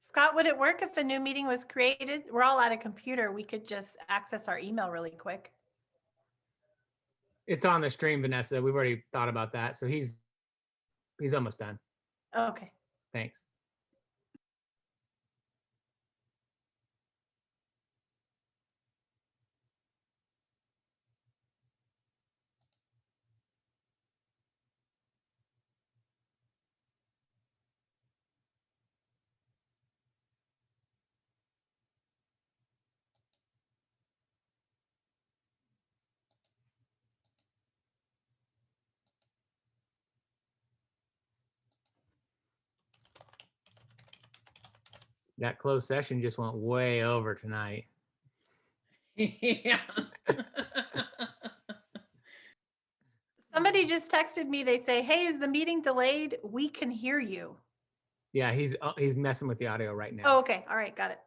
Scott, would it work if a new meeting was created? We're all at a computer. We could just access our email really quick. It's on the stream, Vanessa. We've already thought about that. So he's almost done. Okay. Thanks. That closed session just went way over tonight. Yeah. Somebody just texted me. They say, hey, is the meeting delayed? We can hear you. Yeah, he's messing with the audio right now. Oh, okay. All right. Got it.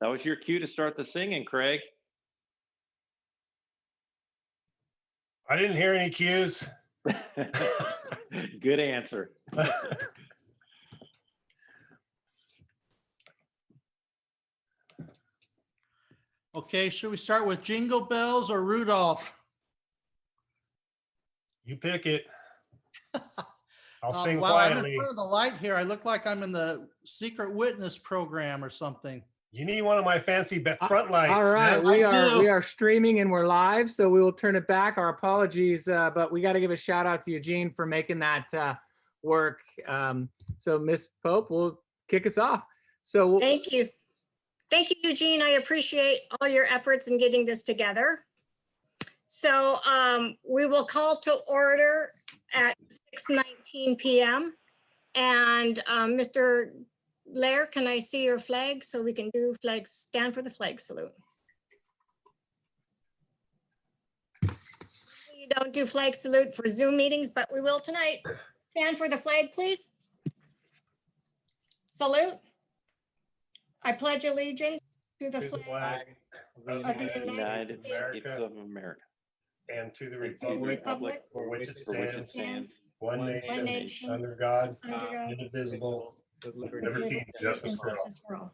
That was your cue to start the singing, Craig. I didn't hear any cues. Good answer. Okay, should we start with Jingle Bells or Rudolph? You pick it. I'll sing Wow, I'm in quietly. front of the light here. I look like I'm in the Secret Witness program or something. You need one of my fancy front lights. All right, man. we are streaming and we're live, so we will turn it back. Our apologies, but we got to give a shout out to Eugene for making that work. So Miss Pope will kick us off. So Thank you. Thank you, Eugene. I appreciate all your efforts in getting this together. So we will call to order at 6:19 p.m. And Mr. Lair, can I see your flag so we can do flags, stand for the flag salute? You don't do flag salute for Zoom meetings, but we will tonight. Stand for the flag, please. Salute. I pledge allegiance to the To the flag flag of the United States States of America. and to the and to the republic republic for which it For which it stands, stands, one one nation, nation, under God, under God, indivisible, with liberty liberty and justice and for all. justice for all.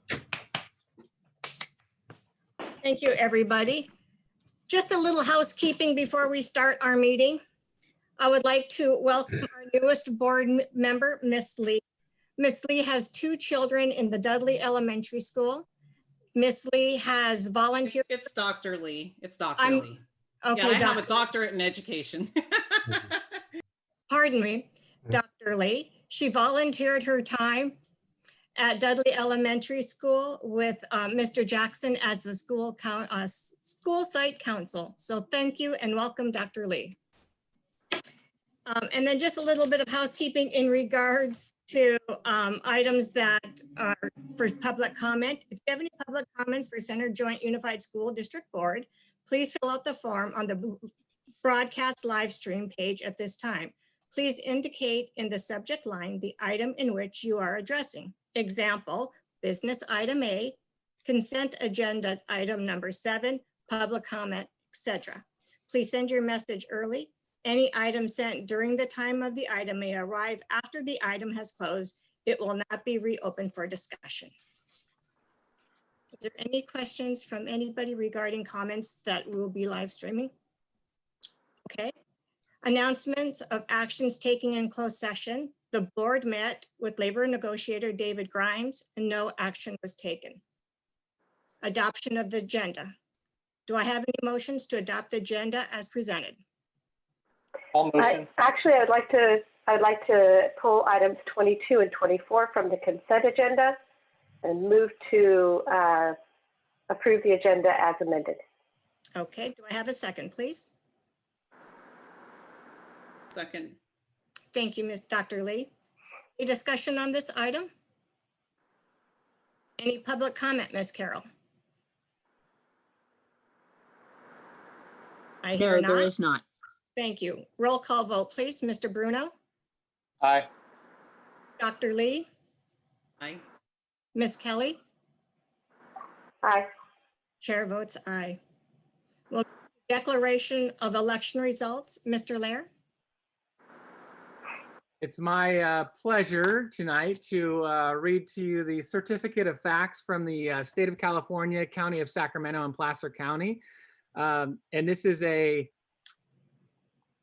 Thank you, everybody. Just a little housekeeping before we start our meeting. I would like to welcome our newest board member, Miss Lee. Miss Lee has 2 children in the Dudley Elementary School. Miss Lee has volunteered. It's Dr. Lee. It's Dr. I'm- Lee. Okay, Yeah, I have a doc- doctorate in education. pardon me, Dr. Lee. She volunteered her time at Dudley Elementary School with Mr. Jackson as the school site council. So thank you and welcome, Dr. Lee. And then just a little bit of housekeeping in regards to items that are for public comment. If you have any public comments for Center Joint Unified School District Board, please fill out the form on the broadcast live stream page at this time. Please indicate in the subject line the item in which you are addressing. Example, business item A, consent agenda item number 7, public comment, etc. Please send your message early. Any item sent during the time of the item may arrive after the item has closed. It will not be reopened for discussion. Is there any questions from anybody regarding comments that will be live streaming? Okay. Announcements of actions taken in closed session. The board met with labor negotiator David Grimes and no action was taken. Adoption of the agenda. Do I have any motions to adopt the agenda as presented? I'd like to pull items 22 and 24 from the consent agenda and move to approve the agenda as amended. Okay, do I have a second, please? Second. Thank you, Dr. Lee. Any discussion on this item? Any public comment, Ms. Carroll? I hear No, there not. is not. Thank you. Roll call vote, please. Mr. Bruno, Aye. Dr. Lee, Aye. Ms. Kelly, Aye. Chair votes aye. Well, declaration of election results, Mr. Lair. It's my pleasure tonight to read to you the certificate of facts from the state of California, County of Sacramento, and Placer County. And this is a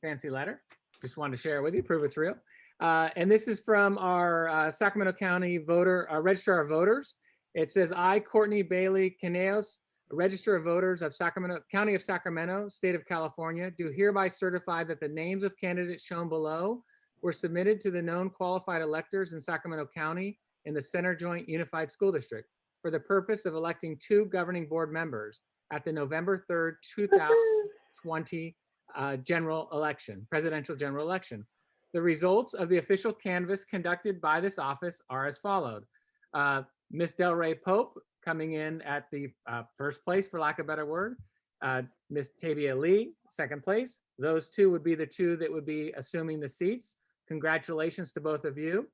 fancy letter. Just wanted to share it with you, prove it's real. And this is from our Sacramento County Registrar of Voters. It says, I, Courtney Bailey Caneos, Register of Voters of Sacramento, County of Sacramento, State of California, do hereby certify that the names of candidates shown below were submitted to the known qualified electors in Sacramento County in the Center Joint Unified School District for the purpose of electing 2 governing board members at the November 3rd, 2020 presidential general election. The results of the official canvass conducted by this office are as followed. Ms. Delray Pope coming in at the first place, for lack of a better word. Ms. Tavia Lee, second place. Those 2 would be the 2 that would be assuming the seats. Congratulations to both of you.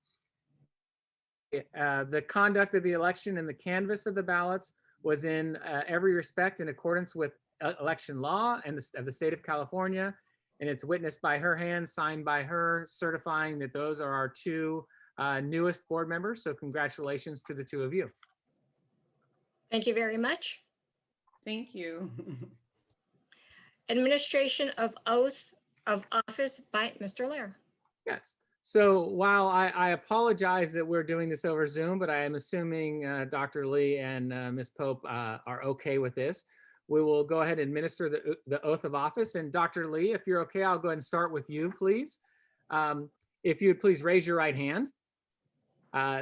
The conduct of the election and the canvass of the ballots was in every respect in accordance with election law and of the state of California. And it's witnessed by her hand, signed by her, certifying that those are our 2 newest board members. So congratulations to the 2 of you. Thank you very much. Thank you. Administration of oath of office by Mr. Lair. Yes. So while I apologize that we're doing this over Zoom, but I am assuming Dr. Lee and Ms. Pope are okay with this, we will go ahead and administer the oath of office. And Dr. Lee, if you're okay, I'll go ahead and start with you, please. If you'd please raise your right hand.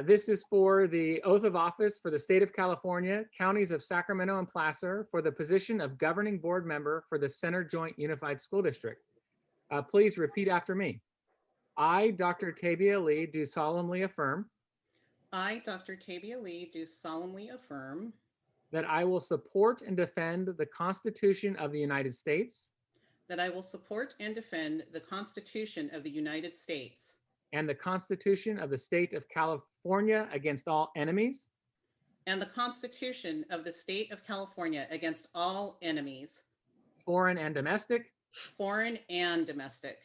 This is for the oath of office for the state of California, counties of Sacramento and Placer for the position of governing board member for the Center Joint Unified School District. Please repeat after me. I, Dr. Tavia Lee, do solemnly affirm I, Dr. Tavia Lee, do solemnly affirm that I will support and defend the Constitution of the United States that I will support and defend the Constitution of the United States and the Constitution of the State of California against all enemies, and the Constitution of the State of California against all enemies, foreign and domestic, foreign and domestic,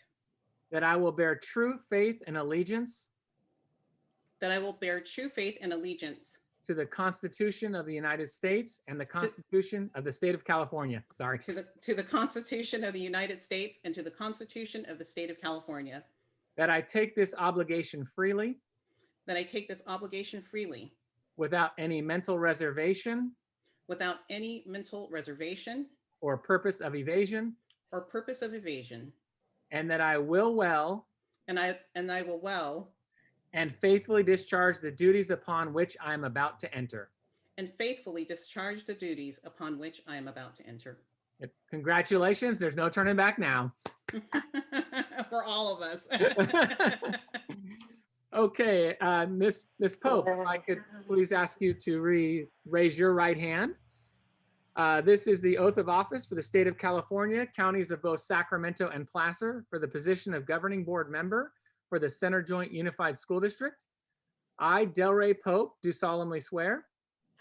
that I will bear true faith and allegiance that I will bear true faith and allegiance to the Constitution of the United States and the Constitution of the State of California. Sorry. to the Constitution of the United States and to the Constitution of the State of California, That I take this obligation freely that I take this obligation freely without any mental reservation without any mental reservation or purpose of evasion, or purpose of evasion, and that I will well and I will well and faithfully discharge the duties upon which I am about to enter. and faithfully discharge the duties upon which I am about to enter. Congratulations. There's no turning back now. For all of us. Okay, Miss Pope, if I could please ask you to raise your right hand. This is the oath of office for the state of California, counties of both Sacramento and Placer for the position of governing board member for the Center Joint Unified School District. I, Delray Pope, do solemnly swear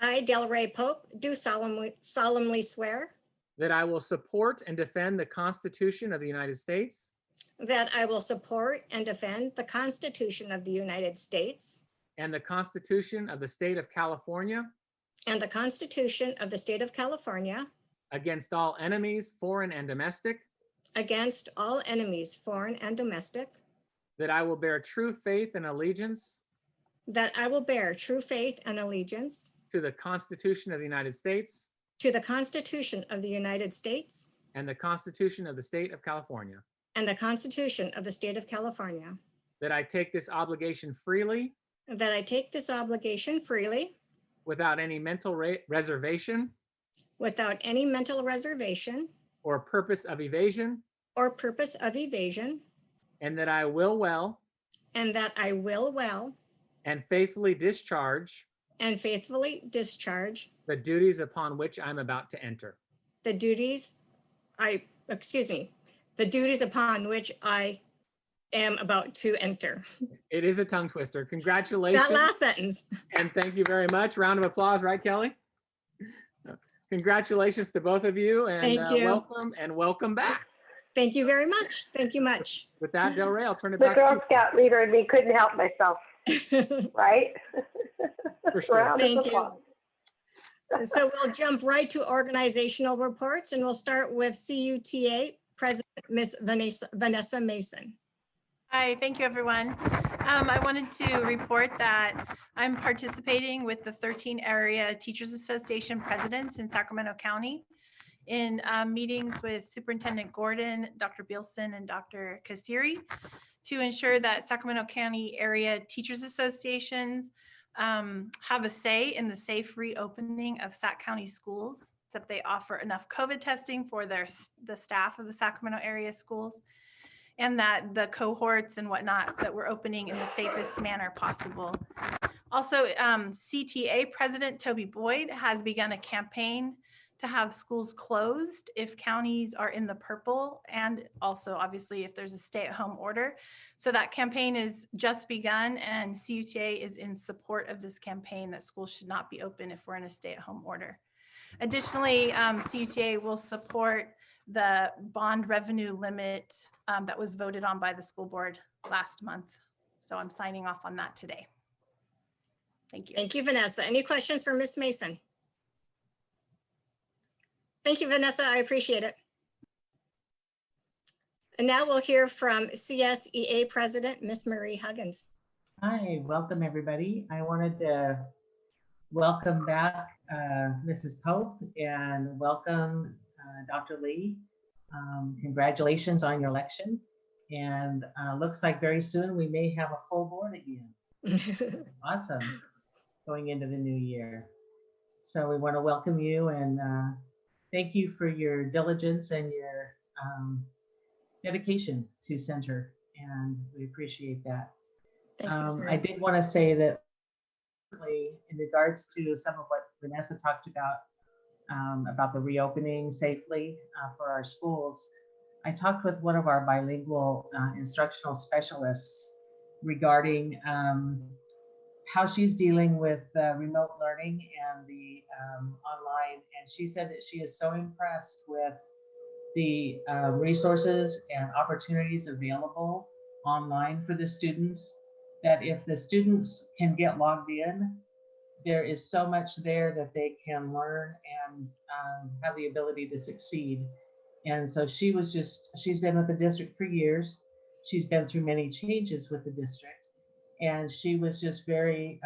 I, Delray Pope, do solemnly swear that I will support and defend the Constitution of the United States that I will support and defend the Constitution of the United States and the Constitution of the State of California and the Constitution of the State of California against all enemies, foreign and domestic, against all enemies, foreign and domestic, that I will bear true faith and allegiance that I will bear true faith and allegiance to the Constitution of the United States to the Constitution of the United States and the Constitution of the State of California, and the Constitution of the State of California, that I take this obligation freely that I take this obligation freely without any mental reservation without any mental reservation or purpose of evasion, or purpose of evasion, and that I will well and that I will well and faithfully discharge and faithfully discharge the duties upon which I'm about to enter. the duties upon which I am about to enter. It is a tongue twister. Congratulations. That last sentence. And thank you very much. Round of applause, right, Kelly? Congratulations to both of you and Thank you. welcome and welcome back. Thank you very much. Thank you much. With that, Del Rey, I'll turn it The back to Girl you. Scout leader and me couldn't help myself, right? For sure. Round of Thank you. applause. So we'll jump right to organizational reports, and we'll start with CUTA President, Ms. Vanessa Mason. Hi, thank you, everyone. I wanted to report that I'm participating with the 13 Area Teachers Association presidents in Sacramento County in meetings with Superintendent Gordon, Dr. Bielson, and Dr. Kasiri to ensure that Sacramento County Area Teachers Associations have a say in the safe reopening of Sac County schools, that they offer enough COVID testing for the staff of the Sacramento area schools, and that the cohorts and whatnot that we're opening in the safest manner possible. Also, CTA President Toby Boyd has begun a campaign to have schools closed if counties are in the purple, and also obviously if there's a stay-at-home order. So that campaign is just begun, and CUTA is in support of this campaign that schools should not be open if we're in a stay-at-home order. Additionally, CUTA will support the bond revenue limit that was voted on by the school board last month. So I'm signing off on that today. Thank you. Thank you, Vanessa. Any questions for Ms. Mason? Thank you, Vanessa. I appreciate it. And now we'll hear from CSEA President, Ms. Marie Huggins. Hi, welcome everybody. I wanted to welcome back Mrs. Pope and welcome Dr. Lee. Congratulations on your election. And looks like very soon we may have a full board again. Awesome. Going into the new year. So we want to welcome you and thank you for your diligence and your dedication to Center, and we appreciate that. Thanks, Ms. I Marie. did want to say that in regards to some of what Vanessa talked about the reopening safely for our schools, I talked with one of our bilingual instructional specialists regarding how she's dealing with remote learning and the online, and she said that she is so impressed with the resources and opportunities available online for the students, that if the students can get logged in, there is so much there that they can learn and have the ability to succeed. And so she's been with the district for years. She's been through many changes with the district, and she was just very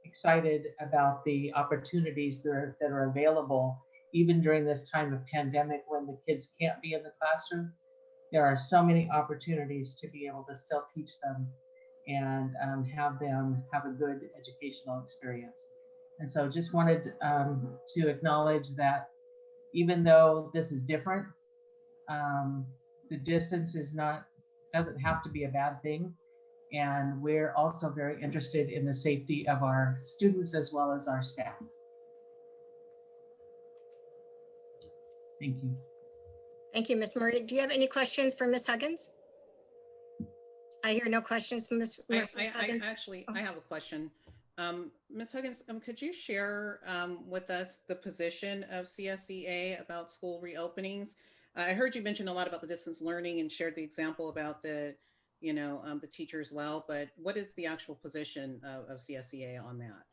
excited about the opportunities that are available, even during this time of pandemic when the kids can't be in the classroom. There are so many opportunities to be able to still teach them and have them have a good educational experience. And so just wanted to acknowledge that even though this is different, the distance doesn't have to be a bad thing. And we're also very interested in the safety of our students as well as our staff. Thank you. Thank you, Ms. Marie. Do you have any questions for Ms. Huggins? I hear no questions from Ms. Huggins. I have a question. Ms. Huggins, could you share with us the position of CSEA about school reopenings? I heard you mention a lot about the distance learning and shared the example about the teachers well, but what is the actual position of CSEA on that?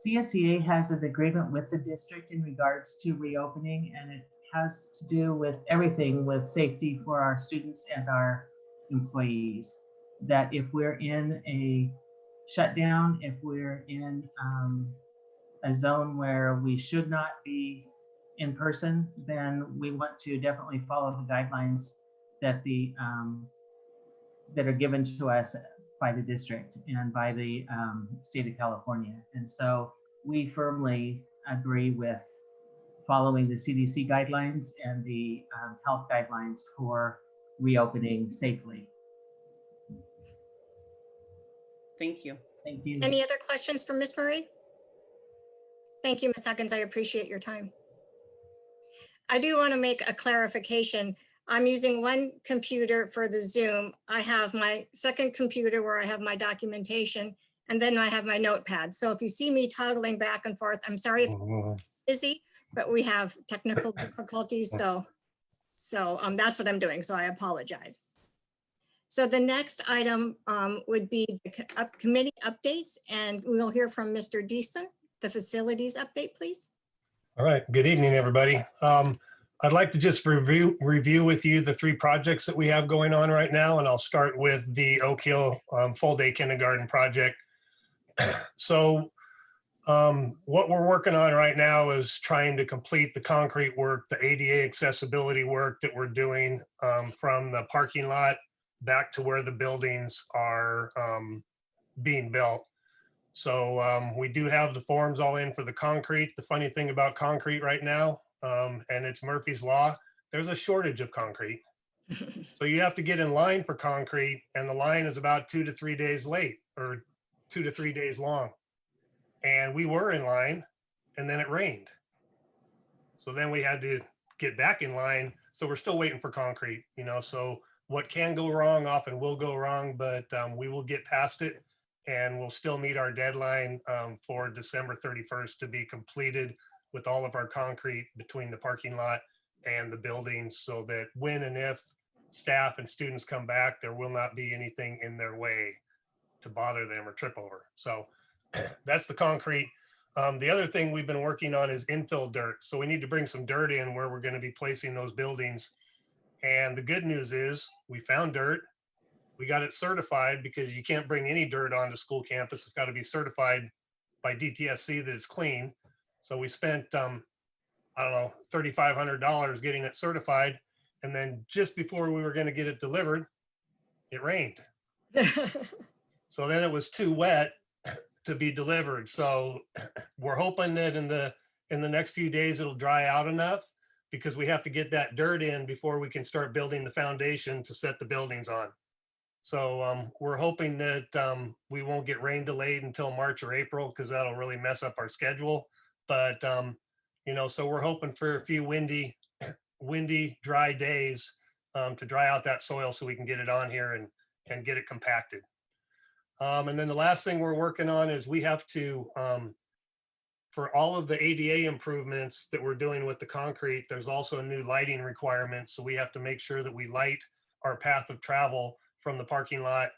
CSEA has an agreement with the district in regards to reopening, and it has to do with everything with safety for our students and our employees. That if we're in a shutdown, if we're in a zone where we should not be in person, then we want to definitely follow the guidelines that that are given to us by the district and by the state of California. And so we firmly agree with following the CDC guidelines and the health guidelines for reopening safely. Thank you. Thank you. Any other questions for Ms. Marie? Thank you, Ms. Huggins. I appreciate your time. I do want to make a clarification. I'm using one computer for the Zoom. I have my second computer where I have my documentation, and then I have my notepad. So if you see me toggling back and forth, I'm sorry busy, but we have technical difficulties. So that's what I'm doing. So I apologize. So the next item would be the committee updates, and we'll hear from Mr. Deason. The facilities update, please. All right, good evening, everybody. I'd like to just review with you the 3 projects that we have going on right now, and I'll start with the Oak Hill full day kindergarten project. So what we're working on right now is trying to complete the concrete work, the ADA accessibility work that we're doing from the parking lot back to where the buildings are being built. So we do have the forms all in for the concrete. The funny thing about concrete right now, and it's Murphy's Law, there's a shortage of concrete. So you have to get in line for concrete, and the line is about 2 to 3 days late, or 2 to 3 days long. And we were in line, and then it rained. So then we had to get back in line. So we're still waiting for concrete, you know, so what can go wrong often will go wrong, but we will get past it, and we'll still meet our deadline for December 31st to be completed with all of our concrete between the parking lot and the buildings, so that when and if staff and students come back, there will not be anything in their way to bother them or trip over. So that's the concrete. The other thing we've been working on is infill dirt. So we need to bring some dirt in where we're going to be placing those buildings. And the good news is we found dirt. We got it certified, because you can't bring any dirt onto school campus. It's got to be certified by DTSC that it's clean. So we spent, I don't know, $3,500 getting it certified. And then just before we were going to get it delivered, it rained. So then it was too wet to be delivered. So we're hoping that in the next few days, it'll dry out enough, because we have to get that dirt in before we can start building the foundation to set the buildings on. So we're hoping that we won't get rain delayed until March or April, because that'll really mess up our schedule. But, you know, so we're hoping for a few windy, dry days to dry out that soil so we can get it on here and get it compacted. And then the last thing we're working on is we have to, for all of the ADA improvements that we're doing with the concrete, there's also new lighting requirements. So we have to make sure that we light our path of travel from the parking lot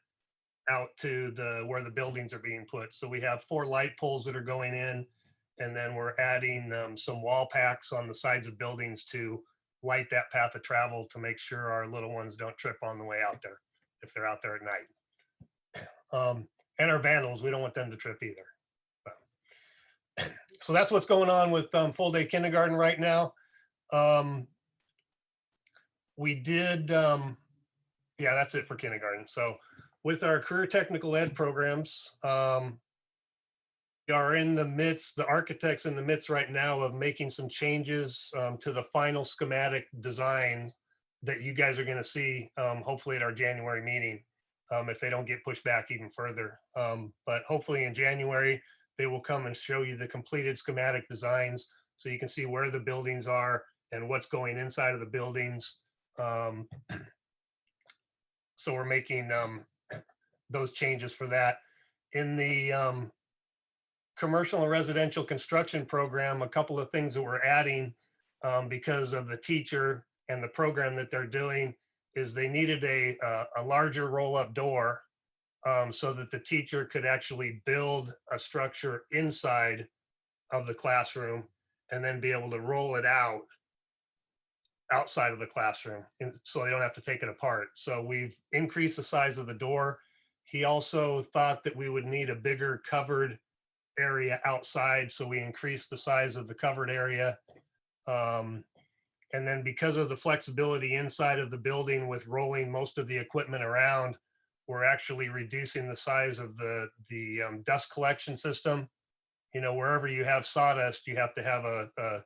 out to where the buildings are being put. So we have 4 light poles that are going in, and then we're adding some wall packs on the sides of buildings to light that path of travel to make sure our little ones don't trip on the way out there if they're out there at night. And our vandals, we don't want them to trip either. So that's what's going on with full day kindergarten right now. We did, yeah, that's it for kindergarten. So with our career technical ed programs, we are in the midst, the architects in the midst right now of making some changes to the final schematic design that you guys are going to see hopefully at our January meeting, if they don't get pushed back even further. But hopefully in January, they will come and show you the completed schematic designs so you can see where the buildings are and what's going inside of the buildings. So we're making those changes for that. In the commercial and residential construction program, a couple of things that we're adding because of the teacher and the program that they're doing is they needed a larger roll-up door so that the teacher could actually build a structure inside of the classroom and then be able to roll it out outside of the classroom, and so they don't have to take it apart. So we've increased the size of the door. He also thought that we would need a bigger covered area outside, so we increased the size of the covered area. And then because of the flexibility inside of the building with rolling most of the equipment around, we're actually reducing the size of the dust collection system. You know, wherever you have sawdust, you have to have a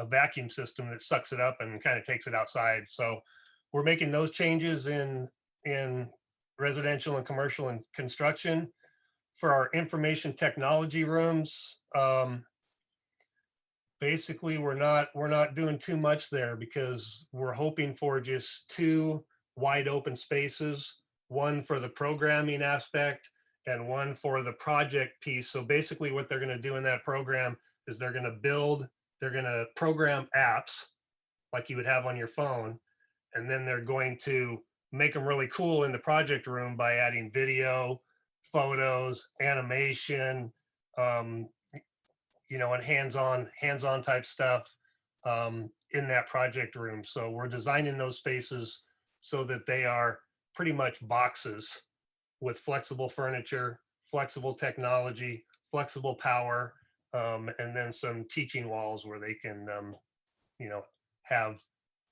vacuum system that sucks it up and kind of takes it outside. So we're making those changes in residential and commercial and construction. For our information technology rooms, basically we're not doing too much there because we're hoping for just 2 wide open spaces, one for the programming aspect and one for the project piece. So basically what they're going to do in that program is they're going to build they're going to program apps like you would have on your phone. And then they're going to make them really cool in the project room by adding video, photos, animation, you know, and hands-on type stuff in that project room. So we're designing those spaces so that they are pretty much boxes with flexible furniture, flexible technology, flexible power, and then some teaching walls where they can, you know, have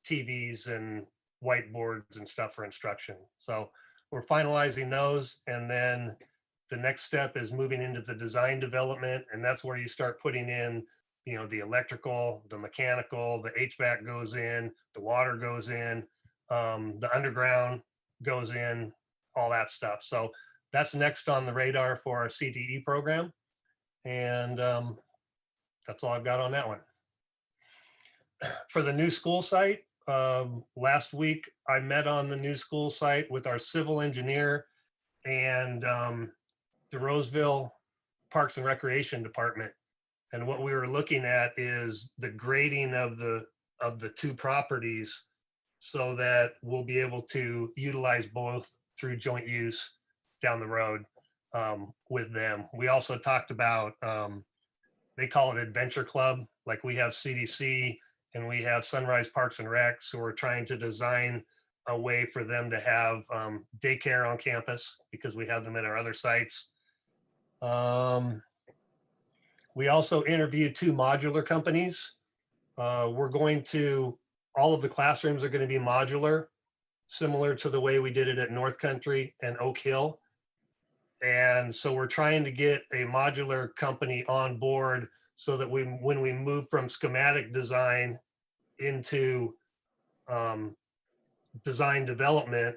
TVs and whiteboards and stuff for instruction. So we're finalizing those. And then the next step is moving into the design development. And that's where you start putting in, you know, the electrical, the mechanical, the HVAC goes in, the water goes in, the underground goes in, all that stuff. So that's next on the radar for our CTE program. And that's all I've got on that one. For the new school site, last week I met on the new school site with our civil engineer and the Roseville Parks and Recreation Department. And what we were looking at is the grading of the two properties so that we'll be able to utilize both through joint use down the road with them. We also talked about, they call it Adventure Club, like we have CDC and we have Sunrise Parks and Rec. So we're trying to design a way for them to have daycare on campus because we have them at our other sites. We also interviewed 2 modular companies. We're going to, all of the classrooms are going to be modular, similar to the way we did it at North Country and Oak Hill. And so we're trying to get a modular company on board so that when we move from schematic design into design development,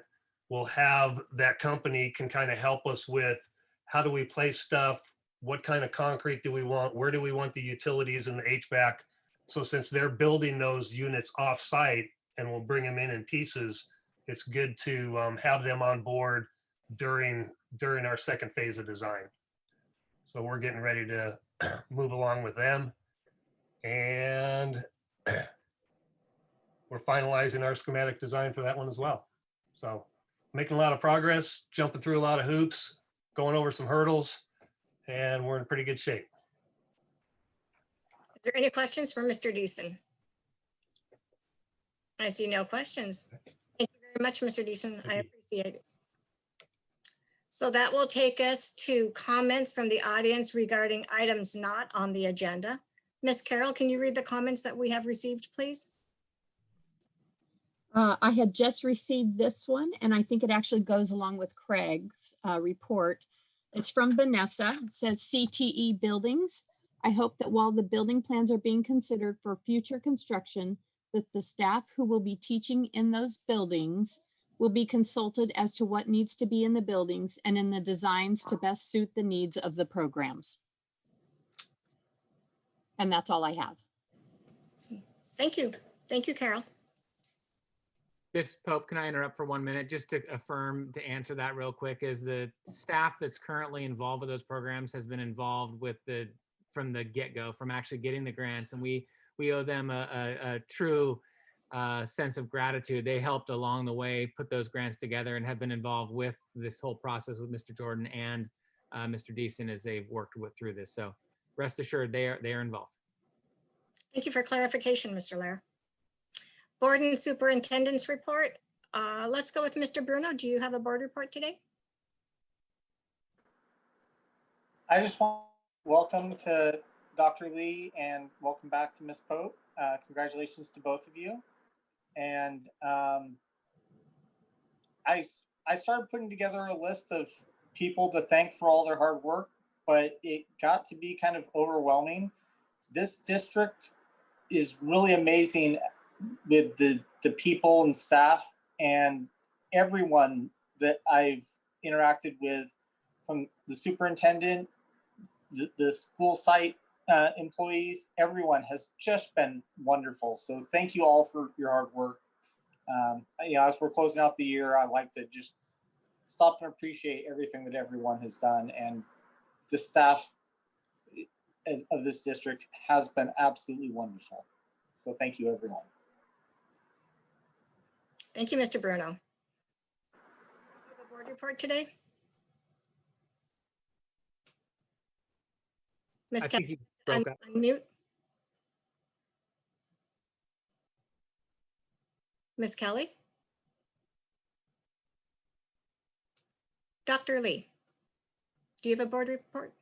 we'll have that company can kind of help us with how do we place stuff, what kind of concrete do we want, where do we want the utilities and the HVAC. So since they're building those units off site and we'll bring them in pieces, it's good to have them on board during our second phase of design. So we're getting ready to move along with them. And we're finalizing our schematic design for that one as well. So making a lot of progress, jumping through a lot of hoops, going over some hurdles, and we're in pretty good shape. Is there any questions for Mr. Deason? I see no questions. Thank you very much, Mr. Deason. I appreciate it. So that will take us to comments from the audience regarding items not on the agenda. Ms. Carroll, can you read the comments that we have received, please? I had just received this one, and I think it actually goes along with Craig's report. It's from Vanessa. It says CTE buildings. I hope that while the building plans are being considered for future construction, that the staff who will be teaching in those buildings will be consulted as to what needs to be in the buildings and in the designs to best suit the needs of the programs. And that's all I have. Thank you. Thank you, Carol. Ms. Pope, can I interrupt for 1 minute just to affirm, to answer that real quick, is the staff that's currently involved with those programs has been involved with from the get-go, from actually getting the grants, and we owe them a true sense of gratitude. They helped along the way put those grants together and have been involved with this whole process with Mr. Jordan and Mr. Deason as they've worked through this. So rest assured they are involved. Thank you for clarification, Mr. Lair. Board and Superintendent's report. Let's go with Mr. Bruno. Do you have a board report today? I just want to welcome to Dr. Lee and welcome back to Ms. Pope. Congratulations to both of you. And I started putting together a list of people to thank for all their hard work, but it got to be kind of overwhelming. This district is really amazing with the people and staff and everyone that I've interacted with, from the superintendent, the school site employees, everyone has just been wonderful. So thank you all for your hard work. As we're closing out the year, I'd like to just stop and appreciate everything that everyone has done. And the staff, of this district has been absolutely wonderful. So thank you, everyone. Thank you, Mr. Bruno. Do you have a board report today? Ms. I Kelly, think you broke up. unmute. Ms. Kelly? Dr. Lee, do you have a board report?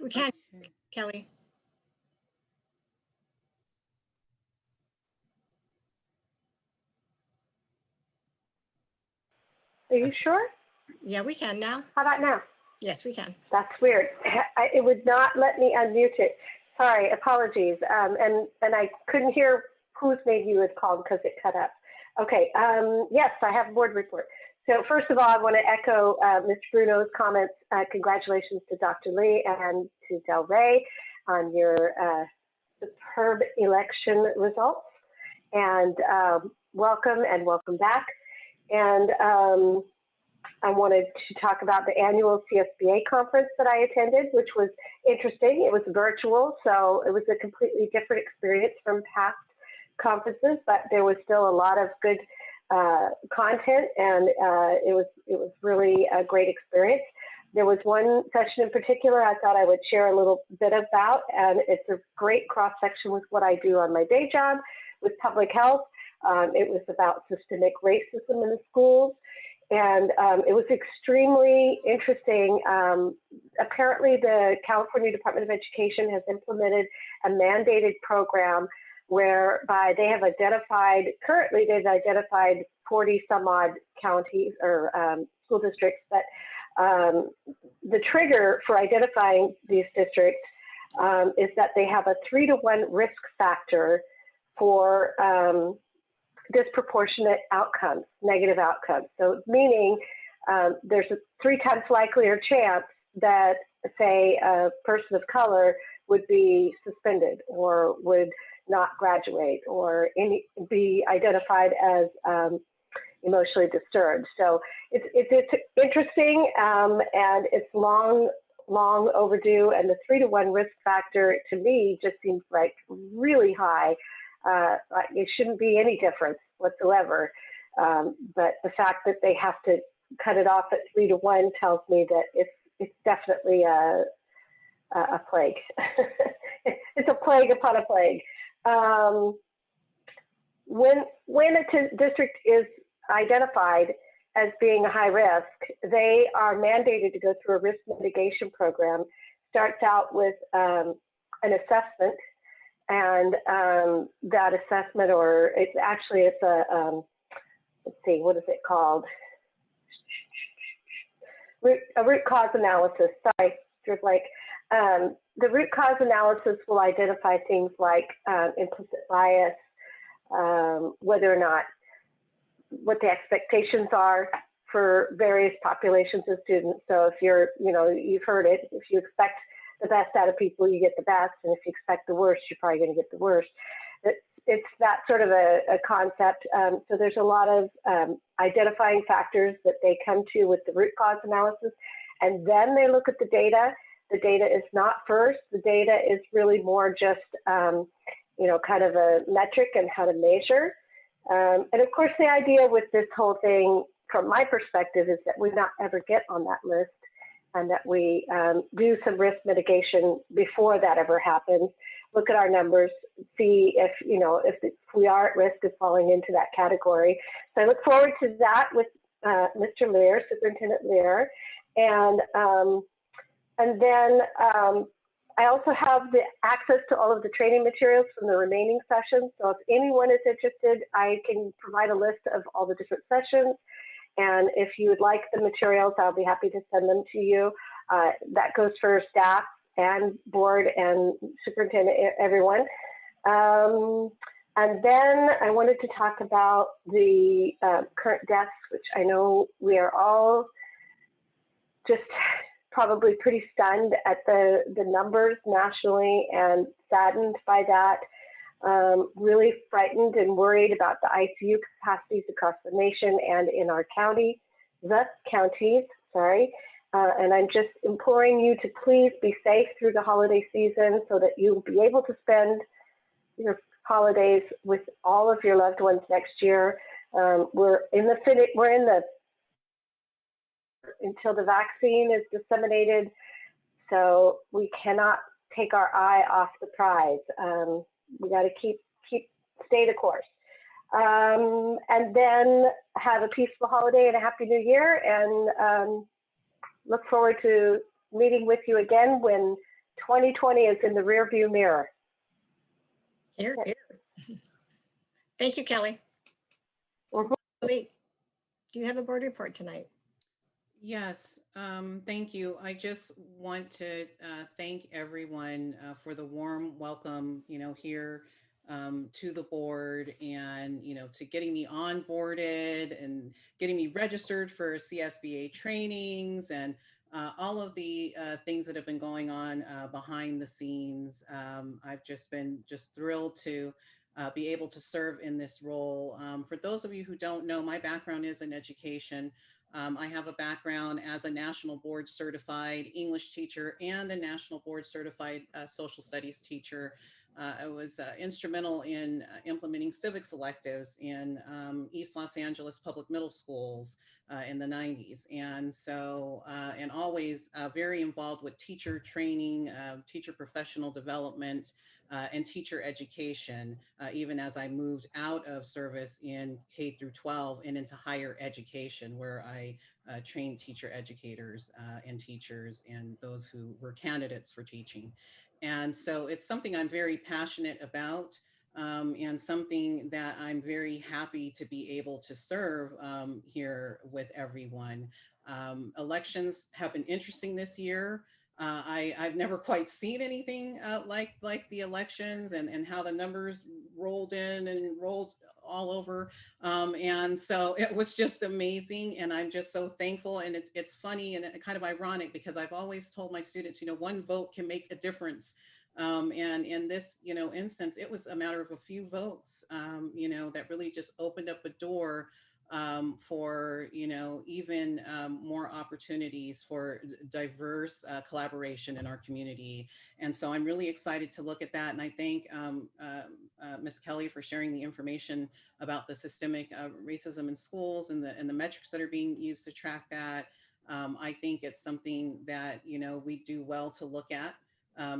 We can't, Kelly. Are you sure? Yeah, we can now. How about now? Yes, we can. That's weird. It would not let me unmute it. Sorry, apologies. And I couldn't hear whose name you had called because it cut up. Okay, yes, I have a board report. So first of all, I want to echo Mr. Bruno's comments. Congratulations to Dr. Lee and to Del Rey on your superb election results. And welcome back. And I wanted to talk about the annual CSBA conference that I attended, which was interesting. It was virtual, so it was a completely different experience from past conferences, but there was still a lot of good content, and it was really a great experience. There was one session in particular I thought I would share a little bit about, and it's a great cross-section with what I do on my day job with public health. It was about systemic racism in the schools. And it was extremely interesting. Apparently, the California Department of Education has implemented a mandated program whereby they have identified, currently they've identified 40 some odd counties or school districts, but the trigger for identifying these districts is that they have a 3-to-1 risk factor for disproportionate outcomes, negative outcomes. So meaning there's a 3 times likelier chance that, say, a person of color would be suspended or would not graduate or be identified as emotionally disturbed. So it's interesting and it's long overdue. And the 3-to-1 risk factor to me just seems like really high. It shouldn't be any difference whatsoever. But the fact that they have to cut it off at 3-to-1 tells me that it's definitely a plague. It's a plague upon a plague. When a district is identified as being a high risk, they are mandated to go through a risk mitigation program. Starts out with an assessment. And that assessment, or it's a, let's see, what is it called? A root cause analysis. Sorry, the root cause analysis will identify things like implicit bias, whether or not, what the expectations are for various populations of students. So if you've heard it, if you expect the best out of people, you get the best. And if you expect the worst, you're probably going to get the worst. It's that sort of a concept. So there's a lot of identifying factors that they come to with the root cause analysis. And then they look at the data. The data is not first. The data is really more just, kind of a metric and how to measure. And of course, the idea with this whole thing, from my perspective, is that we not ever get on that list, and that we do some risk mitigation before that ever happens. Look at our numbers, see if we are at risk of falling into that category. So I look forward to that with Mr. Lear, Superintendent Lear, and then I also have the access to all of the training materials from the remaining sessions. So if anyone is interested, I can provide a list of all the different sessions. And if you would like the materials, I'll be happy to send them to you. That goes for staff and board and superintendent, everyone. And then I wanted to talk about the current deaths, which I know we are all just probably pretty stunned at the numbers nationally and saddened by that. Really frightened and worried about the ICU capacities across the nation and in our county the counties, sorry. And I'm just imploring you to please be safe through the holiday season so that you'll be able to spend your holidays with all of your loved ones next year. We're in the until the vaccine is disseminated, so we cannot take our eye off the prize. We got to stay the course. And then have a peaceful holiday and a happy new year, and look forward to meeting with you again when 2020 is in the rearview mirror. Here, here. Thank you, Kelly. Lee, do you have a board report tonight? Yes, thank you. I just want to thank everyone for the warm welcome, here to the board, and, to getting me onboarded and getting me registered for CSBA trainings and all of the things that have been going on behind the scenes. I've just been thrilled to be able to serve in this role. For those of you who don't know, my background is in education. I have a background as a national board certified English teacher and a national board certified social studies teacher. I was instrumental in implementing civics electives in East Los Angeles public middle schools in the 90s. And so, and always very involved with teacher training, teacher professional development, and teacher education, even as I moved out of service in K through 12 and into higher education, where I trained teacher educators and teachers and those who were candidates for teaching. And so it's something I'm very passionate about, and something that I'm very happy to be able to serve here with everyone. Elections have been interesting this year. I've never quite seen anything like the elections and how the numbers rolled in and rolled all over. And so it was just amazing. And I'm just so thankful. And it's funny and kind of ironic because I've always told my students, one vote can make a difference. And in this, instance, it was a matter of a few votes, that really just opened up a door for even more opportunities for diverse collaboration in our community. And so I'm really excited to look at that. And I thank Ms. Kelly for sharing the information about the systemic racism in schools and the metrics that are being used to track that. I think it's something that we do well to look at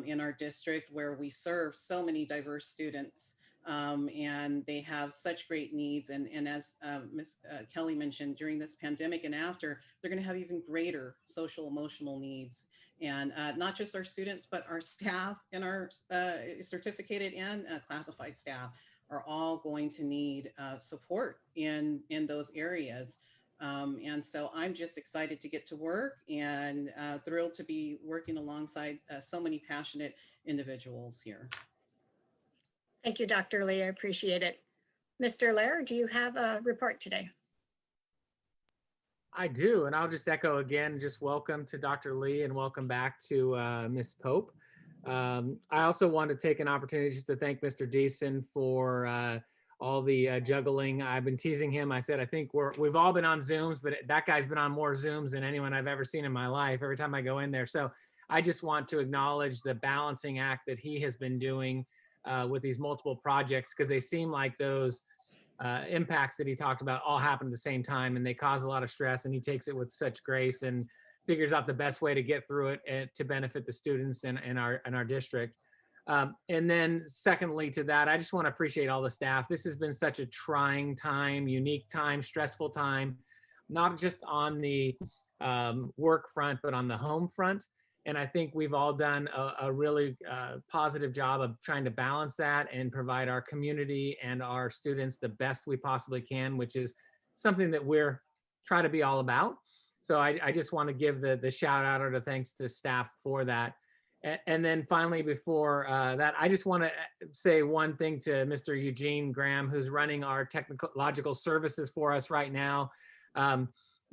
in our district, where we serve so many diverse students. And they have such great needs. And as Ms. Kelly mentioned, during this pandemic and after, they're going to have even greater social emotional needs. And not just our students, but our staff and our certificated and classified staff are all going to need support in those areas. And so I'm just excited to get to work and thrilled to be working alongside so many passionate individuals here. Thank you, Dr. Lee. I appreciate it. Mr. Lair, do you have a report today? I do, and I'll just echo again, just welcome to Dr. Lee and welcome back to Ms. Pope. I also want to take an opportunity just to thank Mr. Deason for all the juggling. I've been teasing him. I said, I think we've all been on Zooms, but that guy's been on more Zooms than anyone I've ever seen in my life every time I go in there. So I just want to acknowledge the balancing act that he has been doing with these multiple projects, because they seem like those impacts that he talked about all happen at the same time, and they cause a lot of stress, and he takes it with such grace and figures out the best way to get through it and to benefit the students in our district. And then secondly to that, I just want to appreciate all the staff. This has been such a trying time, unique time, stressful time, not just on the work front, but on the home front. And I think we've all done a really positive job of trying to balance that and provide our community and our students the best we possibly can, which is something that we're trying to be all about. So I just want to give the shout out or the thanks to staff for that. And then finally, before that, I just want to say one thing to Mr. Eugene Graham, who's running our technological services for us right now.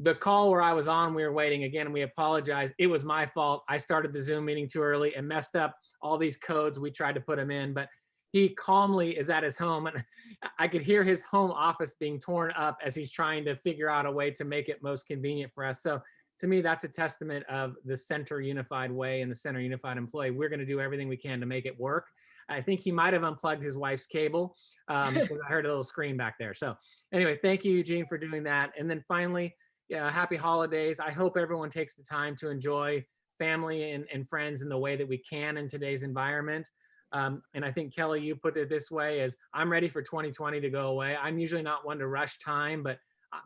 The call where I was on, we were waiting again, and we apologize. It was my fault. I started the Zoom meeting too early and messed up all these codes. We tried to put them in, but he calmly is at his home, and I could hear his home office being torn up as he's trying to figure out a way to make it most convenient for us. So to me, that's a testament of the Center Unified way and the Center Unified employee. We're going to do everything we can to make it work. I think he might have unplugged his wife's cable because I heard a little scream back there. So anyway, thank you, Eugene, for doing that. And then finally, yeah, happy holidays. I hope everyone takes the time to enjoy family and friends in the way that we can in today's environment. And I think, Kelly, you put it this way, as I'm ready for 2020 to go away. I'm usually not one to rush time, but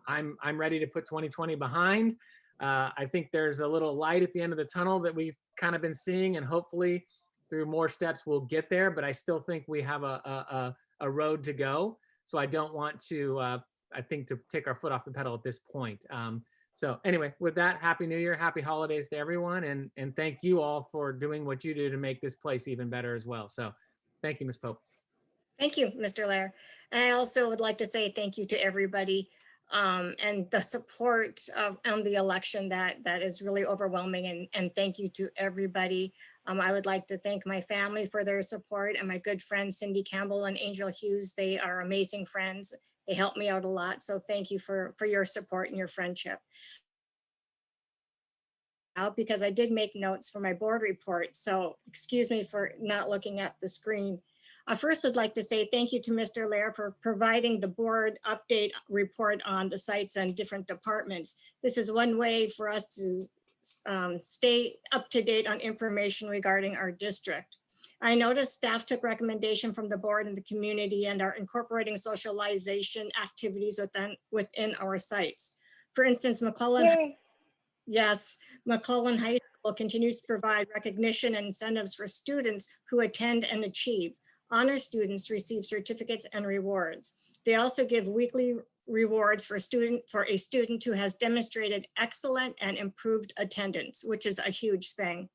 I'm ready to put 2020 behind. I think there's a little light at the end of the tunnel that we've kind of been seeing, and hopefully through more steps we'll get there, but I still think we have a road to go. So I don't want to, I think, to take our foot off the pedal at this point. So anyway, with that, Happy New Year, happy holidays to everyone. And thank you all for doing what you do to make this place even better as well. So thank you, Ms. Pope. Thank you, Mr. Lair. And I also would like to say thank you to everybody and the support on the election that is really overwhelming. And thank you to everybody. I would like to thank my family for their support and my good friends, Cindy Campbell and Angel Hughes. They are amazing friends. They help me out a lot. So thank you for your support and your friendship. Because I did make notes for my board report. So excuse me for not looking at the screen. First, I'd like to say thank you to Mr. Lair for providing the board update report on the sites and different departments. This is one way for us to stay up to date on information regarding our district. I noticed staff took recommendation from the board and the community and are incorporating socialization activities within our sites. For instance, McClellan High School continues to provide recognition and incentives for students who attend and achieve. Honor students receive certificates and rewards. They also give weekly rewards for a student who has demonstrated excellent and improved attendance, which is a huge thing.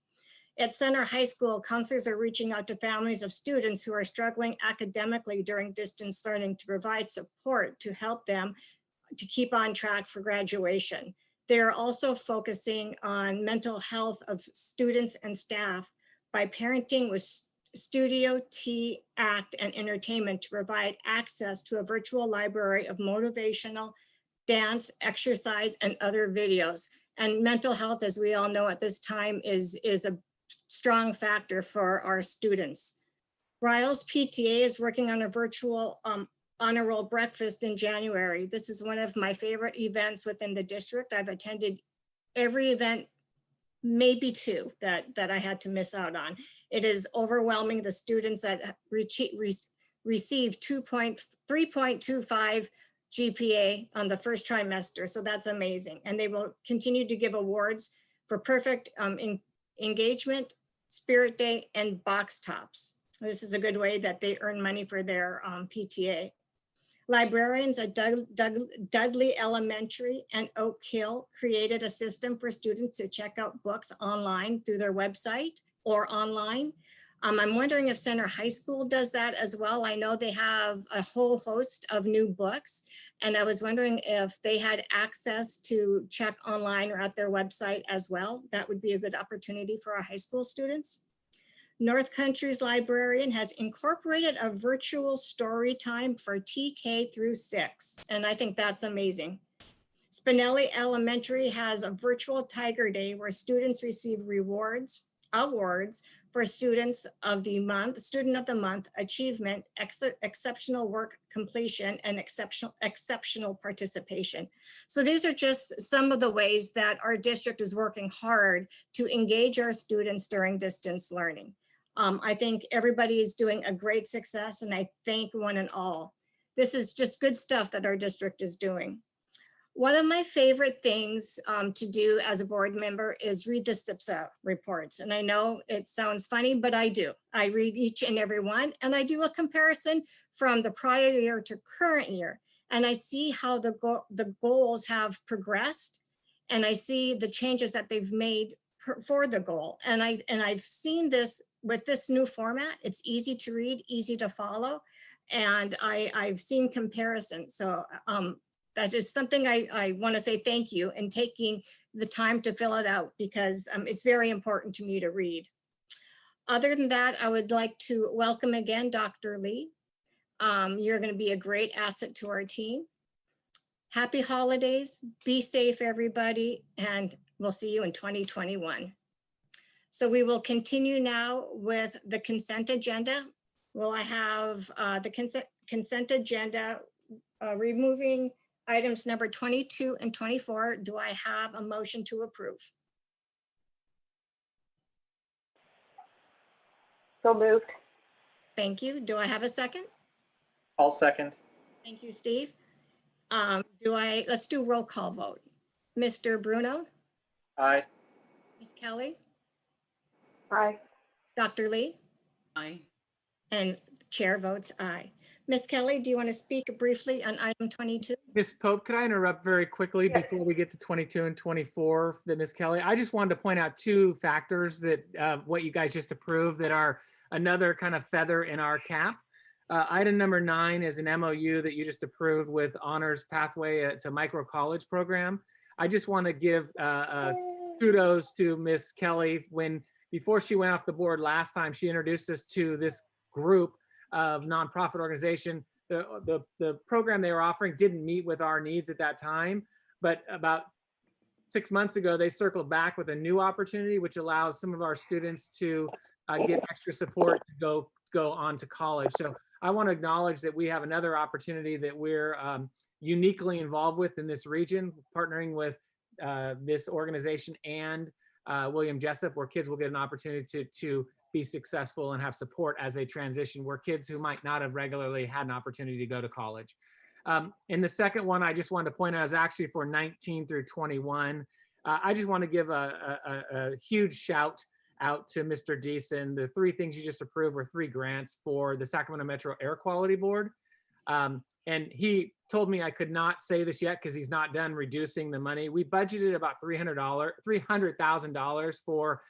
At Center High School, counselors are reaching out to families of students who are struggling academically during distance learning to provide support to help them to keep on track for graduation. They are also focusing on mental health of students and staff by parenting with Studio T Act and Entertainment to provide access to a virtual library of motivational dance, exercise, and other videos. And mental health, as we all know at this time, is a strong factor for our students. Riles PTA is working on a virtual honor roll breakfast in January. This is one of my favorite events within the district. I've attended every event, maybe two that I had to miss out on. It is overwhelming. The students that receive 3.25 GPA on the first trimester. So that's amazing. And they will continue to give awards for perfect engagement, Spirit Day, and box tops. This is a good way that they earn money for their PTA. Librarians at Dudley Elementary and Oak Hill created a system for students to check out books online through their website or online. I'm wondering if Center High School does that as well. I know they have a whole host of new books, and I was wondering if they had access to check online or at their website as well. That would be a good opportunity for our high school students. North Country's librarian has incorporated a virtual story time for TK through 6, and I think that's amazing. Spinelli Elementary has a virtual Tiger Day where students receive awards for student of the month achievement, exceptional work completion, and exceptional participation. So these are just some of the ways that our district is working hard to engage our students during distance learning. I think everybody is doing a great success, and I thank one and all. This is just good stuff that our district is doing. One of my favorite things to do as a board member is read the SIPSA reports. And I know it sounds funny, but I do. I read each and every one, and I do a comparison from the prior year to current year. And I see how the goals have progressed, and I see the changes that they've made for the goal. And I've seen this with this new format. It's easy to read, easy to follow, and I've seen comparisons. So that is something I want to say thank you and taking the time to fill it out, because it's very important to me to read. Other than that, I would like to welcome again Dr. Lee. You're going to be a great asset to our team. Happy holidays, be safe, everybody, and we'll see you in 2021. So we will continue now with the consent agenda. Will I have the consent agenda removing items number 22 and 24? Do I have a motion to approve? So moved. Thank you. Do I have a second? I'll second. Thank you, Steve. Let's do roll call vote. Mr. Bruno, Aye. Ms. Kelly, Aye. Dr. Lee, Aye. and the chair votes aye. Ms. Kelly, do you want to speak briefly on item 22? Ms. Pope, could I interrupt very quickly Yes. before we get to 22 and 24, that Ms. Kelly? I just wanted to point out two factors that what you guys just approved that are another kind of feather in our cap. Item number 9 is an MOU that you just approved with Honors Pathway. It's a micro college program. I just want to give kudos to Ms. Kelly. Before she went off the board last time, she introduced us to this group of nonprofit organization. The program they were offering didn't meet with our needs at that time, but about 6 months ago, they circled back with a new opportunity, which allows some of our students to get extra support to go on to college. So I want to acknowledge that we have another opportunity that we're uniquely involved with in this region, partnering with this organization and William Jessup, where kids will get an opportunity to be successful and have support as they transition, where kids who might not have regularly had an opportunity to go to college. And the second one I just wanted to point out is actually for 19 through 21. I just want to give a huge shout out to Mr. Deason. The 3 things you just approved were 3 grants for the Sacramento Metro Air Quality Board. And he told me I could not say this yet because he's not done reducing the money. We budgeted about $300,000 for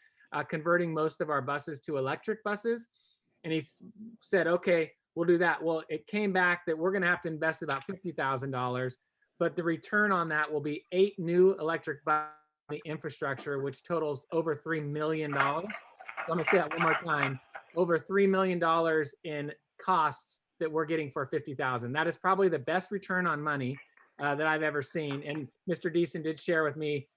converting most of our buses to electric buses. And he said, okay, we'll do that. Well, it came back that we're going to have to invest about $50,000, but the return on that will be 8 new electric buses in the infrastructure, which totals over $3 million. So I'm going to say that one more time, over $3 million in costs that we're getting for 50,000. That is probably the best return on money that I've ever seen. And Mr. Deason did share with me,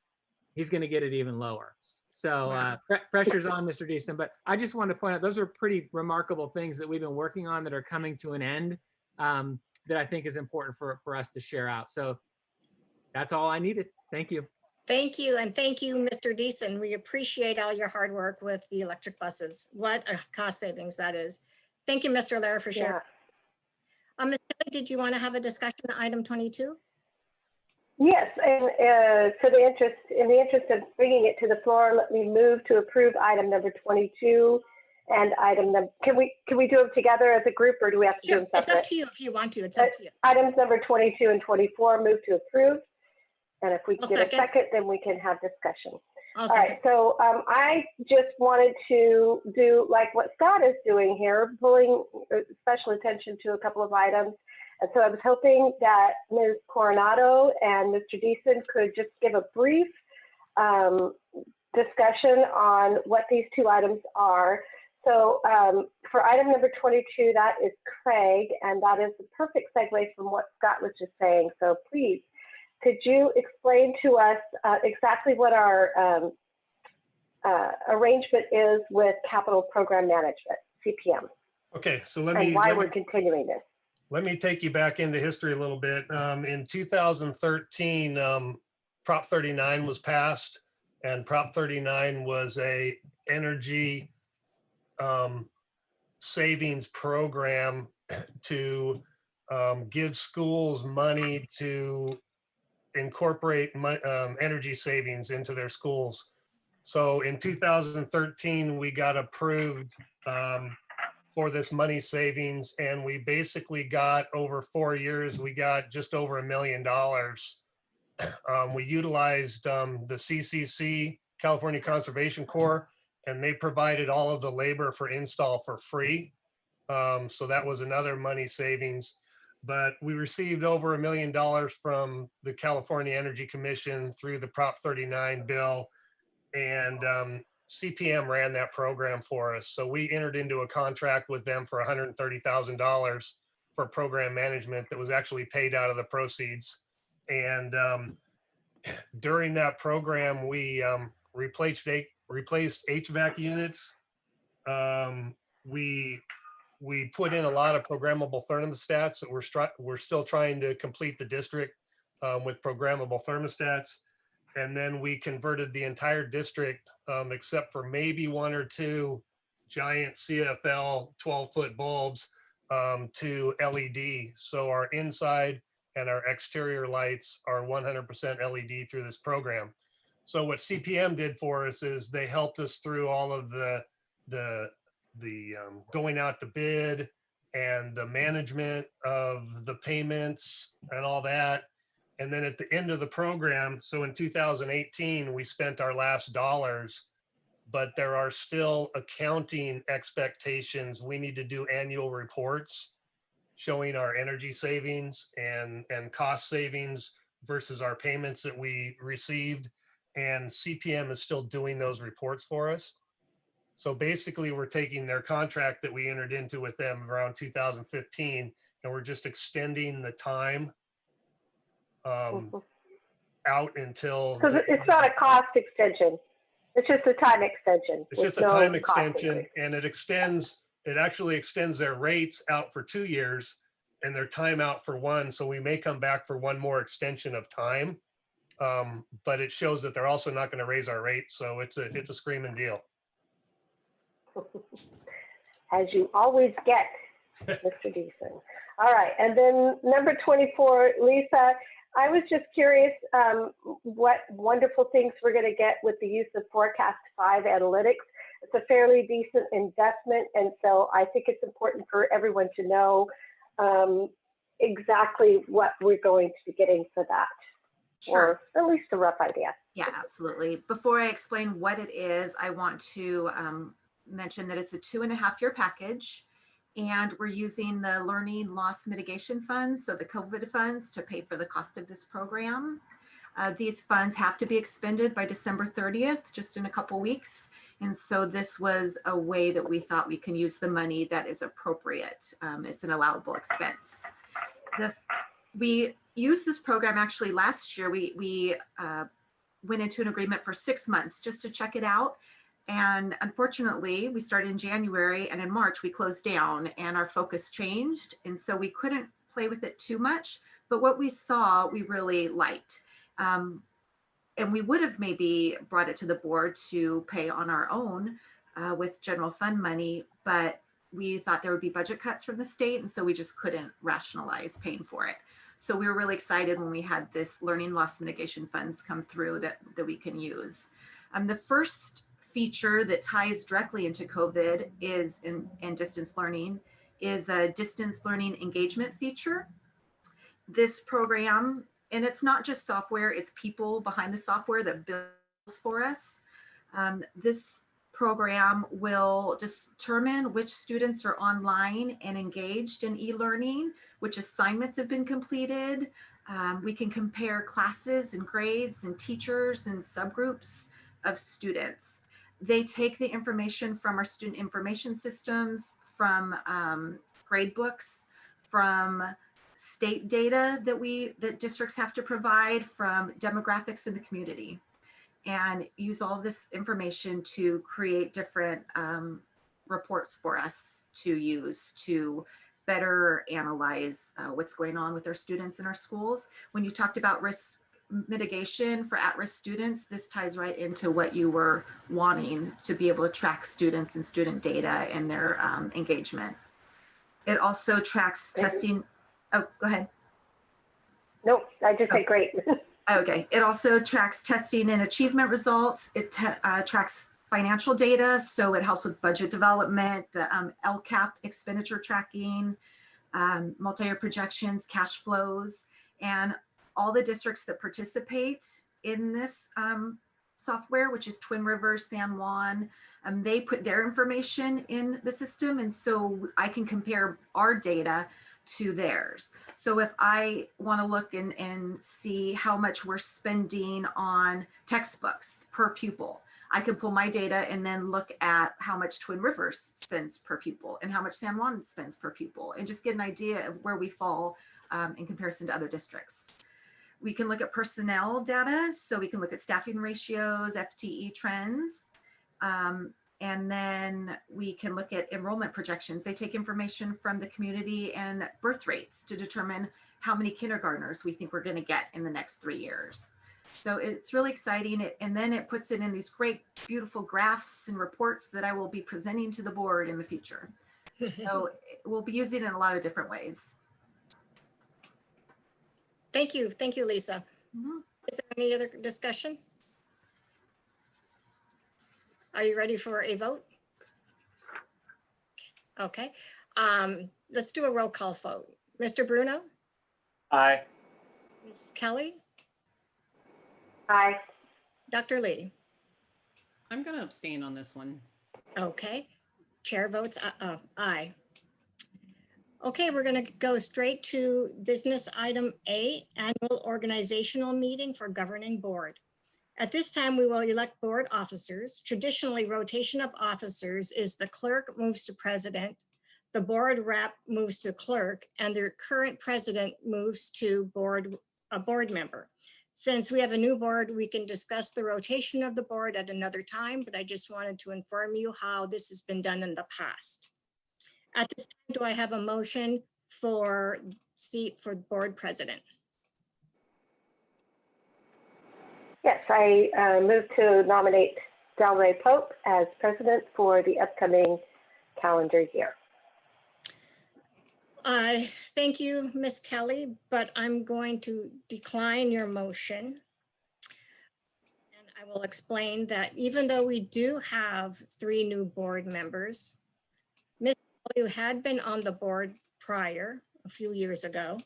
he's going to get it even lower. So pressure's on Mr. Deason, but I just wanted to point out, those are pretty remarkable things that we've been working on that are coming to an end that I think is important for us to share out. So that's all I needed. Thank you. Thank you, and thank you, Mr. Deason. We appreciate all your hard work with the electric buses. What a cost savings that is. Thank you, Mr. Lara, for sharing. Ms. Kelly, did you want to have a discussion on item 22? Yes, and in the interest of bringing it to the floor, let me move to approve item number 22 and item number. Can we do them together as a group, or do we have to do them separate? It's up to you if you want to. It's up to you. Items number 22 and 24, move to approve. And if we I'll get second. a second, then we can have discussion. I'll All right, so I just wanted to do like what Scott is doing here, pulling special attention to a couple of items. And so I was hoping that Ms. Coronado and Mr. Deason could just give a brief discussion on what these 2 items are. So for item number 22, that is Craig, and that is the perfect segue from what Scott was just saying. So please, could you explain to us exactly what our arrangement is with Capital Program Management, CPM, Okay, so and why we're continuing this? let me take you back into history a little bit. In 2013, Prop 39 was passed, and Prop 39 was a energy savings program to give schools money to incorporate energy savings into their schools. So in 2013, we got approved for this money savings, and we basically got over 4 years, we got just over $1 million. We utilized the CCC, California Conservation Corps, and they provided all of the labor for install for free. So that was another money savings. But we received over $1 million from the California Energy Commission through the Prop 39 bill. And CPM ran that program for us. So we entered into a contract with them for $130,000 for program management that was actually paid out of the proceeds. And during that program, we replaced HVAC units. We put in a lot of programmable thermostats that we're still trying to complete the district with programmable thermostats. And then we converted the entire district, except for maybe one or two giant CFL 12-foot bulbs, to LED. So our inside and our exterior lights are 100% LED through this program. So what CPM did for us is they helped us through all of the going out to bid and the management of the payments and all that. And then at the end of the program, so in 2018, we spent our last dollars, but there are still accounting expectations. We need to do annual reports showing our energy savings and cost savings versus our payments that we received. And CPM is still doing those reports for us. So basically, we're taking their contract that we entered into with them around 2015, and we're just extending the time out until. Because it's not a cost extension. It's just a time extension. It's just a time extension, and it actually extends their rates out for 2 years and their time out for 1. So we may come back for 1 more extension of time. But it shows that they're also not going to raise our rates. So it's a screaming deal. As you always get, Mr. Deason. All right, and then number 24, Lisa, I was just curious what wonderful things we're going to get with the use of Forecast 5 analytics. It's a fairly decent investment, and so I think it's important for everyone to know exactly what we're going to be getting for that, Sure. or at least a rough idea. Yeah, absolutely. Before I explain what it is, I want to mention that it's a 2.5-year package, and we're using the learning loss mitigation funds, so the COVID funds, to pay for the cost of this program. These funds have to be expended by December 30th, just in a couple weeks. And so this was a way that we thought we can use the money that is appropriate. It's an allowable expense. We used this program actually last year. We went into an agreement for 6 months just to check it out. And unfortunately, we started in January, and in March we closed down and our focus changed. And so we couldn't play with it too much, but what we saw, we really liked. And we would have maybe brought it to the board to pay on our own with general fund money, but we thought there would be budget cuts from the state. And so we just couldn't rationalize paying for it. So we were really excited when we had this learning loss mitigation funds come through that we can use. The first feature that ties directly into COVID is in distance learning is a distance learning engagement feature. This program, and it's not just software, it's people behind the software that builds for us. This program will determine which students are online and engaged in e-learning, which assignments have been completed. We can compare classes and grades and teachers and subgroups of students. They take the information from our student information systems, from grade books, from state data that districts have to provide, from demographics in the community, and use all this information to create different reports for us to use to better analyze what's going on with our students in our schools. When you talked about risk mitigation for at-risk students, this ties right into what you were wanting, to be able to track students and student data and their engagement. It also tracks testing. Oh, go ahead. Nope, I just said great. Okay, it also tracks testing and achievement results. It tracks financial data, so it helps with budget development, the LCAP expenditure tracking, multi-year projections, cash flows, and all the districts that participate in this software, which is Twin Rivers, San Juan, they put their information in the system, and so I can compare our data to theirs. So if I want to look and see how much we're spending on textbooks per pupil, I can pull my data and then look at how much Twin Rivers spends per pupil and how much San Juan spends per pupil, and just get an idea of where we fall in comparison to other districts. We can look at personnel data, so we can look at staffing ratios, FTE trends, and then we can look at enrollment projections. They take information from the community and birth rates to determine how many kindergartners we think we're going to get in the next 3 years. So it's really exciting. And then it puts it in these great, beautiful graphs and reports that I will be presenting to the board in the future. So we'll be using it in a lot of different ways. Thank you. Thank you, Lisa. Is there any other discussion? Are you ready for a vote? Okay. Let's do a roll call vote. Mr. Bruno? Aye. Ms. Kelly? Aye. Dr. Lee? I'm going to abstain on this one. Okay. Chair votes aye. Okay, we're going to go straight to business item A, annual organizational meeting for governing board. At this time, we will elect board officers. Traditionally, rotation of officers is the clerk moves to president, the board rep moves to clerk, and the current president moves to a board member. Since we have a new board, we can discuss the rotation of the board at another time, but I just wanted to inform you how this has been done in the past. At this time, do I have a motion for seat for board president? Yes, I move to nominate Delray Pope as president for the upcoming calendar year. Thank you, Ms. Kelly, but I'm going to decline your motion. And I will explain that even though we do have 3 new board members, Ms. Kelly had been on the board prior, a few years ago,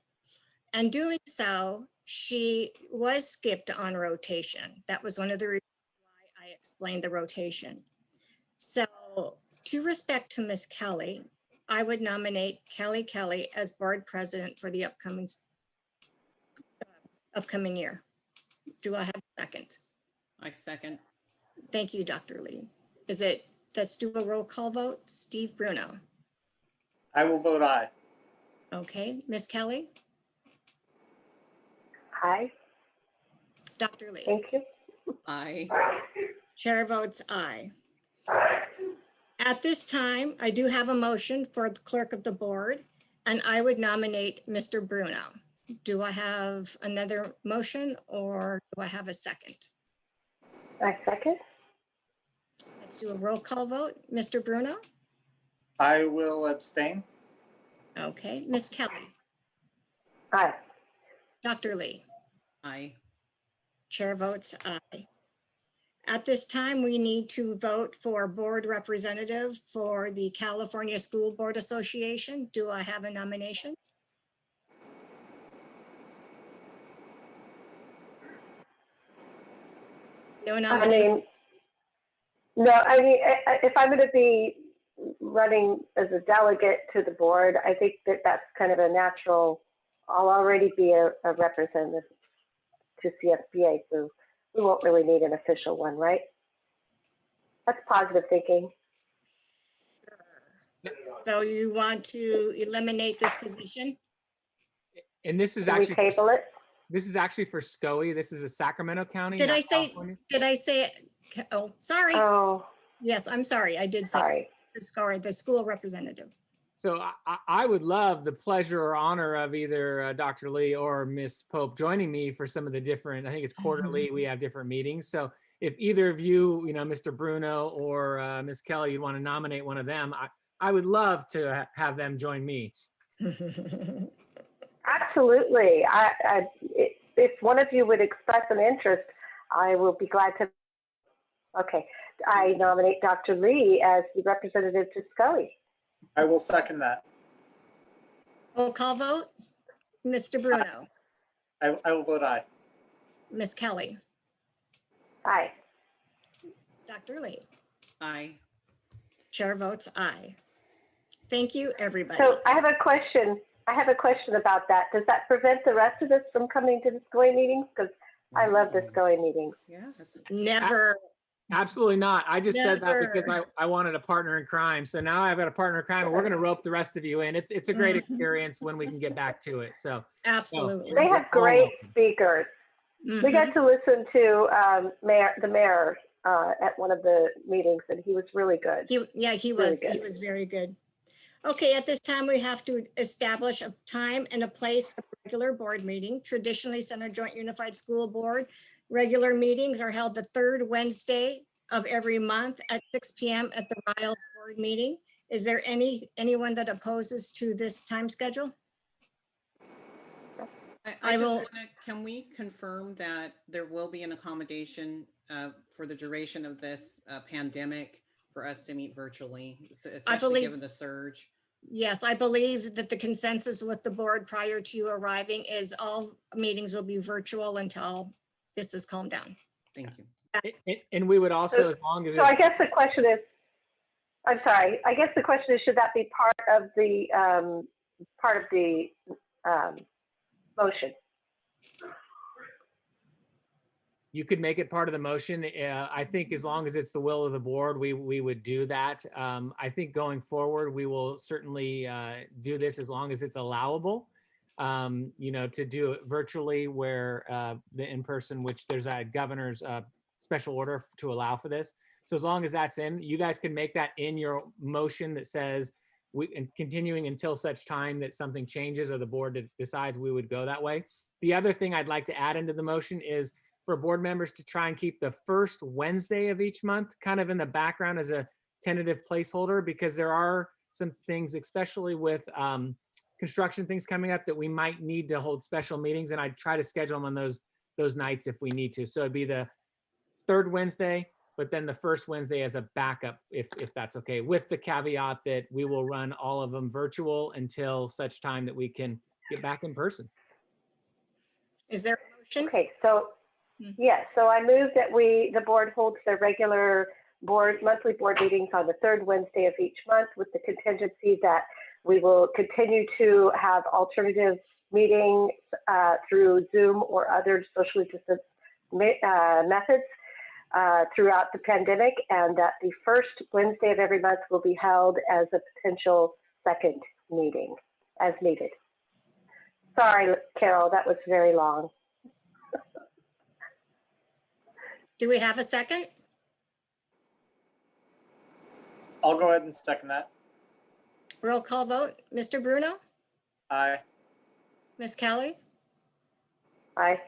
and doing so, she was skipped on rotation. That was one of the reasons why I explained the rotation. So to respect to Ms. Kelly, I would nominate Kelly Kelly as board president for the upcoming year. Do I have a second? I second. Thank you, Dr. Lee. Let's do a roll call vote. Steve Bruno. I will vote aye. Okay, Ms. Kelly, Aye. Dr. Lee. Thank you. Aye. Chair votes aye. At this time, I do have a motion for the clerk of the board, and I would nominate Mr. Bruno. Do I have another motion or do I have a second? I second. Let's do a roll call vote. Mr. Bruno? I will abstain. Okay, Ms. Kelly, Aye. Dr. Lee, Aye. chair votes aye. At this time, we need to vote for board representative for the California School Board Association. Do I have a nomination? No nomination? If I'm going to be running as a delegate to the board, I think that that's kind of a natural, I'll already be a representative to CSBA, so we won't really need an official one, right? That's positive thinking. So you want to eliminate this position? And this is Can we actually table it? this is actually for SCOE. This is a Sacramento County. Did not I say, California. oh, sorry. Oh, Yes, I'm sorry. I did say sorry. the school representative. So I would love the pleasure or honor of either Dr. Lee or Miss Pope joining me for some of the different, I think it's quarterly, we have different meetings. So if either of you, Mr. Bruno or Miss Kelly, you'd want to nominate one of them, I would love to have them join me. Absolutely. If one of you would express an interest, I will be glad to. Okay, I nominate Dr. Lee as the representative to SCOE. I will second that. Roll call vote. Mr. Bruno, I will vote aye. Ms. Kelly, Aye. Dr. Lee, Aye. chair votes aye. Thank you, everybody. So I have a question. About that. Does that prevent the rest of us from coming to the SCOE meetings? Because I love the SCOE meetings. Yeah. Never, Absolutely not. I just said that because Never. I wanted a partner in crime. So now I've got a partner in crime and we're going to rope the rest of you in. It's a great Mhm. experience when we can get back to it. So Absolutely. They have great speakers. We Mhm. got to listen to the mayor at one of the meetings, and he was really good. He Really was good. very good. Okay, at this time, we have to establish a time and a place for the regular board meeting. Traditionally, Center Joint Unified School Board regular meetings are held the third Wednesday of every month at 6 p.m. at the Riles Board meeting. Is there anyone that opposes to this time schedule? I I just will- want to, can we confirm that there will be an accommodation for the duration of this pandemic for us to meet virtually, especially believe- given the surge? Yes, I believe that the consensus with the board prior to you arriving is all meetings will be virtual until this is calmed down. Thank you. And we would also, as long as So I it's, guess the question is, I'm sorry, I guess the question is, should that be part of the motion? you could make it part of the motion. I think as long as it's the will of the board, we would do that. I think going forward, we will certainly do this as long as it's allowable. To do it virtually where the in-person, which there's a governor's special order to allow for this. So as long as that's in, you guys can make that in your motion that says and continuing until such time that something changes or the board decides we would go that way. The other thing I'd like to add into the motion is for board members to try and keep the first Wednesday of each month kind of in the background as a tentative placeholder, because there are some things, especially with construction things coming up, that we might need to hold special meetings, and I'd try to schedule them on those nights if we need to. So it'd be the third Wednesday, but then the first Wednesday as a backup, if that's okay, with the caveat that we will run all of them virtual until such time that we can get back in person. Is there a motion? Okay, so yes, so I move that the board holds their regular monthly board meetings on the third Wednesday of each month, with the contingency that we will continue to have alternative meetings through Zoom or other socially distanced methods throughout the pandemic, and that the first Wednesday of every month will be held as a potential second meeting as needed. Sorry, Carol, that was very long. Do we have a second? I'll go ahead and second that. Roll call vote. Mr. Bruno? Aye. Ms. Kelly? Aye.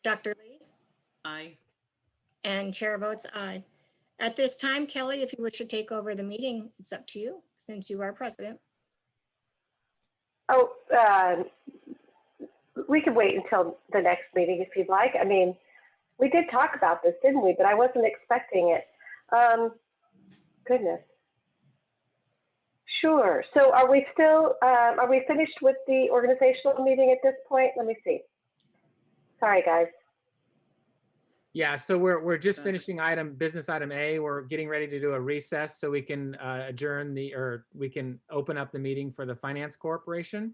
Dr. Lee? Aye. And chair votes aye. At this time, Kelly, if you wish to take over the meeting, it's up to you, since you are president. Oh, we can wait until the next meeting if you'd like. I mean, we did talk about this, didn't we? But I wasn't expecting it. Goodness. Sure. So are we finished with the organizational meeting at this point? Let me see. Sorry, guys. Yeah, so we're just finishing business item A. We're getting ready to do a recess so we can we can open up the meeting for the Finance Corporation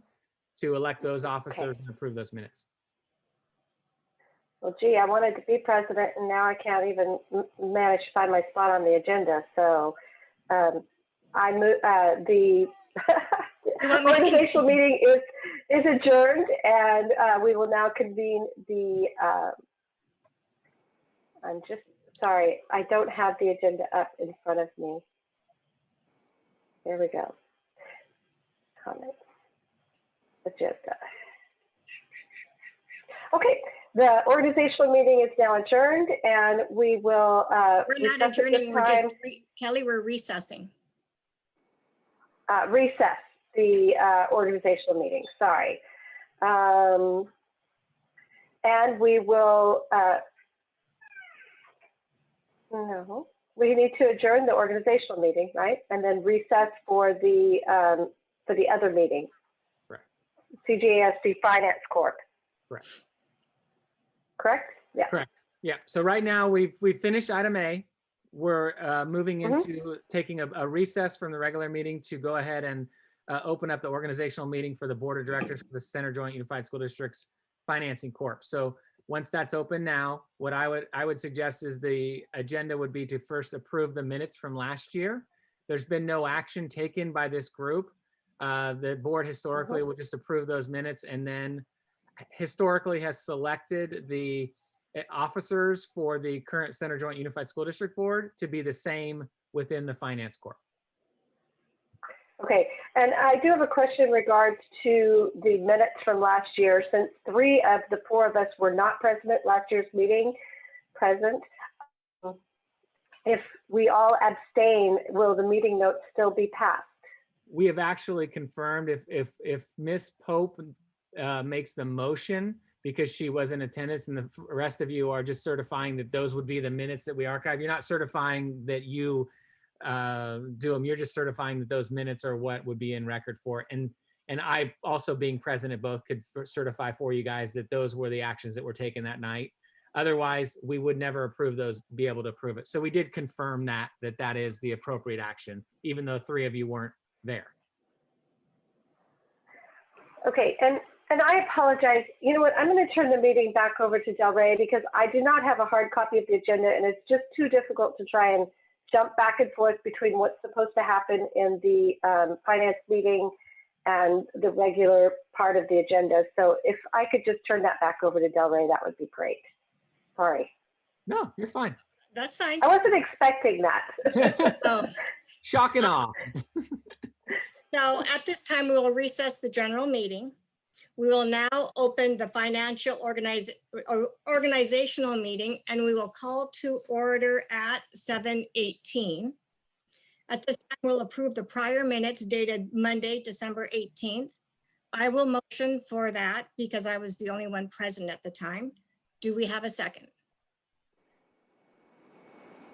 to elect those officers and approve those minutes. Well, gee, I wanted to be president, and now I can't even manage to find my spot on the agenda. So I move the organizational meeting is adjourned, and we will now convene the. I'm just sorry, I don't have the agenda up in front of me. There we go. Comments. Agenda. Okay, the organizational meeting is now adjourned, and we will. We're not adjourning, we're just, Kelly, we're recessing. Recess the organizational meeting, sorry. And we will, no, we need to adjourn the organizational meeting, right? And then recess for the other meeting. Correct. CJSD Finance Corp. Correct. Correct? Yeah. Correct. Yeah. So right now we've finished item A. We're moving into taking a recess from the regular meeting to go ahead and open up the organizational meeting for the board of directors for the Center Joint Unified School Districts Financing Corp. So Once that's open now, what I would suggest is the agenda would be to first approve the minutes from last year. There's been no action taken by this group. The board historically will just approve those minutes and then historically has selected the officers for the current Center Joint Unified School District Board to be the same within the Finance Corp. Okay, and I do have a question in regards to the minutes from last year. Since 3 of the 4 of us were not present at last year's meeting, if we all abstain, will the meeting notes still be passed? We have actually confirmed if Ms. Pope makes the motion because she was in attendance and the rest of you are just certifying that those would be the minutes that we archive. You're not certifying that you do them. You're just certifying that those minutes are what would be in record for. And I also being present at both could certify for you guys that those were the actions that were taken that night. Otherwise, we would never approve those, be able to approve it. So we did confirm that is the appropriate action, even though 3 of you weren't there. Okay, and I apologize. You know what? I'm going to turn the meeting back over to Del Rey because I do not have a hard copy of the agenda, and it's just too difficult to try and jump back and forth between what's supposed to happen in the finance meeting and the regular part of the agenda. So if I could just turn that back over to Del Rey, that would be great. Sorry. No, you're fine. That's fine. I wasn't expecting that. Oh, Shock and awe. so at this time, we will recess the general meeting. We will now open the financial organizational meeting, and we will call to order at 7:18. At this time, we'll approve the prior minutes dated Monday, December 18th. I will motion for that because I was the only one present at the time. Do we have a second?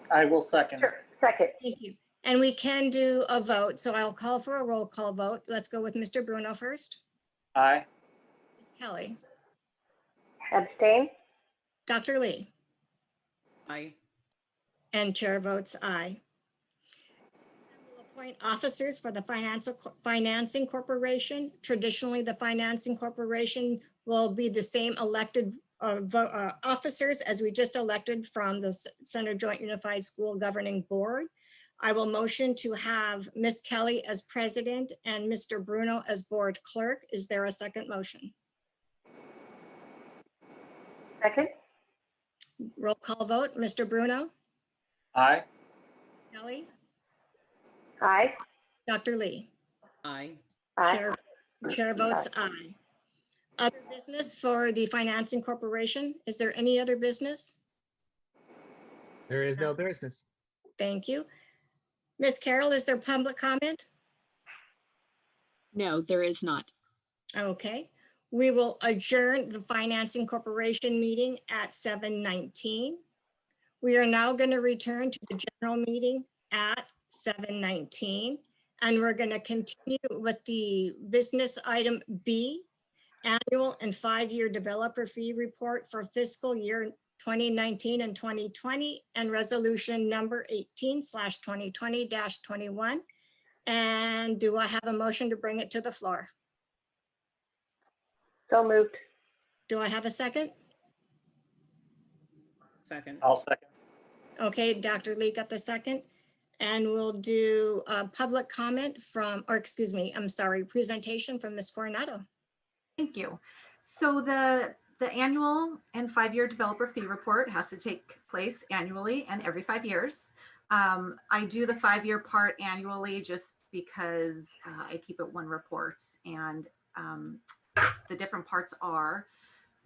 I will second. Sure, second. Thank you. And we can do a vote, so I'll call for a roll call vote. Let's go with Mr. Bruno first. Aye. Ms. Kelly. Abstain? Dr. Lee. Aye. And chair votes aye. We'll appoint officers for the Financing Corporation. Traditionally, the Financing Corporation will be the same elected officers as we just elected from the Center Joint Unified School Governing Board. I will motion to have Ms. Kelly as president and Mr. Bruno as board clerk. Is there a second motion? Second? Roll call vote. Mr. Bruno? Aye. Kelly? Aye. Dr. Lee? Aye. Aye. Chair votes aye. Other business for the Financing Corporation? Is there any other business? There is no business. Thank you. Ms. Carroll, is there public comment? No, there is not. Okay. We will adjourn the Financing Corporation meeting at 7:19. We are now going to return to the general meeting at 7:19. And we're going to continue with the business item B, annual and 5-year developer fee report for fiscal year 2019 and 2020, and resolution number 18/2020-21. And do I have a motion to bring it to the floor? So moved. Do I have a second? Second. I'll second. Okay, Dr. Lee got the second. And we'll do a public comment from, or excuse me, I'm sorry, presentation from Ms. Coronado. Thank you. So the annual and 5-year developer fee report has to take place annually and every 5 years. I do the 5-year part annually just because I keep it one report, and the different parts are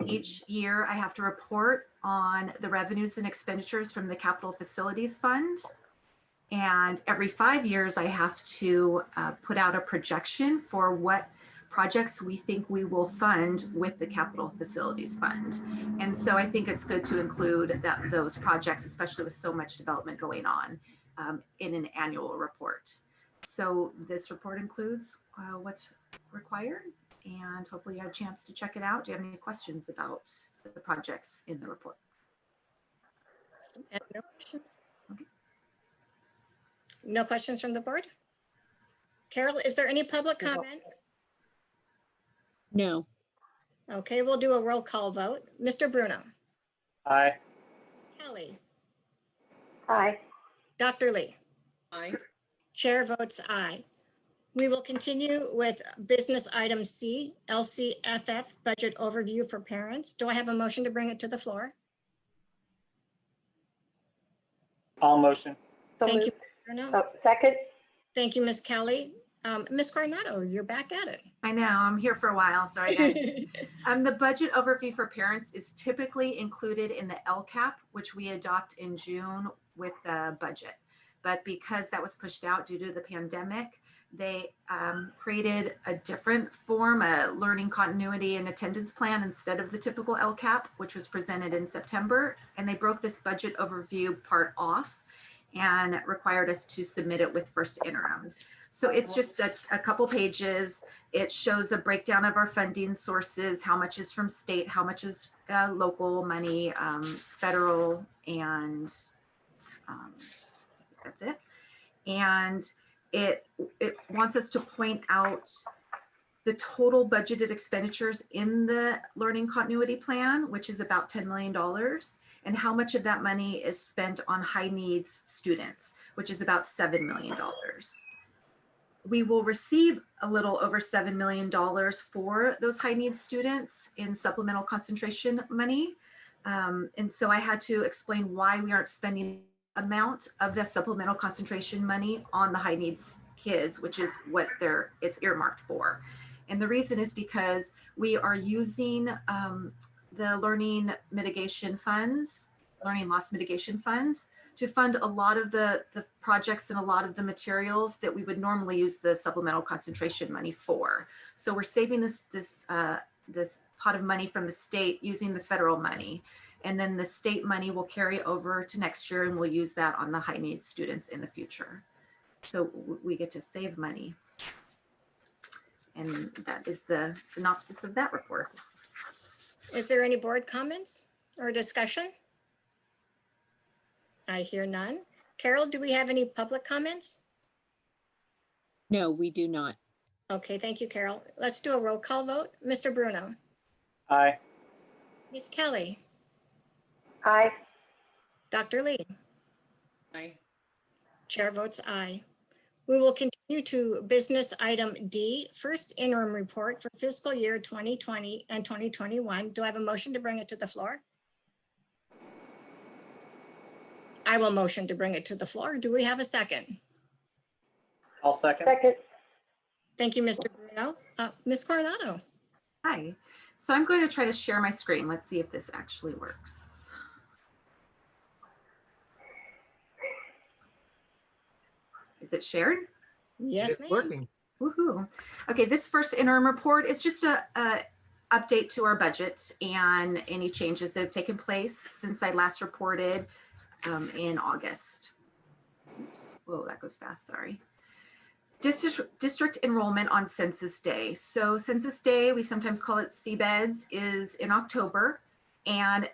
each year I have to report on the revenues and expenditures from the Capital Facilities Fund. And every 5 years, I have to put out a projection for what projects we think we will fund with the Capital Facilities Fund. And so I think it's good to include those projects, especially with so much development going on, in an annual report. So this report includes what's required, and hopefully you have a chance to check it out. Do you have any questions about the projects in the report? No questions? Okay. No questions from the board? Carol, is there any public comment? No. Okay, we'll do a roll call vote. Mr. Bruno, Aye. Ms. Kelly, Aye. Dr. Lee, Aye. chair votes aye. We will continue with business item C, LCFF budget overview for parents. Do I have a motion to bring it to the floor? All motion. So Thank you, moved. Bruno. Oh, second? Thank you, Ms. Kelly. Ms. Coronado, you're back at it. I know, I'm here for a while, sorry guys. The budget overview for parents is typically included in the LCAP, which we adopt in June with the budget. But because that was pushed out due to the pandemic, they created a different form, a learning continuity and attendance plan instead of the typical LCAP, which was presented in September. And they broke this budget overview part off and required us to submit it with first interim. So it's just a couple pages. It shows a breakdown of our funding sources, how much is from state, how much is local money, federal, and that's it. And it wants us to point out the total budgeted expenditures in the learning continuity plan, which is about $10 million, and how much of that money is spent on high needs students, which is about $7 million. We will receive a little over $7 million for those high needs students in supplemental concentration money. And so I had to explain why we aren't spending amount of the supplemental concentration money on the high needs kids, which is what it's earmarked for. And the reason is because we are using the learning mitigation funds, learning loss mitigation funds, to fund a lot of the projects and a lot of the materials that we would normally use the supplemental concentration money for. So we're saving this pot of money from the state using the federal money. And then the state money will carry over to next year, and we'll use that on the high needs students in the future. So we get to save money. And that is the synopsis of that report. Is there any board comments or discussion? I hear none. Carol, do we have any public comments? No, we do not. Okay, thank you, Carol. Let's do a roll call vote. Mr. Bruno, Aye. Ms. Kelly, Aye. Dr. Lee, Aye. chair votes aye. We will continue to business item D, first interim report for fiscal year 2020 and 2021. Do I have a motion to bring it to the floor? I will motion to bring it to the floor. Do we have a second? I'll second. Second? Thank you, Mr. Bruno. Ms. Coronado. Hi. So I'm going to try to share my screen. Let's see if this actually works. Is it shared? Yes, It's ma'am. working. Woohoo. Okay, this first interim report is just a update to our budget and any changes that have taken place since I last reported in August. Oops. Whoa, that goes fast, sorry. District enrollment on Census Day. So Census Day, we sometimes call it CBEDS, is in October. And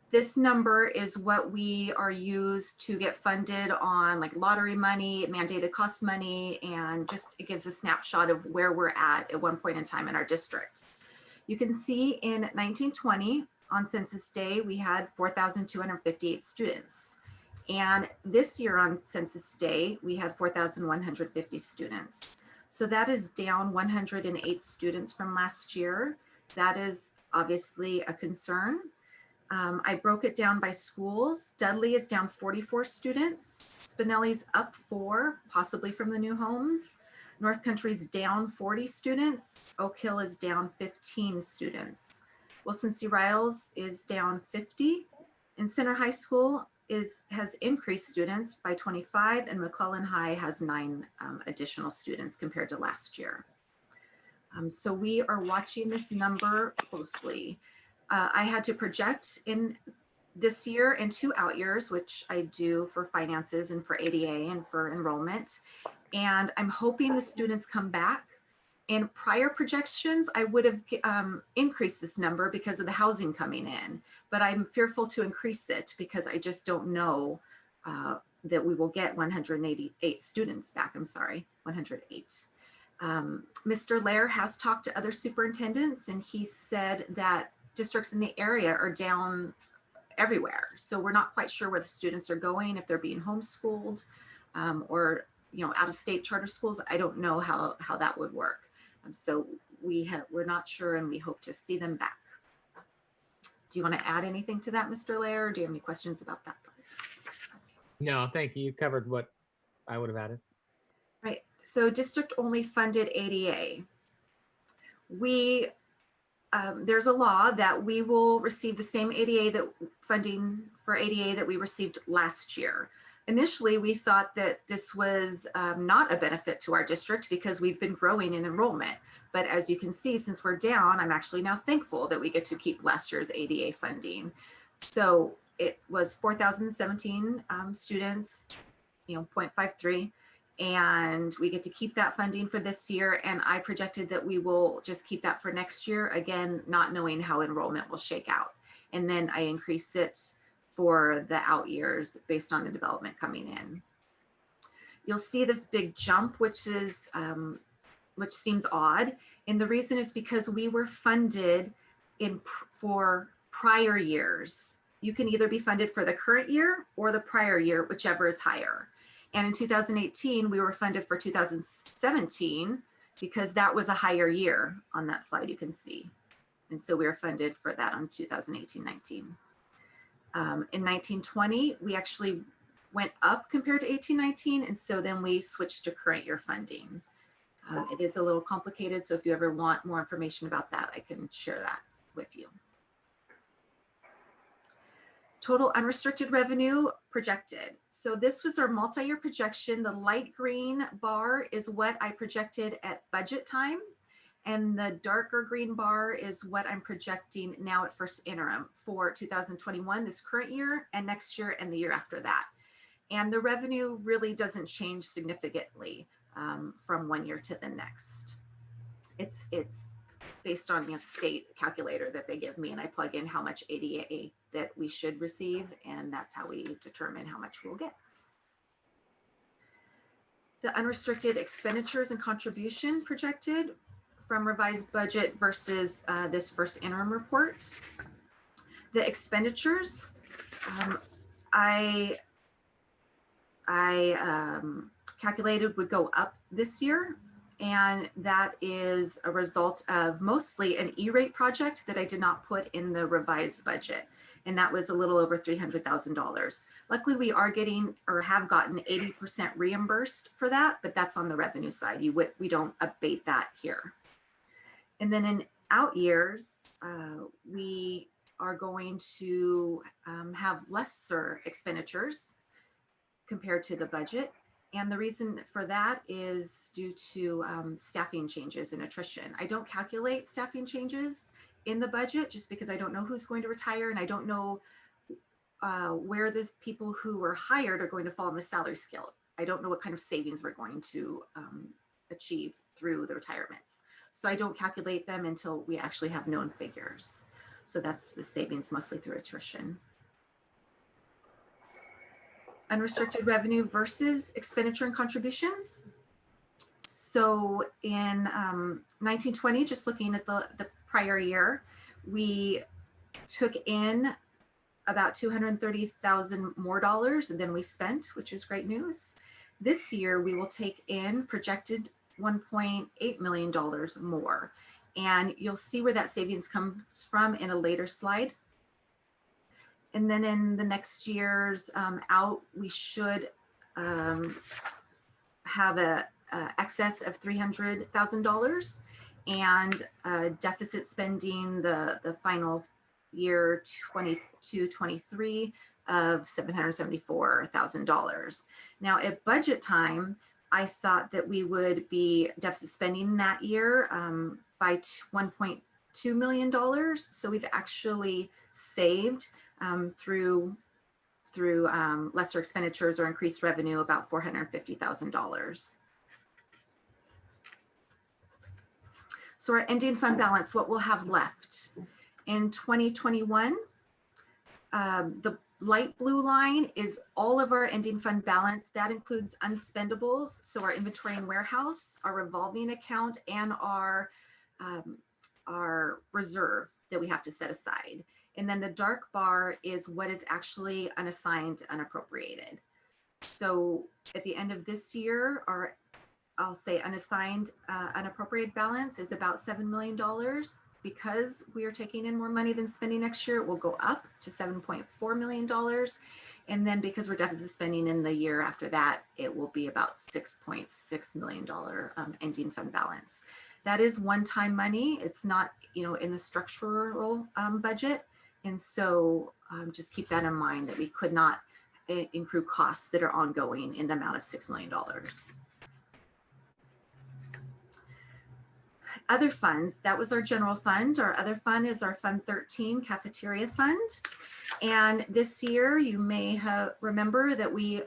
this number is what we are used to get funded on, like lottery money, mandated cost money, and just it gives a snapshot of where we're at one point in time in our district. You can see in 1920 on Census Day, we had 4,258 students. And this year on Census Day, we had 4,150 students. So that is down 108 students from last year. That is obviously a concern. I broke it down by schools. Dudley is down 44 students. Spinelli's up 4, possibly from the new homes. North Country's down 40 students. Oak Hill is down 15 students. Wilson C. Riles is down 50. And Center High School has increased students by 25, and McClellan High has 9 additional students compared to last year. So we are watching this number closely. I had to project in this year and 2 out years, which I do for finances and for ADA and for enrollment. And I'm hoping the students come back. In prior projections, I would have increased this number because of the housing coming in, but I'm fearful to increase it because I just don't know that we will get 188 students back. I'm sorry, 108. Mr. Lair has talked to other superintendents and he said that districts in the area are down everywhere. So we're not quite sure where the students are going, if they're being homeschooled or, you know, out of state charter schools. I don't know how that would work. So we're not sure and we hope to see them back. Do you want to add anything to that, Mr. Lair? Or do you have any questions about that? No, thank you. You covered what I would have added. Right. So district only funded ADA. There's a law that we will receive the same ADA funding for ADA that we received last year. Initially, we thought that this was not a benefit to our district because we've been growing in enrollment. But as you can see, since we're down, I'm actually now thankful that we get to keep last year's ADA funding. So it was 4,017 students, you know, 0.53. And we get to keep that funding for this year. And I projected that we will just keep that for next year, again, not knowing how enrollment will shake out. And then I increase it for the out years based on the development coming in. You'll see this big jump, which seems odd. And the reason is because we were funded for prior years. You can either be funded for the current year or the prior year, whichever is higher. And in 2018, we were funded for 2017 because that was a higher year on that slide you can see. And so we were funded for that on 2018-19. In 1920, we actually went up compared to 18-19. And so then we switched to current year funding. It is a little complicated. So if you ever want more information about that, I can share that with you. Total unrestricted revenue projected. So this was our multi-year projection. The light green bar is what I projected at budget time. And the darker green bar is what I'm projecting now at first interim for 2021, this current year, and next year and the year after that. And the revenue really doesn't change significantly from one year to the next. It's based on the state calculator that they give me, and I plug in how much ADA that we should receive, and that's how we determine how much we'll get. The unrestricted expenditures and contribution projected from revised budget versus this first interim report. The expenditures, I calculated would go up this year. And that is a result of mostly an E-rate project that I did not put in the revised budget. And that was a little over $300,000. Luckily, we are getting or have gotten 80% reimbursed for that, but that's on the revenue side. We don't abate that here. And then in out years, we are going to have lesser expenditures compared to the budget. And the reason for that is due to staffing changes and attrition. I don't calculate staffing changes in the budget just because I don't know who's going to retire and I don't know where the people who were hired are going to fall on the salary scale. I don't know what kind of savings we're going to achieve through the retirements. So I don't calculate them until we actually have known figures. So that's the savings mostly through attrition. Unrestricted revenue versus expenditure and contributions. So in 1920, just looking at the prior year, we took in about $230,000 more than we spent, which is great news. This year, we will take in projected $1.8 million more. And you'll see where that savings comes from in a later slide. And then in the next year's out, we should have a excess of $300,000 and deficit spending the final year 22-23 of $774,000. Now at budget time, I thought that we would be deficit spending that year by $1.2 million. So we've actually saved through lesser expenditures or increased revenue about $450,000. So our ending fund balance, what we'll have left in 2021, The light blue line is all of our ending fund balance. That includes unspendables, so our inventory and warehouse, our revolving account, and our reserve that we have to set aside. And then the dark bar is what is actually unassigned, unappropriated. So at the end of this year, our, I'll say unassigned, unappropriated balance is about $7 million. Because we are taking in more money than spending next year, it will go up to $7.4 million. And then because we're deficit spending in the year after that, it will be about $6.6 million ending fund balance. That is one-time money. It's not, you know, in the structural budget. And so just keep that in mind, that we could not include costs that are ongoing in the amount of $6 million. Other funds, that was our general fund. Our other fund is our Fund 13 cafeteria fund. And this year you may have remember that we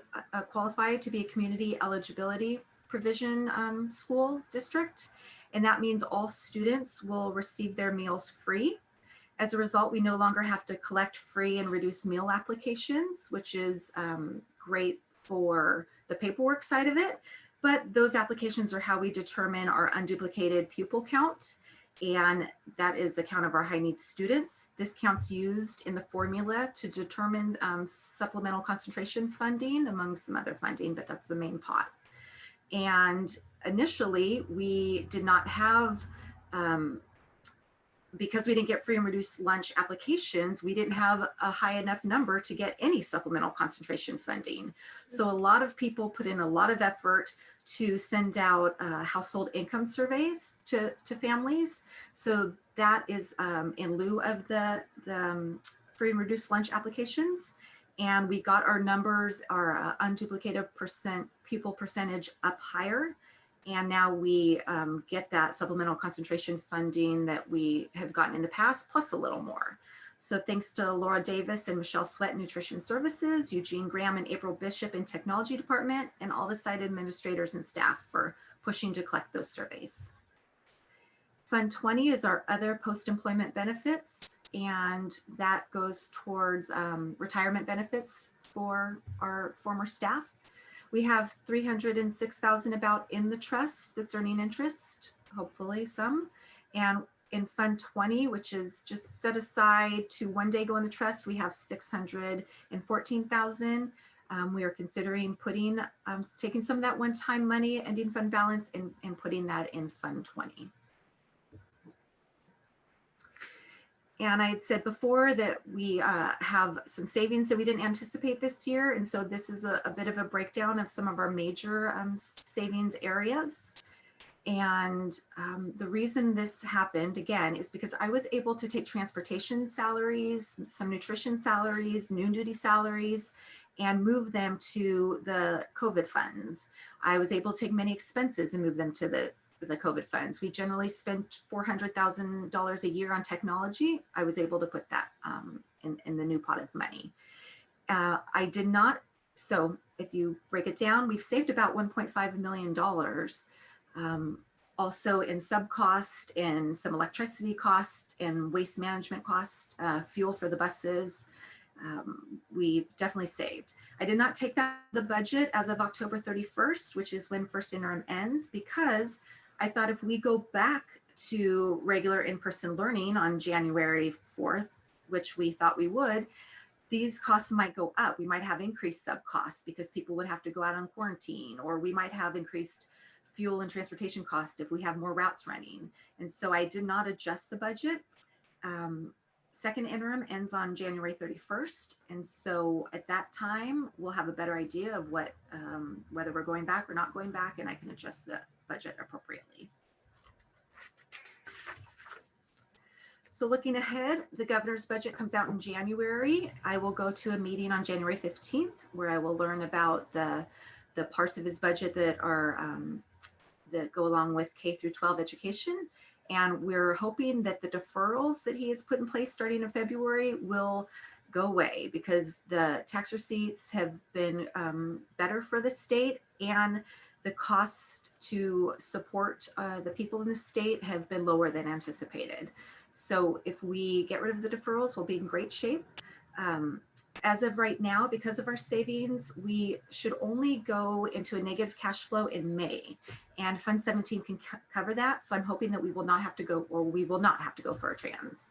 qualified to be a community eligibility provision school district. And that means all students will receive their meals free. As a result, we no longer have to collect free and reduced meal applications, which is great for the paperwork side of it. But those applications are how we determine our unduplicated pupil count. And that is the count of our high needs students. This count's used in the formula to determine supplemental concentration funding among some other funding, but that's the main pot. And initially we did not have, because we didn't get free and reduced lunch applications, we didn't have a high enough number to get any supplemental concentration funding. So a lot of people put in a lot of effort to send out household income surveys to families. So that is in lieu of the free and reduced lunch applications. And we got our numbers, our unduplicated pupil percentage up higher. And now we get that supplemental concentration funding that we have gotten in the past, plus a little more. So thanks to Laura Davis and Michelle Sweat, Nutrition Services, Eugene Graham and April Bishop in Technology Department, and all the site administrators and staff for pushing to collect those surveys. Fund 20 is our other post-employment benefits, and that goes towards retirement benefits for our former staff. We have 306,000 about in the trust that's earning interest, hopefully some. And in Fund 20, which is just set aside to one day go in the trust, we have 614,000. We are considering putting, taking some of that one-time money, ending fund balance, and putting that in Fund 20. And I had said before that we have some savings that we didn't anticipate this year. And so this is a bit of a breakdown of some of our major savings areas. And the reason this happened, again, is because I was able to take transportation salaries, some nutrition salaries, noon duty salaries, and move them to the COVID funds. I was able to take many expenses and move them to the COVID funds. We generally spend $400,000 a year on technology. I was able to put that in the new pot of money. I did not, so if you break it down, we've saved about $1.5 million. Also in sub cost and some electricity cost and waste management cost, fuel for the buses. We've definitely saved. I did not take that the budget as of October 31st, which is when first interim ends, because I thought if we go back to regular in-person learning on January 4th, which we thought we would, these costs might go up. We might have increased sub costs because people would have to go out on quarantine, or we might have increased fuel and transportation costs if we have more routes running. And so I did not adjust the budget. Second interim ends on January 31st. And so at that time, we'll have a better idea of what, whether we're going back or not going back, and I can adjust the budget appropriately. So looking ahead, the governor's budget comes out in January. I will go to a meeting on January 15th where I will learn about the parts of his budget that are that go along with K through 12 education. And we're hoping that the deferrals that he has put in place starting in February will go away, because the tax receipts have been better for the state, and the costs to support the people in the state have been lower than anticipated. So if we get rid of the deferrals, we'll be in great shape. As of right now, because of our savings, we should only go into a negative cash flow in May, and Fund 17 can cover that. So I'm hoping that we will not have to go, or we will not have to go for a trans.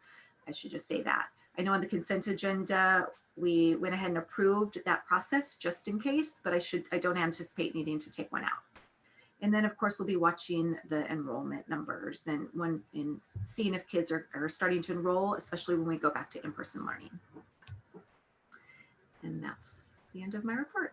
I should just say that. I know on the consent agenda, we went ahead and approved that process just in case, but I don't anticipate needing to take one out. And then of course, we'll be watching the enrollment numbers and seeing if kids are starting to enroll, especially when we go back to in-person learning. And that's the end of my report.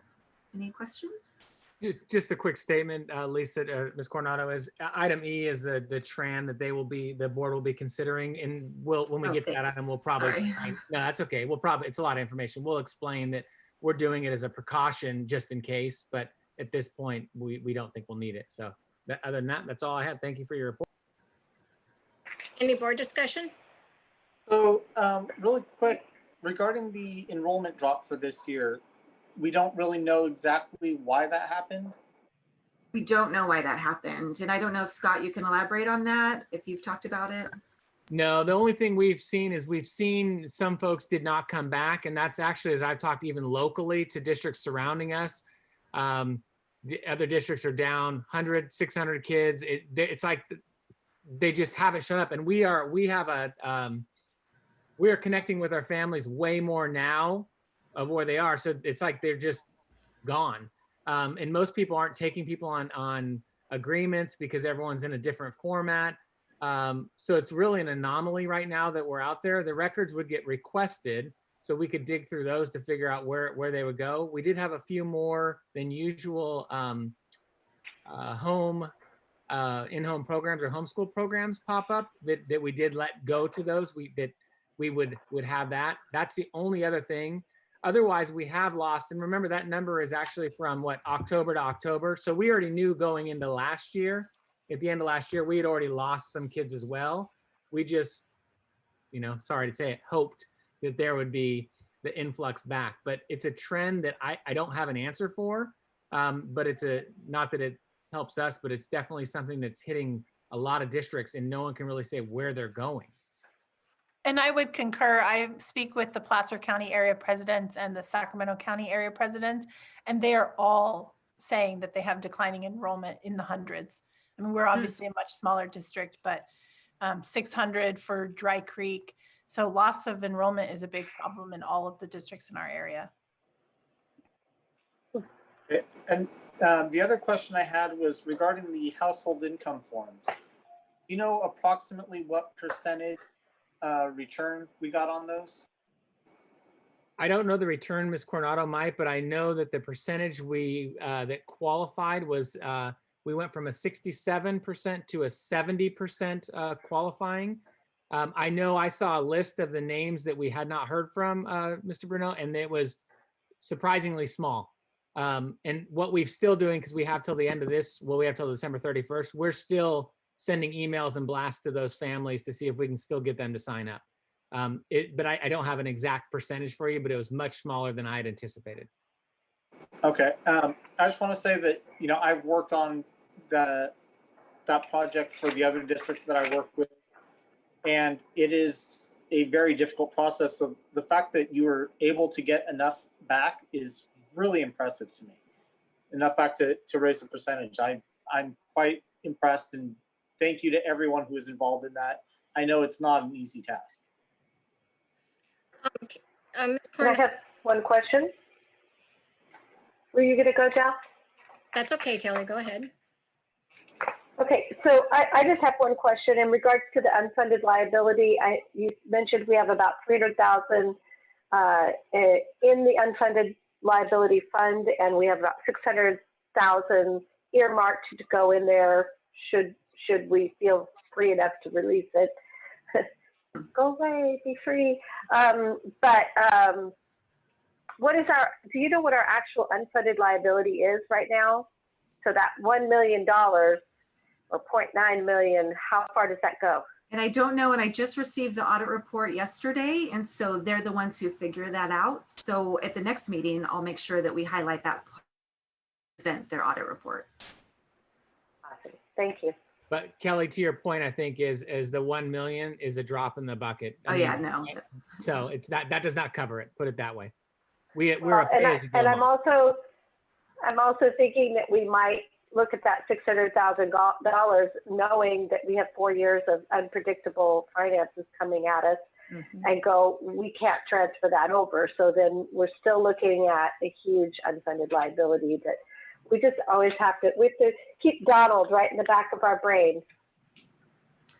Any questions? Just a quick statement, Lisa, Ms. Coronado, is item E is the TRAN that the board will be considering, and when we get to that item, we'll probably explain. No, that's okay. It's a lot of information. We'll explain that we're doing it as a precaution just in case, but at this point, we don't think we'll need it. So other than that, that's all I have. Thank you for your report. Any board discussion? So really quick, regarding the enrollment drop for this year, we don't really know exactly why that happened. We don't know why that happened. And I don't know if Scott, you can elaborate on that, if you've talked about it. No, the only thing we've seen some folks did not come back. And that's actually, as I've talked even locally to districts surrounding us, the other districts are down 100, 600 kids. It's like they just haven't shown up. And we are connecting with our families way more now of where they are. So it's like they're just gone. And most people aren't taking people on agreements because everyone's in a different format. So it's really an anomaly right now that we're out there. The records would get requested so we could dig through those to figure out where they would go. We did have a few more than usual in-home programs or homeschool programs pop up that we did let go to those. We would have that. That's the only other thing. Otherwise, we have lost, and remember that number is actually from October to October. So we already knew going into last year, at the end of last year, we had already lost some kids as well. We just, sorry to say it, hoped that there would be the influx back. But it's a trend that I don't have an answer for, but not that it helps us, but it's definitely something that's hitting a lot of districts and no one can really say where they're going. And I would concur. I speak with the Placer County area presidents and the Sacramento County area presidents, and they are all saying that they have declining enrollment in the hundreds. I mean, we're obviously a much smaller district, but 600 for Dry Creek. So loss of enrollment is a big problem in all of the districts in our area. And the other question I had was regarding the household income forms. Do you know approximately what percentage return we got on those? I don't know the return, Ms. Coronado might, but I know that the percentage that qualified was we went from a 67% to a 70% qualifying. I know I saw a list of the names that we had not heard from, Mr. Bruno, and it was surprisingly small. And what we're still doing, because we have till the end of this, we have till December 31st, we're still sending emails and blasts to those families to see if we can still get them to sign up. But I don't have an exact percentage for you, but it was much smaller than I had anticipated. Okay. I just want to say that, I've worked on that project for the other district that I work with, and it is a very difficult process. So the fact that you were able to get enough back is really impressive to me. Enough back to raise the percentage. I'm quite impressed, and thank you to everyone who is involved in that. I know it's not an easy task. Can I have one question? Were you going to go, Jeff? That's okay, Kelly. Go ahead. Okay, so I just have one question in regards to the unfunded liability. You mentioned we have about $300,000 in the unfunded liability fund, and we have about $600,000 earmarked to go in there should we feel free enough to release it. Go away, be free. What is do you know what our actual unfunded liability is right now? So that $1 million or 0.9 million, how far does that go? And I don't know, and I just received the audit report yesterday, and so they're the ones who figure that out. So at the next meeting, I'll make sure that we highlight that, present their audit report. Awesome. Thank you. But Kelly, to your point, I think is the 1 million is a drop in the bucket. I Oh, yeah, mean, no. So it's not, that does not cover it, put it that way. We're Well, a pay as you go and I'm model. also thinking that we might look at that $600,000, knowing that we have 4 years of unpredictable finances coming at us, and go, we can't transfer that over. So then we're still looking at a huge unfunded liability that we just always we have to keep Donald right in the back of our brain.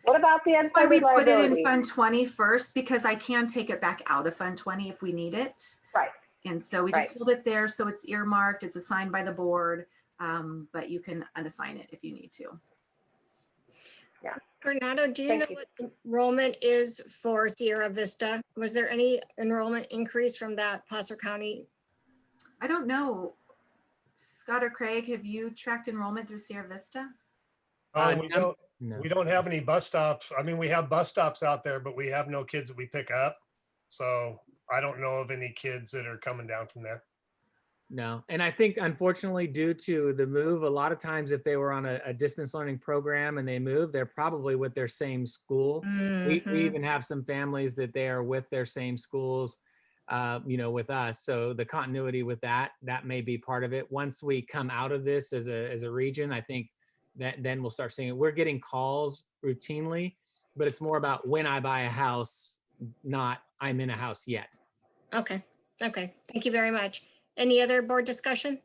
What about the That's why we unfunded put it in liability? Fund 20 first, because I can take it back out of Fund 20 if we need it. Right. And so we just hold it there, so it's earmarked, it's assigned by the board, but you can unassign it if you need to. Yeah. Bernardo, do you know what enrollment is for Sierra Vista? Was there any enrollment increase from that Placer County? I don't know. Scott or Craig, have you tracked enrollment through Sierra Vista? We don't have any bus stops. I mean, we have bus stops out there, but we have no kids that we pick up. So I don't know of any kids that are coming down from there. No, and I think unfortunately due to the move, a lot of times if they were on a distance learning program and they move, they're probably with their same school. We even have some families that they are with their same schools, with us. So the continuity with that may be part of it. Once we come out of this as a region, I think that then we'll start seeing it. We're getting calls routinely, but it's more about when I buy a house, not I'm in a house yet. Okay. Thank you very much. Any other board discussion?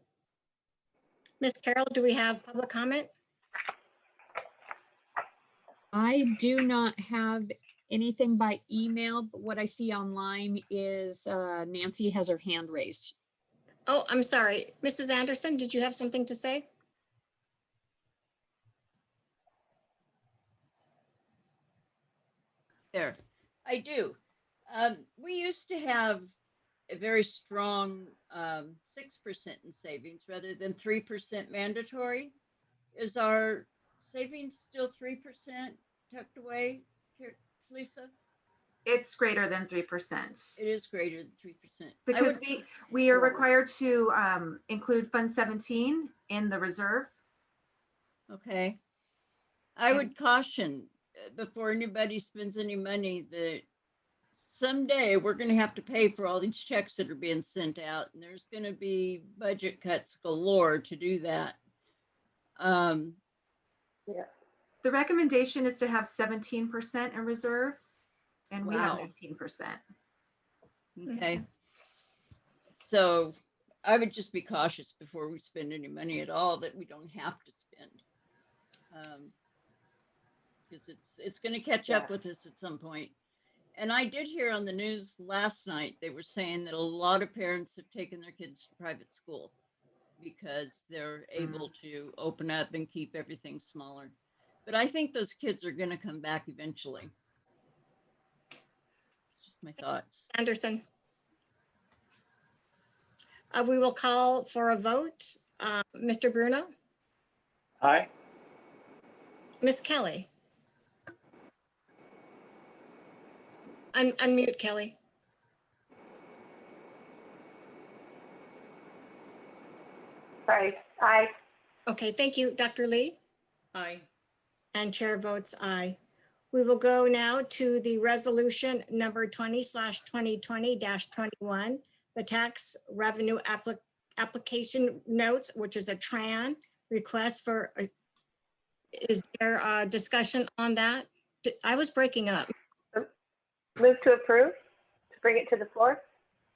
Ms. Carroll, do we have public comment? I do not have anything by email, but what I see online is Nancy has her hand raised. Oh, I'm sorry. Mrs. Anderson, did you have something to say? There, I do. We used to have a very strong 6% in savings rather than 3% mandatory. Is our savings still 3% tucked away here, Lisa? It's greater than 3%. It is greater than 3%. Because we are required to include Fund 17 in the reserve. Okay. I would caution before anybody spends any money that someday we're going to have to pay for all these checks that are being sent out, and there's going to be budget cuts galore to do that. Yeah. The recommendation is to have 17% in reserve, and we have Wow. 19%. Okay. So I would just be cautious before we spend any money at all that we don't have to spend. Because it's going to catch up with us at some point. And I did hear on the news last night, they were saying that a lot of parents have taken their kids to private school because they're able to open up and keep everything smaller. But I think those kids are going to come back eventually. It's just my thoughts. Anderson. We will call for a vote. Mr. Bruno, Aye. Miss Kelly. Unmute Kelly. Sorry, aye. Okay, thank you. Dr. Lee? Aye. And chair votes aye. We will go now to the resolution number 20/2020-21, the tax revenue application notes, which is a TRAN request for, is there a discussion on that? I was breaking up. Move to approve, to bring it to the floor?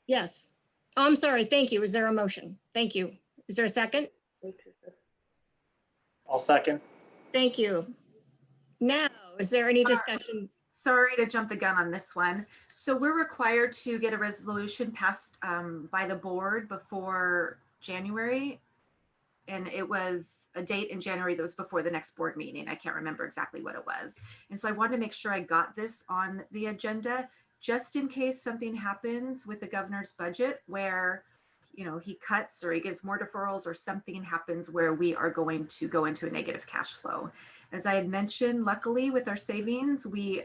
Yes. Oh, I'm sorry. Thank you. Is there a motion? Thank you. Is there a second? I'll second. Thank you. Now, is there any discussion? Sorry to jump the gun on this one. So we're required to get a resolution passed by the board before January. And it was a date in January that was before the next board meeting. I can't remember exactly what it was. And so I wanted to make sure I got this on the agenda, just in case something happens with the governor's budget where, he cuts or he gives more deferrals or something happens where we are going to go into a negative cash flow. As I had mentioned, luckily with our savings, we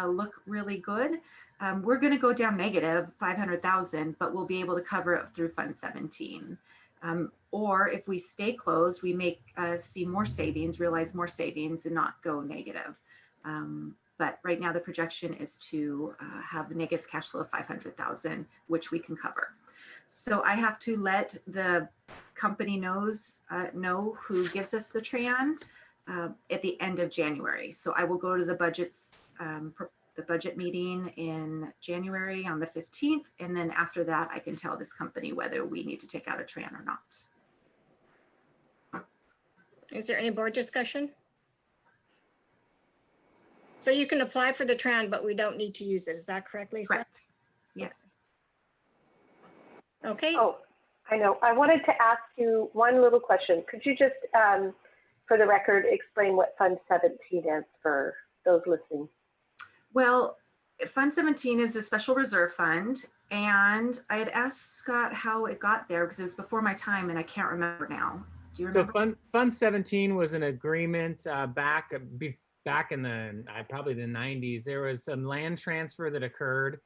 look really good. We're going to go down negative 500,000, but we'll be able to cover it through Fund 17. Or if we stay closed, we may see more savings, realize more savings and not go negative. But right now the projection is to have a negative cash flow of 500,000, which we can cover. So I have to let the company know who gives us the Tran at the end of January. So I will go to the budget meeting in January on the 15th. And then after that, I can tell this company whether we need to take out a Tran or not. Is there any board discussion? So you can apply for the Tran, but we don't need to use it. Is that correct, Lisa? Correct. Yes. Okay. Oh, I know. I wanted to ask you one little question. Could you just, for the record, explain what Fund 17 is for those listening? Well, Fund 17 is a special reserve fund. And I had asked Scott how it got there because it was before my time and I can't remember now. Do you remember? So Fund 17 was an agreement back in the probably the 90s. There was some land transfer that occurred.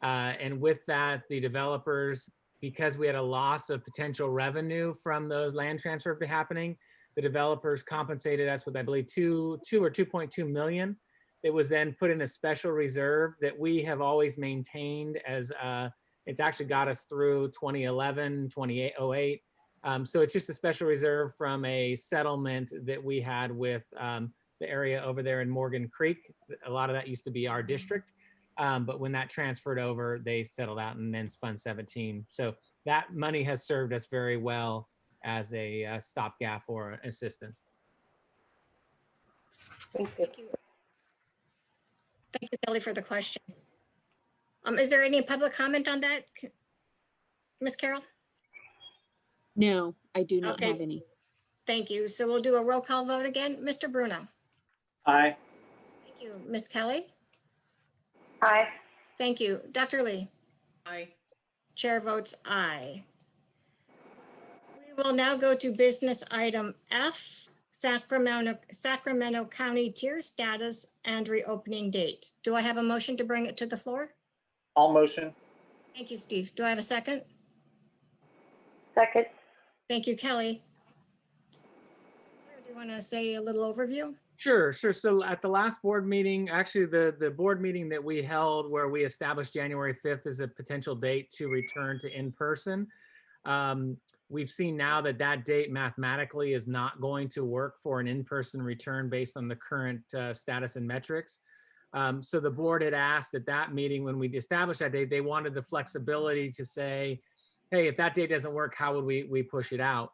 And with that, the developers, because we had a loss of potential revenue from those land transfer happening, the developers compensated us with, I believe, two or 2.2 million. It was then put in a special reserve that we have always maintained as it's actually got us through 2011, 2008. So it's just a special reserve from a settlement that we had with the area over there in Morgan Creek. A lot of that used to be our district. But when that transferred over, they settled out and then Fund 17. So that money has served us very well as a stopgap or assistance. Thank you. Thank you, Kelly, for the question. Is there any public comment on that, Ms. Carroll? No, I do not Okay. have any. Thank you. So we'll do a roll call vote again. Mr. Bruno? Aye. Thank you. Ms. Kelly? Aye. Thank you. Dr. Lee? Aye. Chair votes aye. We will now go to business item F, Sacramento County tier status and reopening date. Do I have a motion to bring it to the floor? I'll motion. Thank you, Steve. Do I have a second? Second. Thank you, Kelly. Do you want to say a little overview? Sure. So at the last board meeting, actually the board meeting that we held where we established January 5th as a potential date to return to in-person, we've seen now that that date mathematically is not going to work for an in-person return based on the current status and metrics. So the board had asked at that meeting when we established that date, they wanted the flexibility to say, hey, if that date doesn't work, how would we push it out?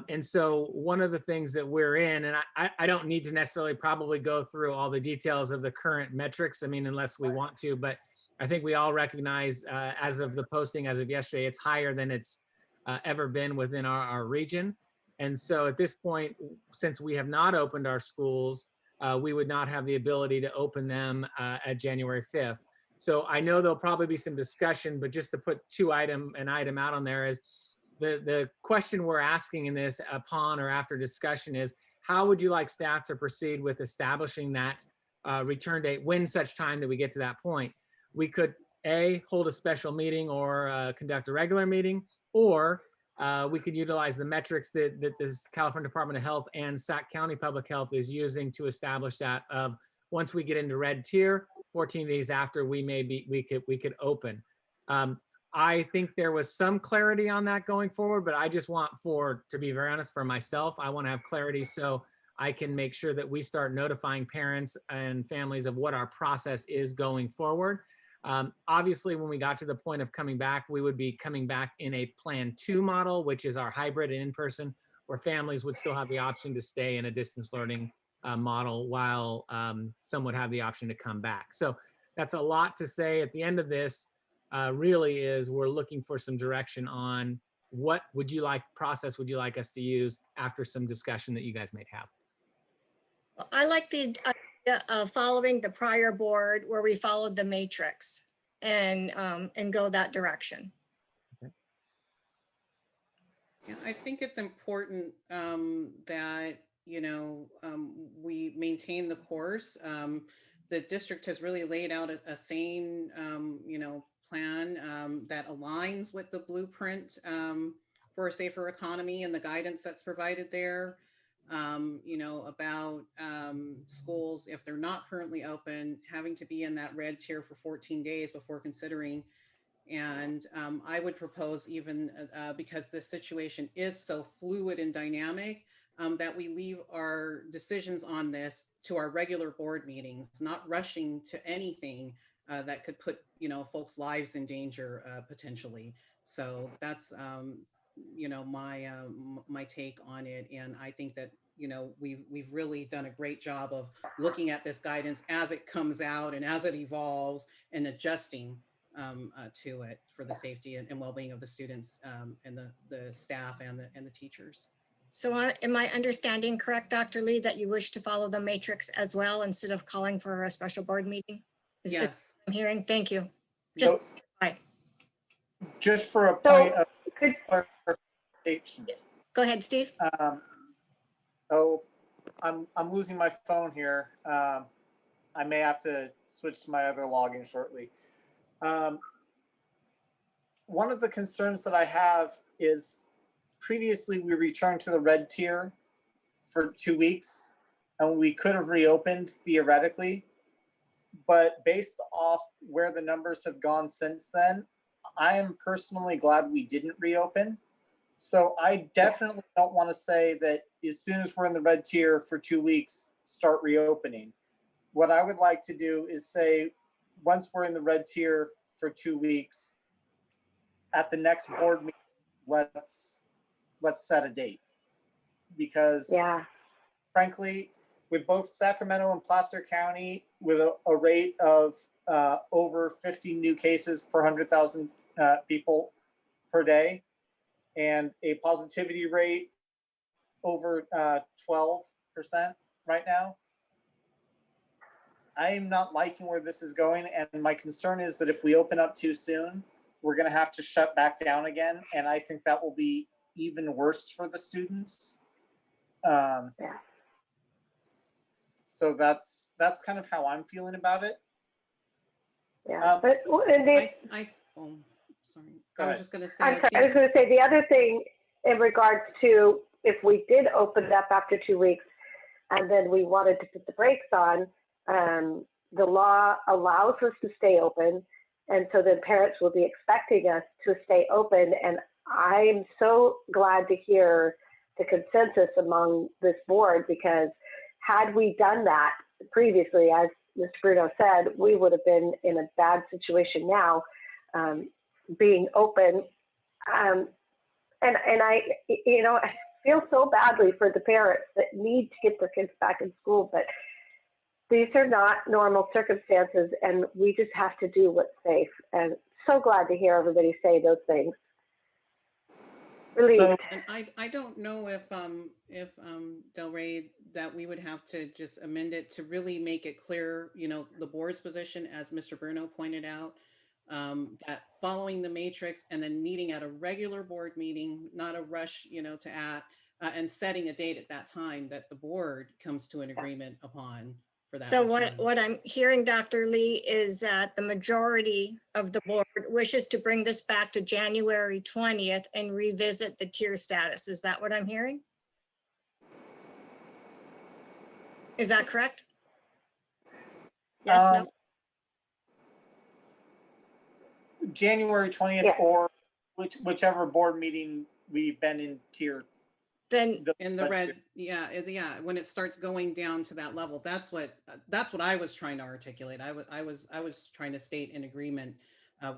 And so one of the things that we're in, and I don't need to necessarily probably go through all the details of the current metrics, I mean, unless we want to, but I think we all recognize as of the posting as of yesterday, it's higher than it's ever been within our region. And so at this point, since we have not opened our schools, we would not have the ability to open them at January 5th. So I know there'll probably be some discussion, but just to put an item out on there is, the question we're asking in this upon or after discussion is, how would you like staff to proceed with establishing that return date when such time that we get to that point? We could hold a special meeting or conduct a regular meeting, or we could utilize the metrics that this California Department of Health and Sac County Public Health is using to establish that of once we get into red tier, 14 days after we could open. I think there was some clarity on that going forward, but I just want to be very honest for myself, I want to have clarity so I can make sure that we start notifying parents and families of what our process is going forward. Obviously, when we got to the point of coming back, we would be coming back in a Plan 2 model, which is our hybrid and in-person, where families would still have the option to stay in a distance learning model while some would have the option to come back. So that's a lot to say. At the end of this, really is we're looking for some direction on what process would you like us to use after some discussion that you guys might have. I like the idea of following the prior board where we followed the matrix and go that direction. Yeah, I think it's important that, we maintain the course. The district has really laid out a sane, plan that aligns with the blueprint for a safer economy and the guidance that's provided there. About schools, if they're not currently open, having to be in that red tier for 14 days before considering. And I would propose, even because this situation is so fluid and dynamic, that we leave our decisions on this to our regular board meetings, not rushing to anything that could put, folks' lives in danger potentially. So that's, my take on it. And I think that, we've really done a great job of looking at this guidance as it comes out and as it evolves and adjusting to it for the safety and well-being of the students and the staff and the teachers. So am I understanding correct, Dr. Lee, that you wish to follow the matrix as well instead of calling for a special board meeting? Yes. I'm hearing, thank you. So, Bye. just for a point of clarification. Go ahead, Steve. I'm losing my phone here. I may have to switch to my other login shortly. One of the concerns that I have is previously we returned to the red tier for 2 weeks and we could have reopened theoretically, but based off where the numbers have gone since then, I am personally glad we didn't reopen. So I definitely don't want to say that as soon as we're in the red tier for 2 weeks, start reopening. What I would like to do is say, once we're in the red tier for 2 weeks, at the next board meeting, let's set a date. Because frankly, with both Sacramento and Placer County, with a rate of over 50 new cases per 100,000 people per day, and a positivity rate over 12% right now, I am not liking where this is going. And my concern is that if we open up too soon, we're going to have to shut back down again. And I think that will be even worse for the students. So that's kind of how I'm feeling about it. Yeah, but sorry. I was just going to say. I'm sorry. I was going to say the other thing in regards to if we did open it up after 2 weeks, and then we wanted to put the brakes on, the law allows us to stay open, and so then parents will be expecting us to stay open. And I'm so glad to hear the consensus among this board, because had we done that previously, as Mr. Bruno said, we would have been in a bad situation now, being open. And I, I feel so badly for the parents that need to get their kids back in school, but these are not normal circumstances, and we just have to do what's safe. And so glad to hear everybody say those things. Relieved. And I don't know if Del Rey, that we would have to just amend it to really make it clear, the board's position, as Mr. Bruno pointed out, that following the matrix and then meeting at a regular board meeting, not a rush, to act, and setting a date at that time that the board comes to an agreement upon. For that So return. what I'm hearing, Dr. Lee, is that the majority of the board wishes to bring this back to January 20th and revisit the tier status. Is that what I'm hearing? Is that correct? Yes, no? January 20th or whichever board meeting we've been in tier. Then in the red, yeah, when it starts going down to that level, that's what I was trying to articulate. I was trying to state in agreement,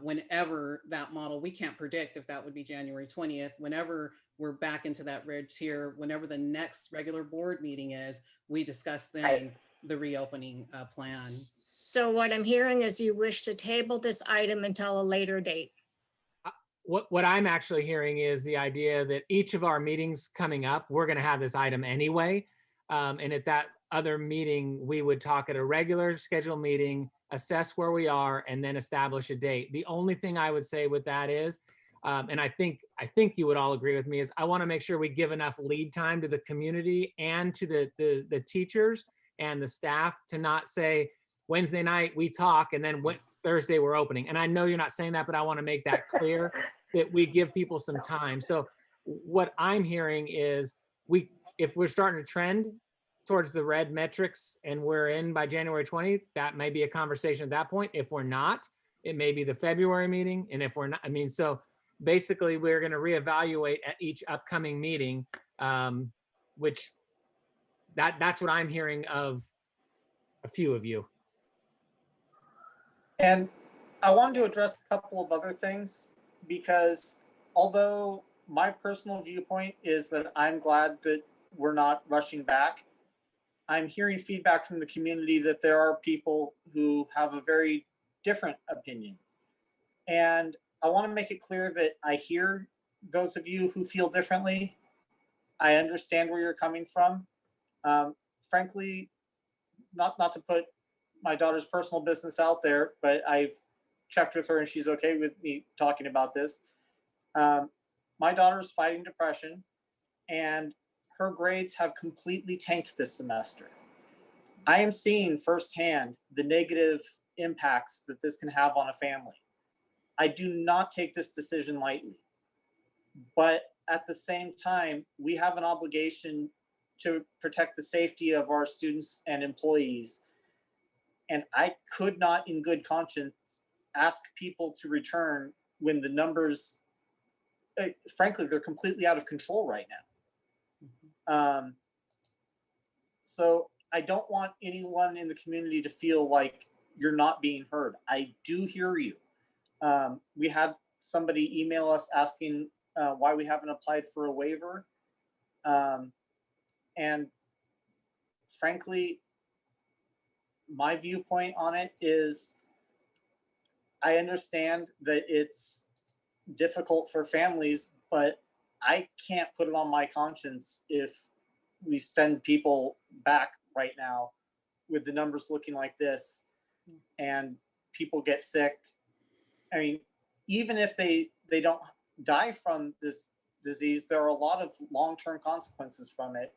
whenever that model, we can't predict if that would be January 20th, whenever we're back into that red tier, whenever the next regular board meeting is, we discuss then the reopening plan. So what I'm hearing is you wish to table this item until a later date. What I'm actually hearing is the idea that each of our meetings coming up, we're going to have this item anyway. And at that other meeting, we would talk at a regular scheduled meeting, assess where we are, and then establish a date. The only thing I would say with that is, and I think you would all agree with me, is I want to make sure we give enough lead time to the community and to the teachers and the staff to not say Wednesday night we talk and then Thursday we're opening. And I know you're not saying that, but I want to make that clear that we give people some time. So what I'm hearing is if we're starting to trend towards the red metrics and we're in by January 20th, that may be a conversation at that point. If we're not, it may be the February meeting. And if we're not, so basically we're going to reevaluate at each upcoming meeting, which that's what I'm hearing of a few of you. And I wanted to address a couple of other things, because although my personal viewpoint is that I'm glad that we're not rushing back, I'm hearing feedback from the community that there are people who have a very different opinion. And I want to make it clear that I hear those of you who feel differently. I understand where you're coming from. Frankly, not to put my daughter's personal business out there, but I've checked with her and she's okay with me talking about this. My daughter's fighting depression and her grades have completely tanked this semester. I am seeing firsthand the negative impacts that this can have on a family. I do not take this decision lightly, but at the same time, we have an obligation to protect the safety of our students and employees. And I could not in good conscience ask people to return when the numbers, frankly, they're completely out of control right now. So I don't want anyone in the community to feel like you're not being heard. I do hear you. We had somebody email us asking why we haven't applied for a waiver. And frankly, my viewpoint on it is I understand that it's difficult for families, but I can't put it on my conscience if we send people back right now with the numbers looking like this and people get sick. I mean, even if they don't die from this disease, there are a lot of long-term consequences from it.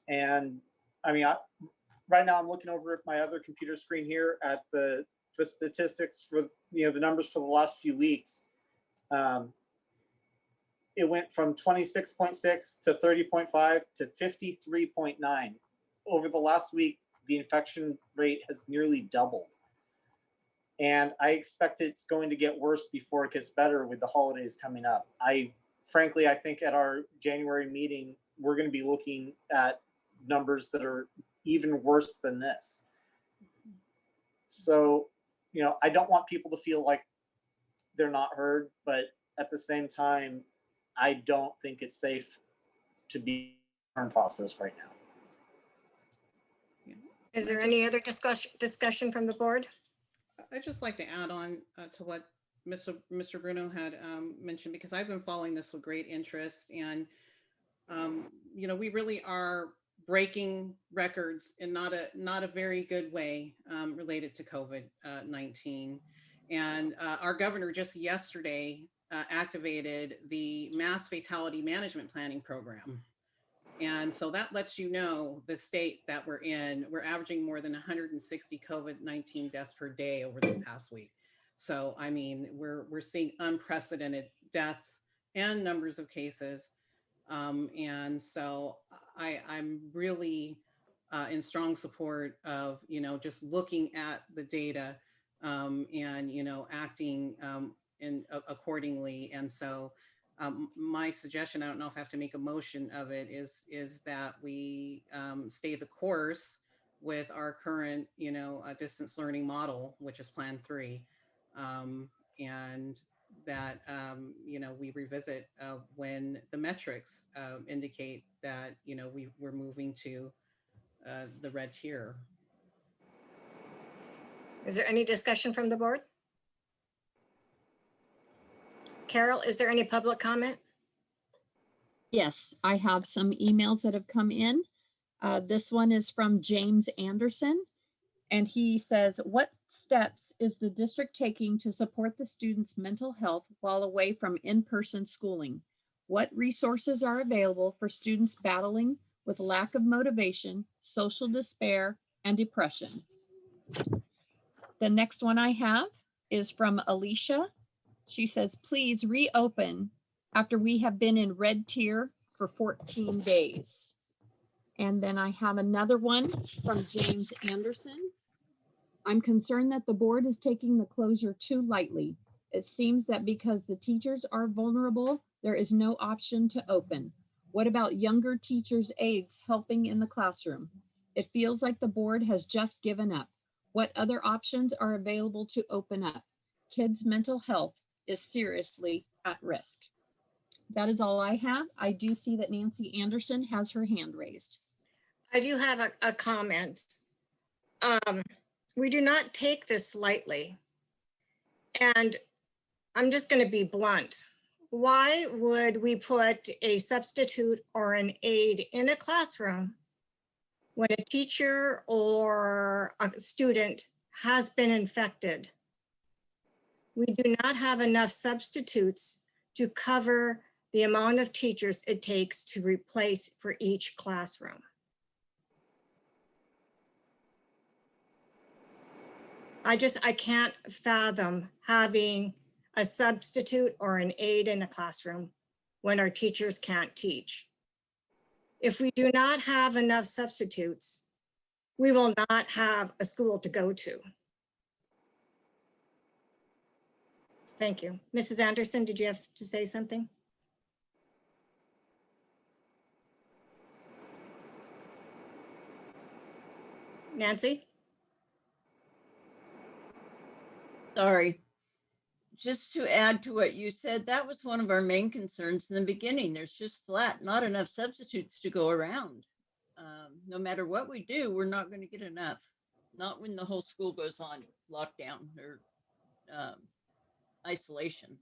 And I mean, right now I'm looking over at my other computer screen here at the statistics for, the numbers for the last few weeks. It went from 26.6 to 30.5 to 53.9. Over the last week, the infection rate has nearly doubled. And I expect it's going to get worse before it gets better with the holidays coming up. Frankly, I think at our January meeting, we're going to be looking at numbers that are even worse than this. So, I don't want people to feel like they're not heard, but at the same time, I don't think it's safe to be in the process right now. Is there any other discussion from the board? I'd just like to add on to what Mr. Bruno had mentioned, because I've been following this with great interest, and we really are breaking records in not a very good way related to COVID-19. And our governor just yesterday activated the Mass Fatality Management Planning Program. And so that lets you know the state that we're in. We're averaging more than 160 COVID-19 deaths per day over this past week. So, I mean, we're seeing unprecedented deaths and numbers of cases. And so I'm really in strong support of, just looking at the data and, acting accordingly. And so my suggestion, I don't know if I have to make a motion of it, is that we stay the course with our current, distance learning model, which is Plan 3, and that, we revisit when the metrics indicate that, we're moving to the red tier. Is there any discussion from the board? Carol, is there any public comment? Yes, I have some emails that have come in. This one is from James Anderson, and he says, what steps is the district taking to support the students' mental health while away from in-person schooling? What resources are available for students battling with lack of motivation, social despair, and depression? The next one I have is from Alicia. She says, please reopen after we have been in red tier for 14 days. And then I have another one from James Anderson. I'm concerned that the board is taking the closure too lightly. It seems that because the teachers are vulnerable, there is no option to open. What about younger teachers' aides helping in the classroom? It feels like the board has just given up. What other options are available to open up? Kids' mental health is seriously at risk. That is all I have. I do see that Nancy Anderson has her hand raised. I do have a comment. We do not take this lightly. And I'm just going to be blunt. Why would we put a substitute or an aide in a classroom when a teacher or a student has been infected? We do not have enough substitutes to cover the amount of teachers it takes to replace for each classroom. I can't fathom having a substitute or an aide in a classroom when our teachers can't teach. If we do not have enough substitutes, we will not have a school to go to. Thank you. Mrs. Anderson, did you have to say something? Nancy? Sorry. Just to add to what you said, that was one of our main concerns in the beginning. There's just flat, not enough substitutes to go around. No matter what we do, we're not going to get enough. Not when the whole school goes on lockdown or isolation.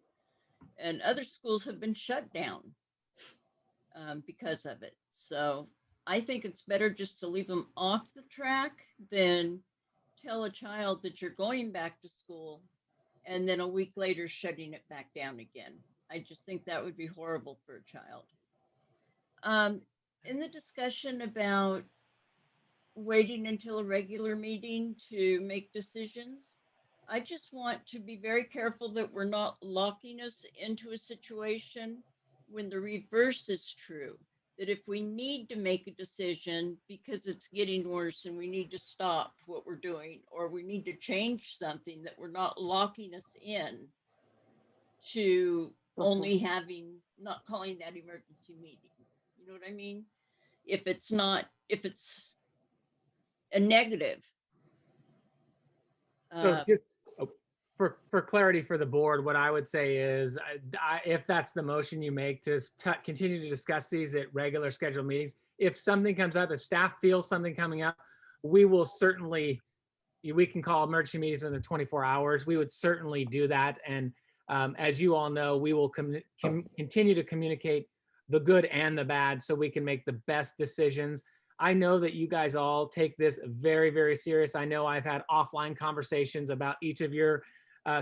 And other schools have been shut down because of it. So I think it's better just to leave them off the track than tell a child that you're going back to school and then a week later shutting it back down again. I just think that would be horrible for a child. In the discussion about waiting until a regular meeting to make decisions, I just want to be very careful that we're not locking us into a situation when the reverse is true. That if we need to make a decision because it's getting worse and we need to stop what we're doing, or we need to change something, that we're not locking us in to only having, not calling that emergency meeting. You know what I mean? If it's a negative. So just for clarity for the board, what I would say is, if that's the motion you make, to continue to discuss these at regular scheduled meetings. If something comes up, if staff feels something coming up, we will certainly, we can call emergency meetings within 24 hours. We would certainly do that. And as you all know, we will continue to communicate the good and the bad so we can make the best decisions. I know that you guys all take this very, very serious. I know I've had offline conversations about each of your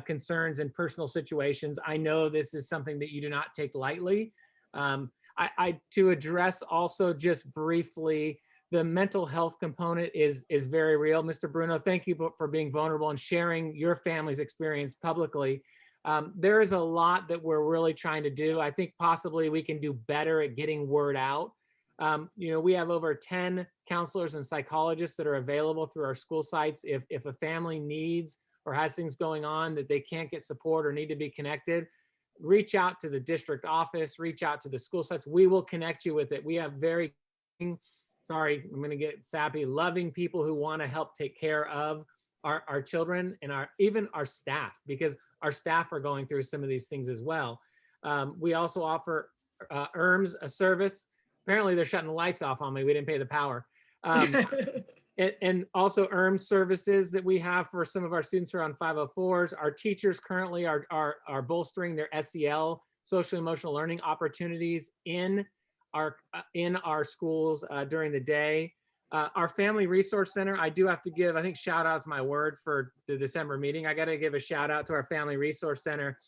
concerns and personal situations. I know this is something that you do not take lightly. To address also just briefly, the mental health component is very real. Mr. Bruno, thank you for being vulnerable and sharing your family's experience publicly. There is a lot that we're really trying to do. I think possibly we can do better at getting word out. We have over 10 counselors and psychologists that are available through our school sites. If a family needs or has things going on that they can't get support or need to be connected, reach out to the district office, reach out to the school sites. We will connect you with it. We have very, sorry, I'm gonna get sappy, loving people who wanna help take care of our children and even our staff, because our staff are going through some of these things as well. We also offer ERMS, a service. Apparently they're shutting the lights off on me. We didn't pay the power. And also ERMS services that we have for some of our students who are on 504s. Our teachers currently are bolstering their SEL, social emotional learning opportunities in our schools during the day. Our Family Resource Center, I do have to give, I think shout out's my word for the December meeting. I got to give a shout out to our Family Resource Center.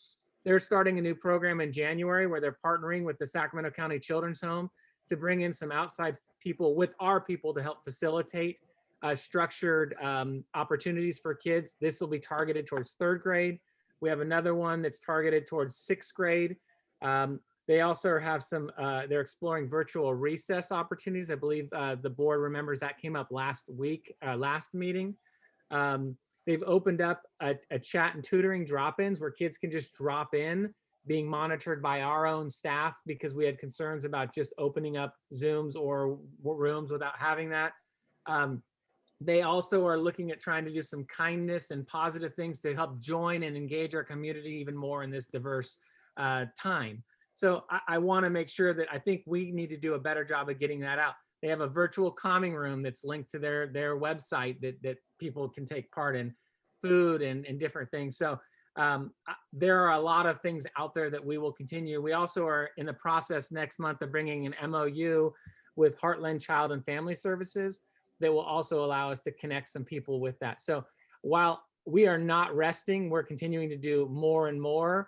They're starting a new program in January where they're partnering with the Sacramento County Children's Home to bring in some outside people with our people to help facilitate structured opportunities for kids. This will be targeted towards 3rd grade. We have another one that's targeted towards 6th grade. They also have some, they're exploring virtual recess opportunities. I believe the board remembers that came up last week, last meeting. They've opened up a chat and tutoring drop-ins where kids can just drop in, being monitored by our own staff because we had concerns about just opening up Zooms or rooms without having that. They also are looking at trying to do some kindness and positive things to help join and engage our community even more in this diverse time. So I want to make sure that I think we need to do a better job of getting that out. They have a virtual calming room that's linked to their website that people can take part in, food and different things. So there are a lot of things out there that we will continue. We also are in the process next month of bringing an MOU with Heartland Child and Family Services that will also allow us to connect some people with that. So while we are not resting, we're continuing to do more and more.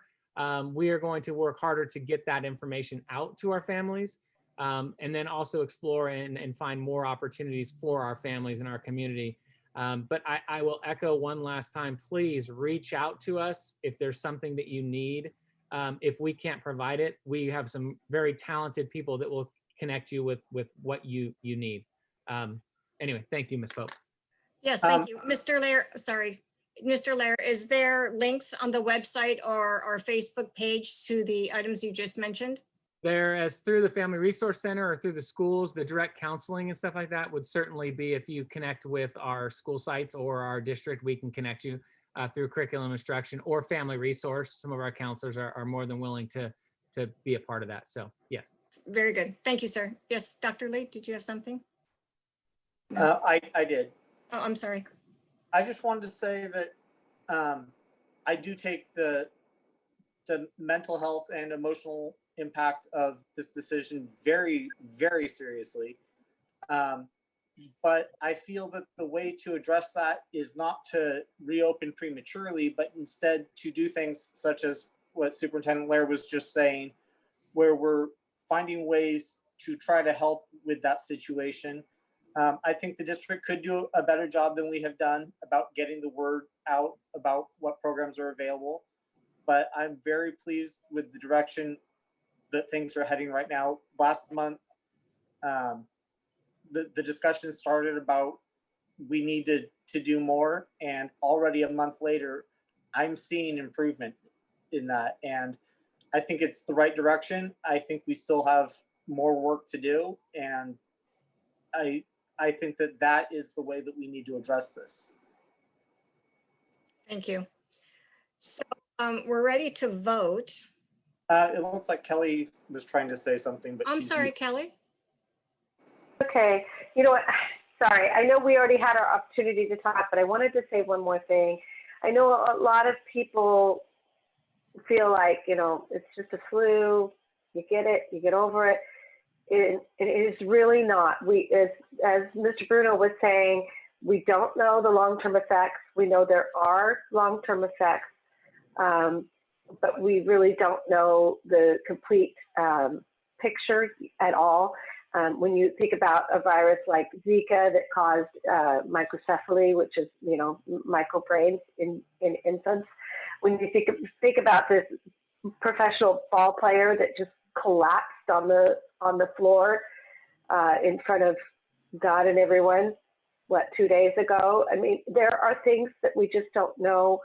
We are going to work harder to get that information out to our families, and then also explore and find more opportunities for our families in our community. But I will echo one last time, please reach out to us if there's something that you need. If we can't provide it, we have some very talented people that will connect you with what you need. Anyway, thank you, Ms. Pope. Yes, thank you. Mr. Lair, sorry. Mr. Lair, is there links on the website or our Facebook page to the items you just mentioned? There, as through the Family Resource Center or through the schools, the direct counseling and stuff like that would certainly be if you connect with our school sites or our district, we can connect you through curriculum instruction or Family Resource. Some of our counselors are more than willing to be a part of that. So yes. Very good. Thank you, sir. Yes, Dr. Lee, did you have something? I did. Oh, I'm sorry. I just wanted to say that I do take the mental health and emotional impact of this decision very, very seriously. But I feel that the way to address that is not to reopen prematurely, but instead to do things such as what Superintendent Lair was just saying, where we're finding ways to try to help with that situation. I think the district could do a better job than we have done about getting the word out about what programs are available. But I'm very pleased with the direction that things are heading right now. Last month, the discussion started about we needed to do more, and already a month later, I'm seeing improvement in that. And I think it's the right direction. I think we still have more work to do, and I think that is the way that we need to address this. Thank you. So we're ready to vote. It looks like Kelly was trying to say something, but I'm sorry, Kelly. Okay, you know what? Sorry, I know we already had our opportunity to talk, but I wanted to say one more thing. I know a lot of people feel like, you know, it's just a flu, you get it, you get over it. It is really not. We, as Mr. Bruno was saying, we don't know the long-term effects. We know there are long-term effects, but we really don't know the complete picture at all. When you think about a virus like Zika that caused microcephaly, which is, you know, microbrains in infants, when you think about this professional ball player that just collapsed on the floor in front of God and everyone, 2 days ago? I mean, there are things that we just don't know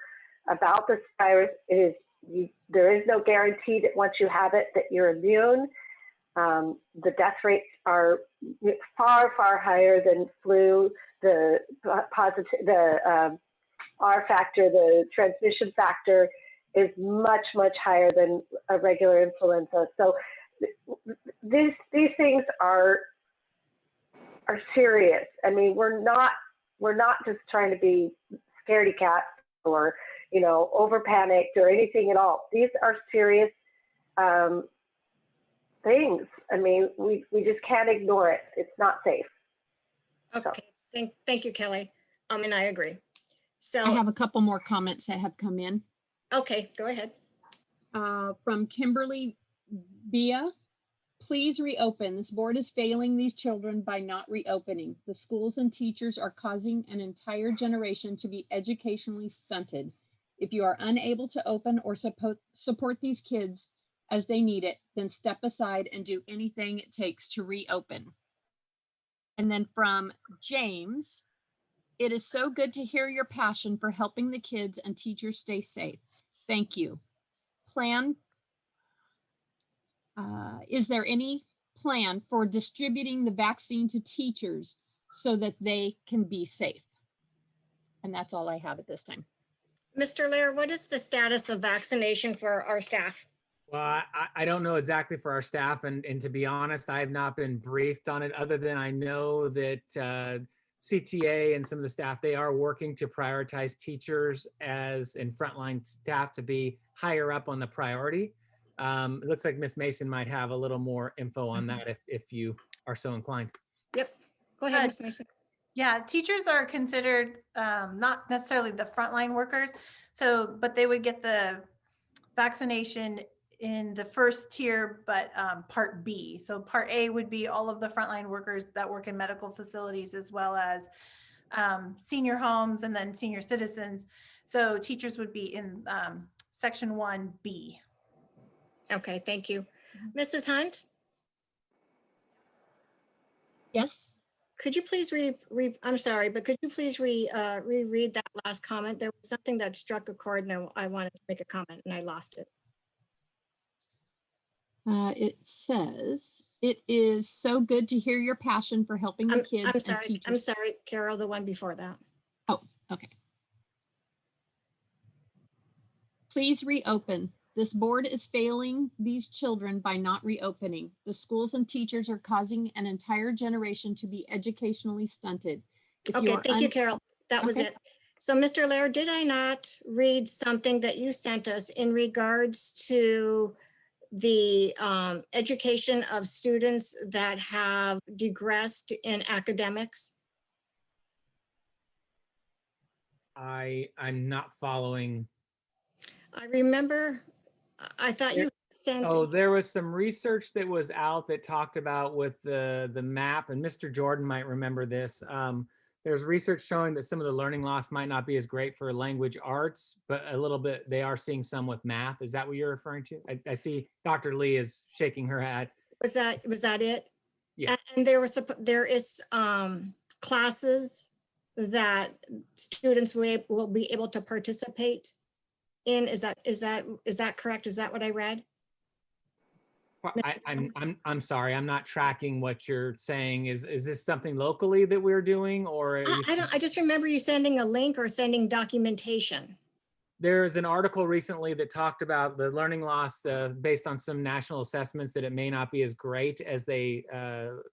about this virus. There is no guarantee that once you have it that you're immune. The death rates are far, far higher than flu. The R factor, the transmission factor, is much, much higher than a regular influenza. So these things are serious. I mean, we're not just trying to be scaredy cats or, you know, over panicked or anything at all. These are serious things. I mean, we just can't ignore it. It's not safe. Okay, thank you, Kelly. And I agree. So I have a couple more comments that have come in. Okay, go ahead. From Kimberly Bia, please reopen. This board is failing these children by not reopening. The schools and teachers are causing an entire generation to be educationally stunted. If you are unable to open or support these kids, as they need it, then step aside and do anything it takes to reopen. And then from James, it is so good to hear your passion for helping the kids and teachers stay safe. Thank you. Is there any plan for distributing the vaccine to teachers so that they can be safe? And that's all I have at this time. Mr. Lair, what is the status of vaccination for our staff? Well, I don't know exactly for our staff, and to be honest, I have not been briefed on it, other than I know that CTA and some of the staff, they are working to prioritize teachers and frontline staff to be higher up on the priority. It looks like Ms. Mason might have a little more info on that if you are so inclined. Yep, go ahead, Ms. Mason. Yeah, teachers are considered not necessarily the frontline workers, but they would get the vaccination in the first tier, but part B. So part A would be all of the frontline workers that work in medical facilities, as well as senior homes and then senior citizens. So teachers would be in section 1B. Okay, thank you. Mrs. Hunt? Yes. Could you please I'm sorry, but could you please reread that last comment? There was something that struck a chord and I wanted to make a comment and I lost it. It says, it is so good to hear your passion for helping the kids and teachers. I'm sorry, Carol, the one before that. Oh, okay. Please reopen. This board is failing these children by not reopening. The schools and teachers are causing an entire generation to be educationally stunted. Okay, thank you, Carol. That was it. So Mr. Lair, did I not read something that you sent us in regards to the education of students that have digressed in academics? I'm not following. I remember, I thought you sent. Oh, there was some research that was out that talked about with the map, and Mr. Jordan might remember this. There's research showing that some of the learning loss might not be as great for language arts, but a little bit, they are seeing some with math. Is that what you're referring to? I see Dr. Lee is shaking her head. Was that it? Yeah. And there is classes that students will be able to participate in. Is that correct? Is that what I read? I'm sorry, I'm not tracking what you're saying. Is this something locally that we're doing, or? I just remember you sending a link or sending documentation. There's an article recently that talked about the learning loss based on some national assessments, that it may not be as great as they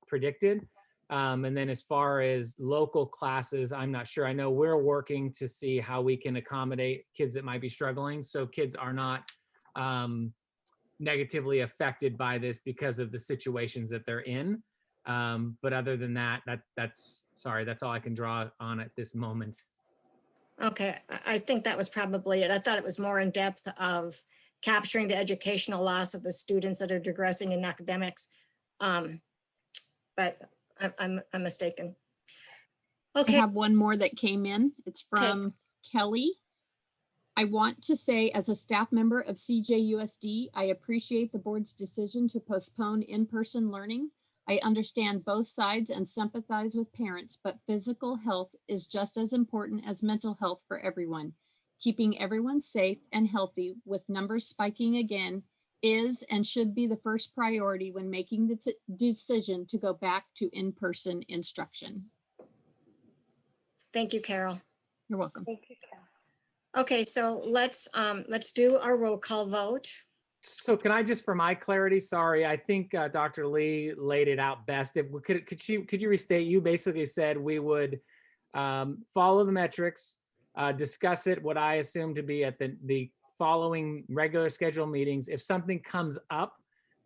predicted. And then as far as local classes, I'm not sure. I know we're working to see how we can accommodate kids that might be struggling, so kids are not negatively affected by this because of the situations that they're in. But other than that, that's all I can draw on at this moment. Okay, I think that was probably it. I thought it was more in depth of capturing the educational loss of the students that are digressing in academics. But I'm mistaken. Okay. I have one more that came in. It's from Kelly. I want to say, as a staff member of CJUSD, I appreciate the board's decision to postpone in-person learning. I understand both sides and sympathize with parents, but physical health is just as important as mental health for everyone. Keeping everyone safe and healthy, with numbers spiking again, is and should be the first priority when making the decision to go back to in-person instruction. Thank you, Carol. You're welcome. Thank you, Carol. Okay, so let's do our roll call vote. So can I just, for my clarity, sorry, I think Dr. Lee laid it out best. If we could you restate? You basically said we would follow the metrics, discuss it, what I assume to be at the following regular scheduled meetings. If something comes up,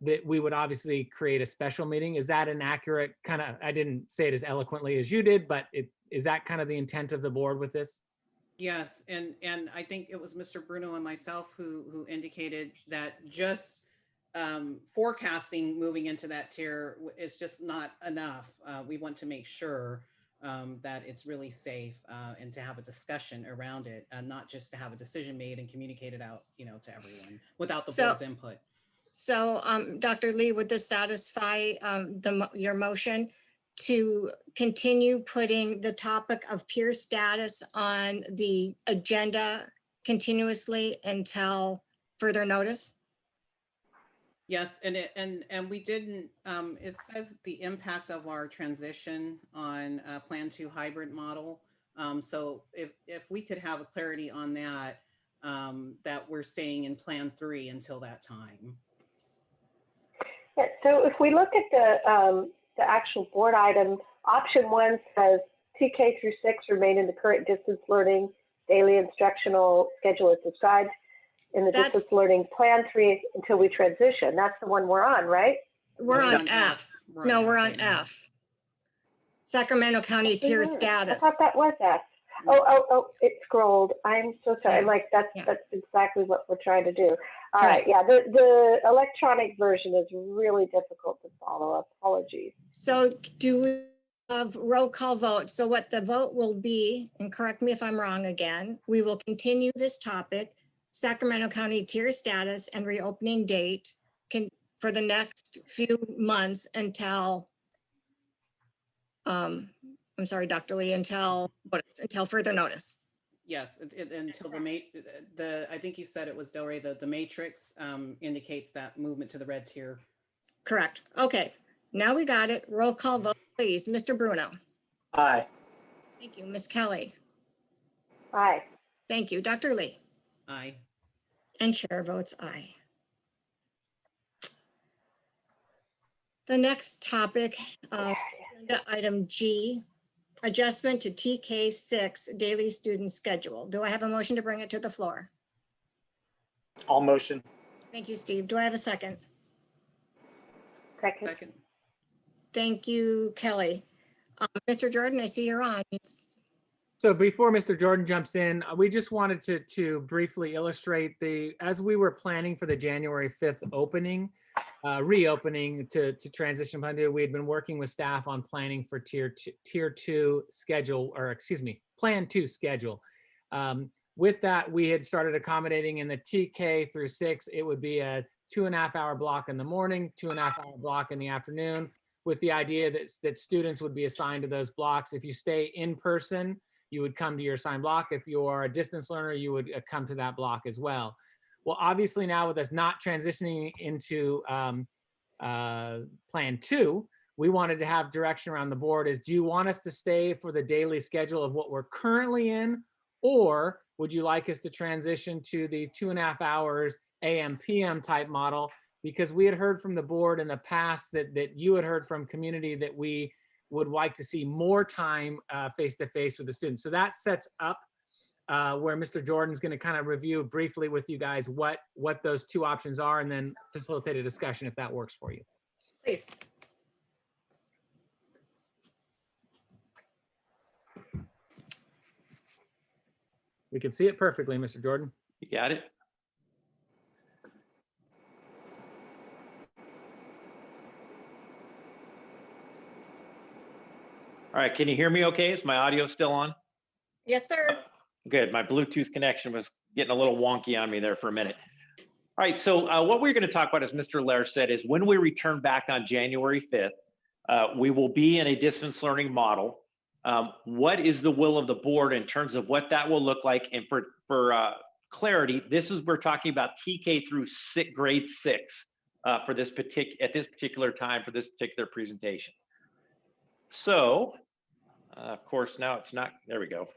that we would obviously create a special meeting. Is that an accurate kind of, I didn't say it as eloquently as you did, but is that kind of the intent of the board with this? Yes, and I think it was Mr. Bruno and myself who indicated that just forecasting moving into that tier is just not enough. We want to make sure that it's really safe and to have a discussion around it, not just to have a decision made and communicated out, to everyone without the board's input. So, Dr. Lee, would this satisfy your motion to continue putting the topic of peer status on the agenda continuously until further notice? Yes, and we didn't, it says the impact of our transition on Plan 2 hybrid model. So if we could have a clarity on that, that we're staying in Plan 3 until that time. Yeah, so if we look at the actual board item, option 1 says TK through 6 remain in the current distance learning daily instructional schedule as described in the distance learning Plan 3 until we transition. That's the one we're on, right? We're on F. No, we're on F. Sacramento County tier I status. thought that was F. Oh, it scrolled. I'm so sorry. I'm like, that's exactly what we're trying to do. All right. Yeah, the electronic version is really difficult to follow. Apologies. So do we have roll call vote? So what the vote will be, and correct me if I'm wrong again, we will continue this topic, Sacramento County tier status and reopening date for the next few months until, I'm sorry, Dr. Lee, until further notice. Yes, until I think you said it was Delray, the matrix indicates that movement to the red tier. Correct. Okay, now we got it. Roll call vote, please. Mr. Bruno. Aye. Thank you. Ms. Kelly. Aye. Thank you. Dr. Lee. Aye. And chair votes aye. The next topic, agenda item G, adjustment to TK6 daily student schedule. Do I have a motion to bring it to the floor? All motion. Thank you, Steve. Do I have a second? Second. Thank you, Kelly. Mr. Jordan, I see you're on. So before Mr. Jordan jumps in, we just wanted to briefly illustrate as we were planning for the January 5th opening, reopening to transition Plan 2, we had been working with staff on planning for tier two schedule, or excuse me, Plan 2 schedule. With that, we had started accommodating in the TK through 6, it would be a 2.5-hour block in the morning, 2.5-hour block in the afternoon, with the idea that students would be assigned to those blocks. If you stay in person, you would come to your assigned block. If you are a distance learner, you would come to that block as well. Well, obviously now with us not transitioning into Plan 2, we wanted to have direction around the board is, do you want us to stay for the daily schedule of what we're currently in? Or would you like us to transition to the 2.5 hours AM PM type model? Because we had heard from the board in the past that you had heard from community that we would like to see more time face-to-face with the students. So that sets up where Mr. Jordan's going to kind of review briefly with you guys what those two options are, and then facilitate a discussion if that works for you. Please. We can see it perfectly, Mr. Jordan. You got it? All right, can you hear me okay? Is my audio still on? Yes, sir. Good, my Bluetooth connection was getting a little wonky on me there for a minute. All right, so what we're gonna talk about, as Mr. Lair said, is when we return back on January 5th, we will be in a distance learning model. What is the will of the board in terms of what that will look like? And for clarity, we're talking about TK through grade 6 at this particular time for this particular presentation. So, of course, now it's not, there we go.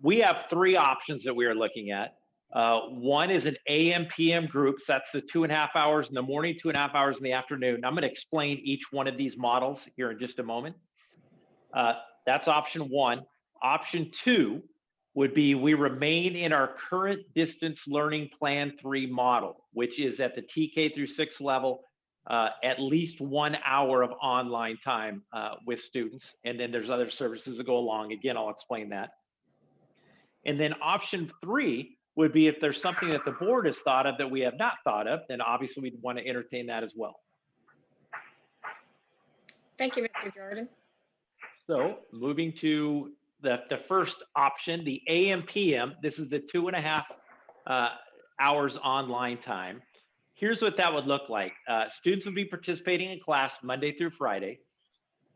We have 3 options that we are looking at. One is an AM PM groups. That's the 2.5 hours in the morning, 2.5 hours in the afternoon. I'm going to explain each one of these models here in just a moment. That's option 1. Option 2 would be we remain in our current distance learning Plan 3 model, which is at the TK through 6 level, at least 1 hour of online time with students. And then there's other services that go along. Again, I'll explain that. And then option 3 would be if there's something that the board has thought of that we have not thought of, then obviously we'd want to entertain that as well. Thank you, Mr. Jordan. So moving to the first option, the AM PM, this is the 2.5 hours online time. Here's what that would look like. Students would be participating in class Monday through Friday.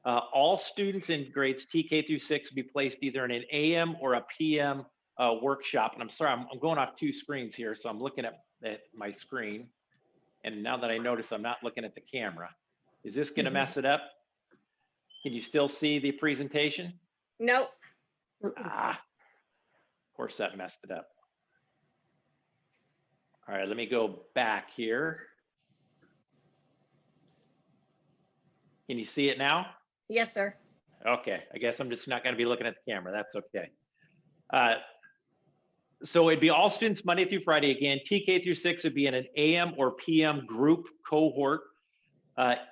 All students in grades TK through 6 would be placed either in an AM or a PM workshop. And I'm sorry, I'm going off 2 screens here, so I'm looking at my screen. And now that I notice I'm not looking at the camera, is this going to mess it up? Can you still see the presentation? Nope. Ah, of course that messed it up. All right, let me go back here. Can you see it now? Yes, sir. Okay, I guess I'm just not going to be looking at the camera. That's okay. So it'd be all students Monday through Friday again. TK through 6 would be in an AM or PM group cohort.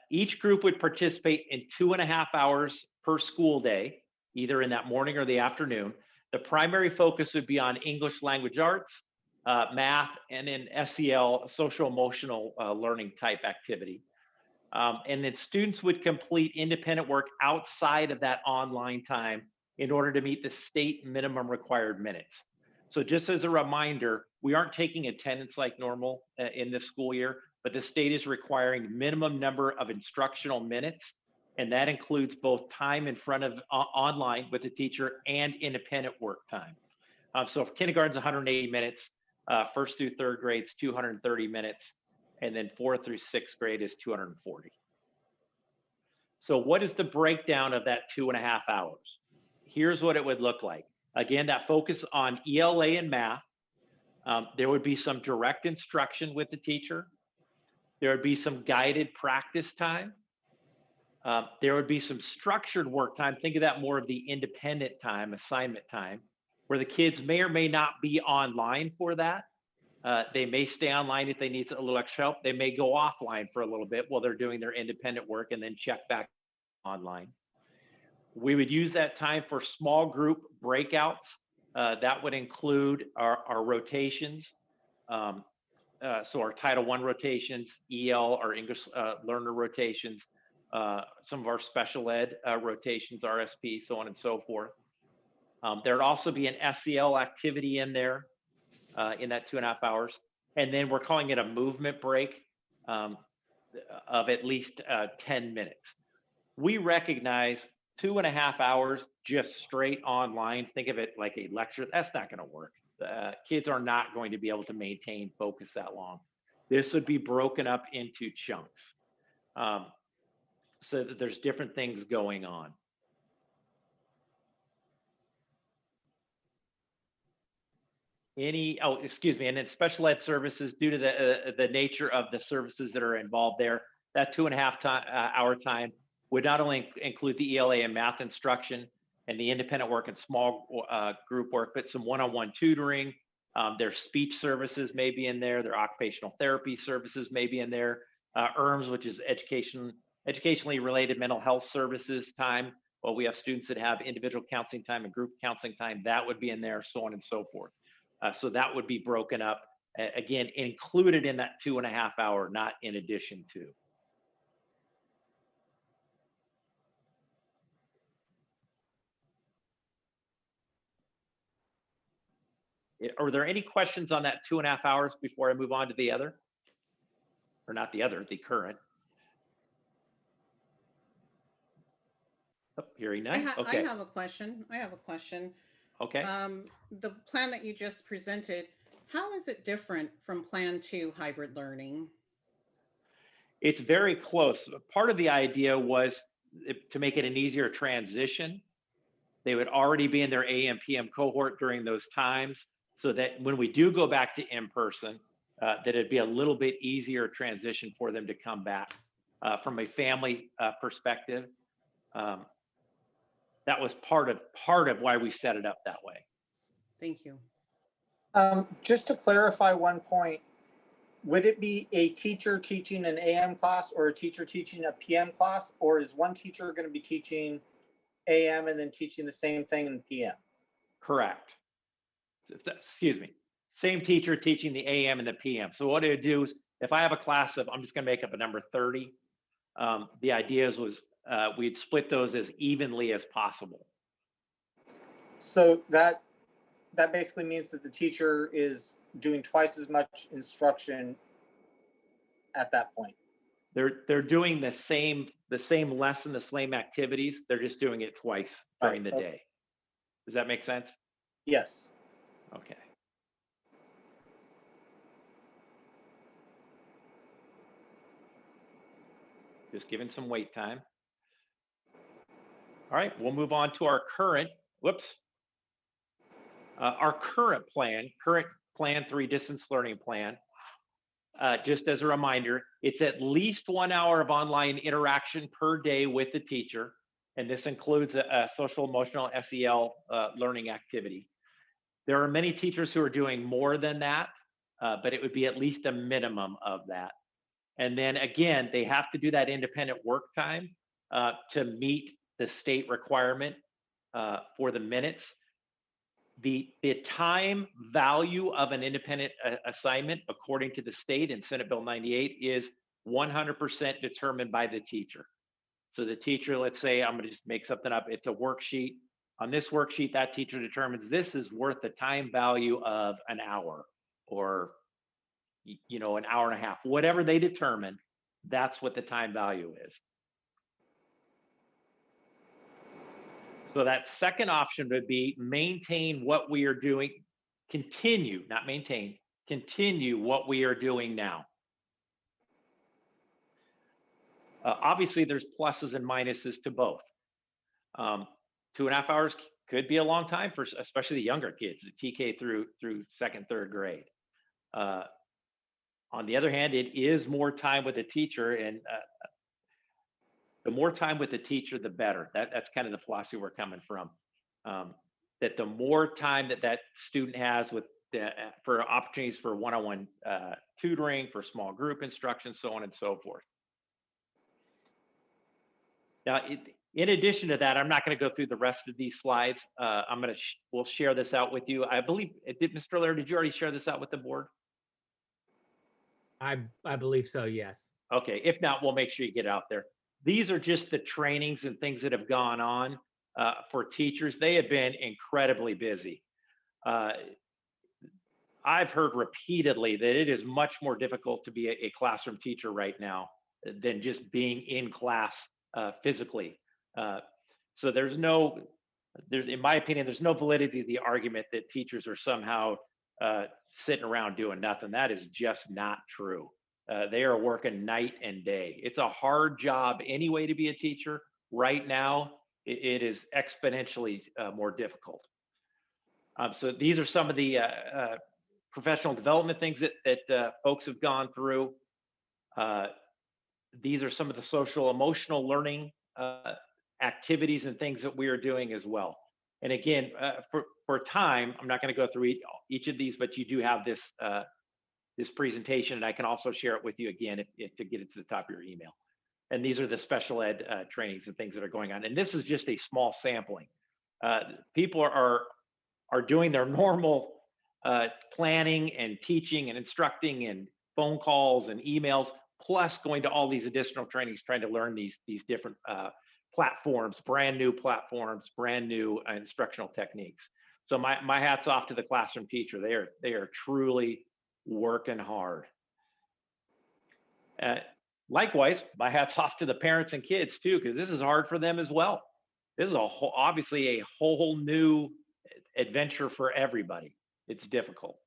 Each group would participate in 2.5 hours per school day, either in that morning or the afternoon. The primary focus would be on English language arts, math, and then SEL, social emotional learning type activity. And then students would complete independent work outside of that online time in order to meet the state minimum required minutes. So just as a reminder, we aren't taking attendance like normal in this school year, but the state is requiring minimum number of instructional minutes. And that includes both time in front of online with the teacher and independent work time. So if kindergarten's 180 minutes, 1st through 3rd grades, 230 minutes, and then 4th through 6th grade is 240. So what is the breakdown of that 2.5 hours? Here's what it would look like. Again, that focus on ELA and math. There would be some direct instruction with the teacher. There would be some guided practice time. There would be some structured work time. Think of that more of the independent time, assignment time, where the kids may or may not be online for that. They may stay online if they need a little extra help. They may go offline for a little bit while they're doing their independent work and then check back online. We would use that time for small group breakouts. That would include our rotations. So our Title I rotations, EL, our English learner rotations, some of our special ed rotations, RSP, so on and so forth. There'd also be an SEL activity in there in that 2.5 hours. And then we're calling it a movement break of at least 10 minutes. We recognize 2.5 hours just straight online. Think of it like a lecture. That's not going to work. Kids are not going to be able to maintain focus that long. This would be broken up into chunks so that there's different things going on. Excuse me, and then special ed services, due to the nature of the services that are involved there, that 2.5 hour time would not only include the ELA and math instruction and the independent work and small group work, but some one-on-one tutoring. Their speech services may be in there. Their occupational therapy services may be in there. ERMS, which is educationally related mental health services time. Well, we have students that have individual counseling time and group counseling time. That would be in there, so on and so forth. So that would be broken up, again, included in that 2.5 hour, not in addition to. Are there any questions on that 2.5 hours before I move on to the other? Or not the other, the current? Oh, hearing none. Okay. I have a question. Okay. The plan that you just presented, how is it different from Plan 2 hybrid learning? It's very close. Part of the idea was to make it an easier transition. They would already be in their AM, PM cohort during those times, so that when we do go back to in-person, that it'd be a little bit easier transition for them to come back. From a family perspective, that was part of why we set it up that way. Thank you. Just to clarify one point, would it be a teacher teaching an AM class or a teacher teaching a PM class, or is one teacher going to be teaching AM and then teaching the same thing in PM? Correct. Excuse me. Same teacher teaching the AM and the PM. So what it would do is, if I have a class of, I'm just going to make up a number 30, the idea was we'd split those as evenly as possible. So that that basically means that the teacher is doing twice as much instruction at that point. They're doing the same lesson, the same activities. They're just doing it twice during the Right. day. Does that make sense? Yes. Okay. Just giving some wait time. All right, we'll move on to our current Plan 3 distance learning plan. Just as a reminder, it's at least 1 hour of online interaction per day with the teacher. And this includes a social emotional SEL learning activity. There are many teachers who are doing more than that, but it would be at least a minimum of that. And then again, they have to do that independent work time to meet the state requirement for the minutes. The time value of an independent assignment, according to the state in Senate Bill 98, is 100% determined by the teacher. So the teacher, let's say, I'm going to just make something up. It's a worksheet. On this worksheet, that teacher determines this is worth the time value of an hour or, you know, an hour and a half, whatever they determine, that's what the time value is. So that second option would be maintain what we are doing, continue, not maintain, continue what we are doing now. Obviously, there's pluses and minuses to both. 2.5 hours could be a long time for especially the younger kids, the TK through second, third grade. On the other hand, it is more time with the teacher, and the more time with the teacher, the better. That's kind of the philosophy we're coming from. That the more time that student has with for opportunities for one-on-one tutoring, for small group instruction, so on and so forth. Now, in addition to that, I'm not going to go through the rest of these slides. We'll share this out with you. I believe, Mr. Laird, did you already share this out with the board? I believe so, yes. Okay, if not, we'll make sure you get it out there. These are just the trainings and things that have gone on for teachers. They have been incredibly busy. I've heard repeatedly that it is much more difficult to be a classroom teacher right now than just being in class physically. So in my opinion, there's no validity to the argument that teachers are somehow sitting around doing nothing. That is just not true. They are working night and day. It's a hard job anyway to be a teacher. Right now, it is exponentially more difficult. So these are some of the professional development things that folks have gone through. These are some of the social emotional learning activities and things that we are doing as well. And again, for time, I'm not going to go through each of these, but you do have this this presentation, and I can also share it with you again to get it to the top of your email. And these are the special ed trainings and things that are going on. And this is just a small sampling. People are doing their normal planning and teaching and instructing and phone calls and emails, plus going to all these additional trainings, trying to learn these different platforms, brand new platforms, brand new instructional techniques. So my hat's off to the classroom teacher. They are truly working hard. Likewise, my hat's off to the parents and kids too, because this is hard for them as well. This is obviously a whole new adventure for everybody. It's difficult.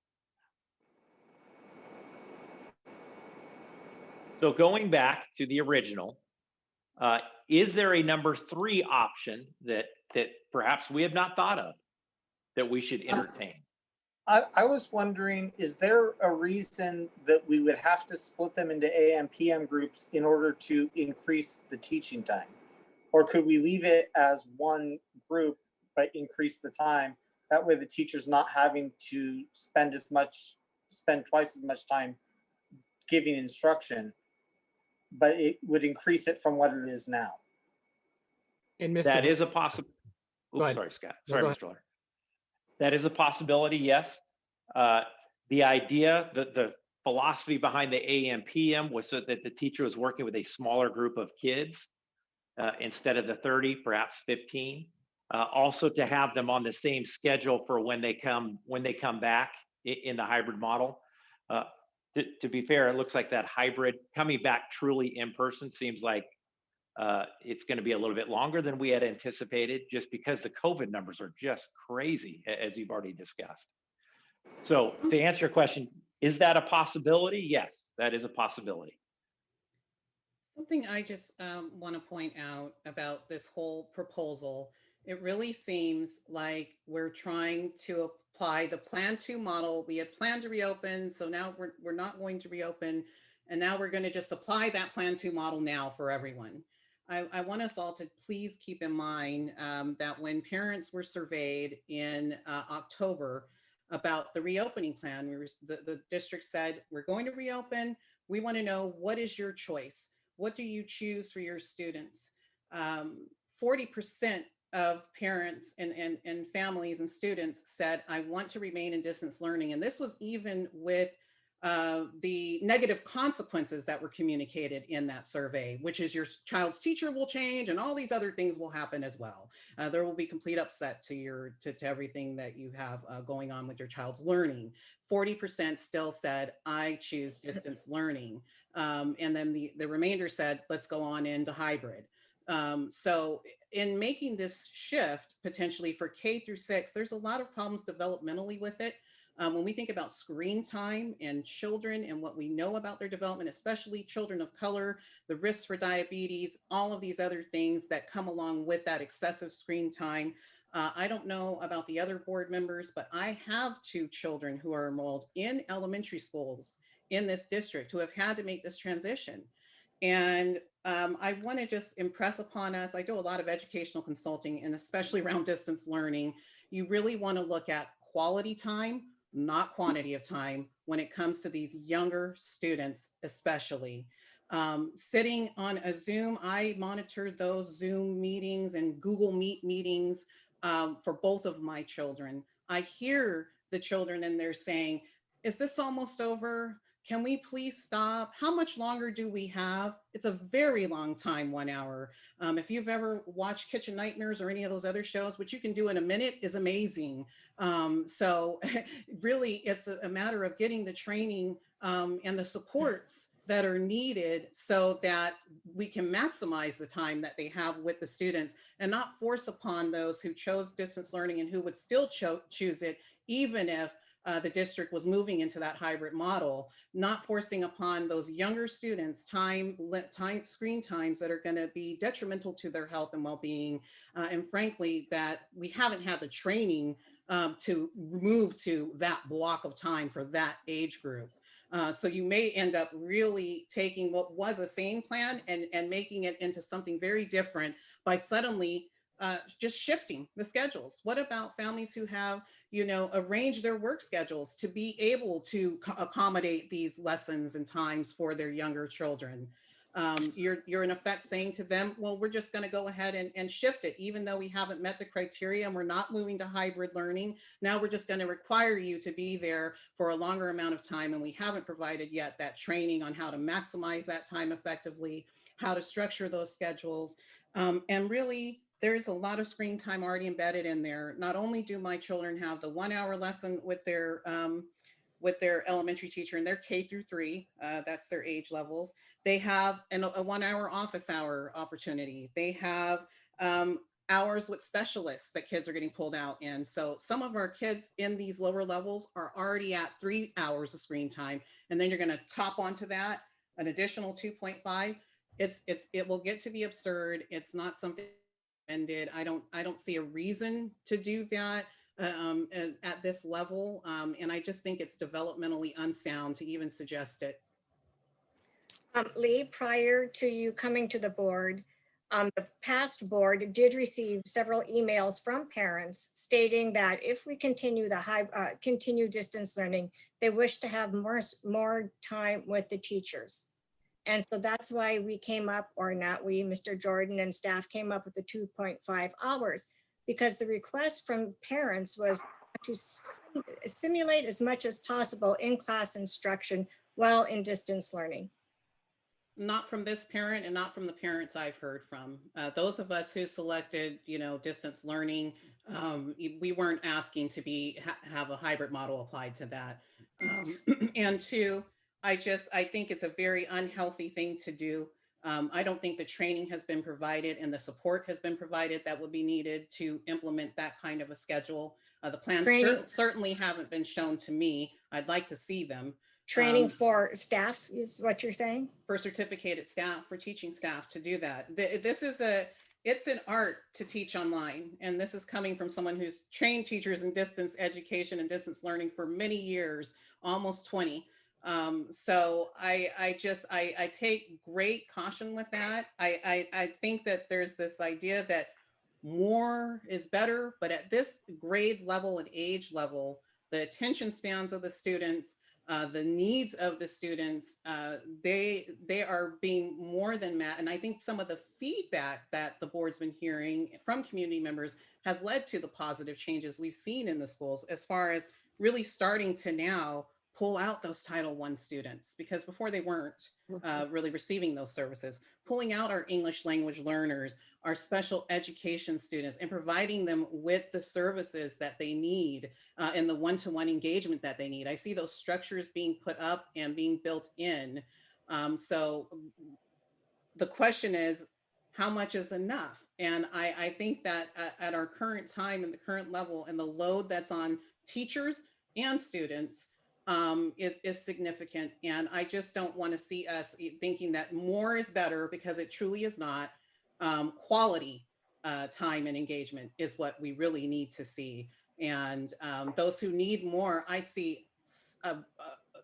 So going back to the original, is there a number 3 option that perhaps we have not thought of that we should entertain? I was wondering, is there a reason that we would have to split them into AM, PM groups in order to increase the teaching time? Or could we leave it as one group, but increase the time? That way the teacher's not having to spend twice as much time giving instruction, but it would increase it from what it is now. And that is a possibility. Sorry, Scott. Sorry, Mr. Laird. That is a possibility, yes. The idea, the philosophy behind the AM PM was so that the teacher was working with a smaller group of kids instead of the 30, perhaps 15. Also to have them on the same schedule for when they come back in the hybrid model. To be fair, it looks like that hybrid coming back truly in person seems like it's going to be a little bit longer than we had anticipated, just because the COVID numbers are just crazy, as you've already discussed. So to answer your question, is that a possibility? Yes, that is a possibility. Something I just want to point out about this whole proposal, it really seems like we're trying to apply the Plan 2 model. We had planned to reopen, so now we're not going to reopen, and now we're going to just apply that Plan 2 model now for everyone. I want us all to please keep in mind that when parents were surveyed in October about the reopening plan, the district said, we're going to reopen. We want to know, what is your choice? What do you choose for your students? 40% of parents and families and students said, I want to remain in distance learning. And this was even with the negative consequences that were communicated in that survey, which is your child's teacher will change and all these other things will happen as well. There will be complete upset to everything that you have going on with your child's learning. 40% still said, I choose distance learning. And then the remainder said, let's go on into hybrid. So in making this shift potentially for K through 6, there's a lot of problems developmentally with it. When we think about screen time and children and what we know about their development, especially children of color, the risks for diabetes, all of these other things that come along with that excessive screen time. I don't know about the other board members, but I have 2 children who are enrolled in elementary schools in this district who have had to make this transition. And I want to just impress upon us, I do a lot of educational consulting, and especially around distance learning, you really want to look at quality time, not quantity of time, when it comes to these younger students, especially. Sitting on a Zoom, I monitored those Zoom meetings and Google Meet meetings for both of my children. I hear the children and they're saying, is this almost over? Can we please stop? How much longer do we have? It's a very long time, 1 hour. If you've ever watched Kitchen Nightmares or any of those other shows, what you can do in a minute is amazing. So really, it's a matter of getting the training and the supports that are needed so that we can maximize the time that they have with the students and not force upon those who chose distance learning and who would still choose it, even if the district was moving into that hybrid model, not forcing upon those younger students screen times that are going to be detrimental to their health and well-being. And frankly, that we haven't had the training to move to that block of time for that age group. So you may end up really taking what was a sane plan and making it into something very different by suddenly just shifting the schedules. What about families who have, arranged their work schedules to be able to accommodate these lessons and times for their younger children? You're in effect saying to them, well, we're just going to go ahead and shift it, even though we haven't met the criteria and we're not moving to hybrid learning. Now we're just going to require you to be there for a longer amount of time. And we haven't provided yet that training on how to maximize that time effectively, how to structure those schedules. And really, there's a lot of screen time already embedded in there. Not only do my children have the 1 hour lesson with their elementary teacher, and they're K through 3, that's their age levels. They have a 1 hour office hour opportunity. They have hours with specialists that kids are getting pulled out in. So some of our kids in these lower levels are already at 3 hours of screen time. And then you're going to top onto that an additional 2.5. It will get to be absurd. It's not something ended. I don't see a reason to do that at this level. And I just think it's developmentally unsound to even suggest it. Lee, prior to you coming to the board, the past board did receive several emails from parents stating that if we continue continue distance learning, they wish to have more time with the teachers. And so that's why we came up, or not we, Mr. Jordan and staff came up with the 2.5 hours, because the request from parents was to simulate as much as possible in-class instruction while in distance learning. Not from this parent and not from the parents I've heard from. Those of us who selected, distance learning, we weren't asking to have a hybrid model applied to that. And two, I think it's a very unhealthy thing to do. I don't think the training has been provided and the support has been provided that would be needed to implement that kind of a schedule. The plans Training. certainly haven't been shown to me. I'd like to see them. Training for staff is what you're saying? For certificated staff, for teaching staff to do that. It's an art to teach online. And this is coming from someone who's trained teachers in distance education and distance learning for many years, almost 20. So I take great caution with that. I think that there's this idea that more is better, but at this grade level and age level, the attention spans of the students, the needs of the students, they are being more than met. And I think some of the feedback that the board's been hearing from community members has led to the positive changes we've seen in the schools as far as really starting to now pull out those Title I students, because before they weren't really receiving those services, pulling out our English language learners, our special education students, and providing them with the services that they need and the one-to-one engagement that they need. I see those structures being put up and being built in. So the question is, how much is enough? And I think that at our current time and the current level and the load that's on teachers and students, is significant. And I just don't want to see us thinking that more is better, because it truly is not. Quality time and engagement is what we really need to see. And those who need more, I see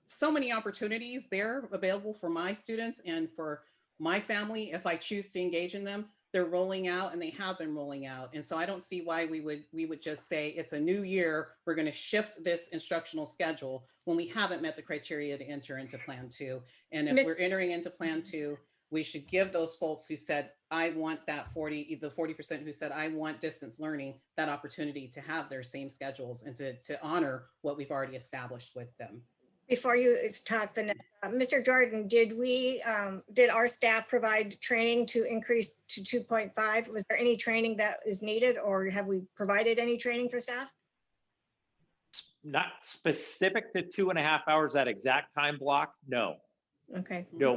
so many opportunities there available for my students and for my family. If I choose to engage in them, they're rolling out, and they have been rolling out. And so I don't see why we would just say it's a new year, we're going to shift this instructional schedule when we haven't met the criteria to enter into Plan 2. And if we're entering into Plan 2, we should give those folks who said, I want that 40% who said, I want distance learning, that opportunity to have their same schedules and to honor what we've already established with them. Before you talk, Vanessa, Mr. Jordan, did our staff provide training to increase to 2.5? Was there any training that is needed, or have we provided any training for staff? Not specific to 2.5 hours, that exact time block, no. Okay. No,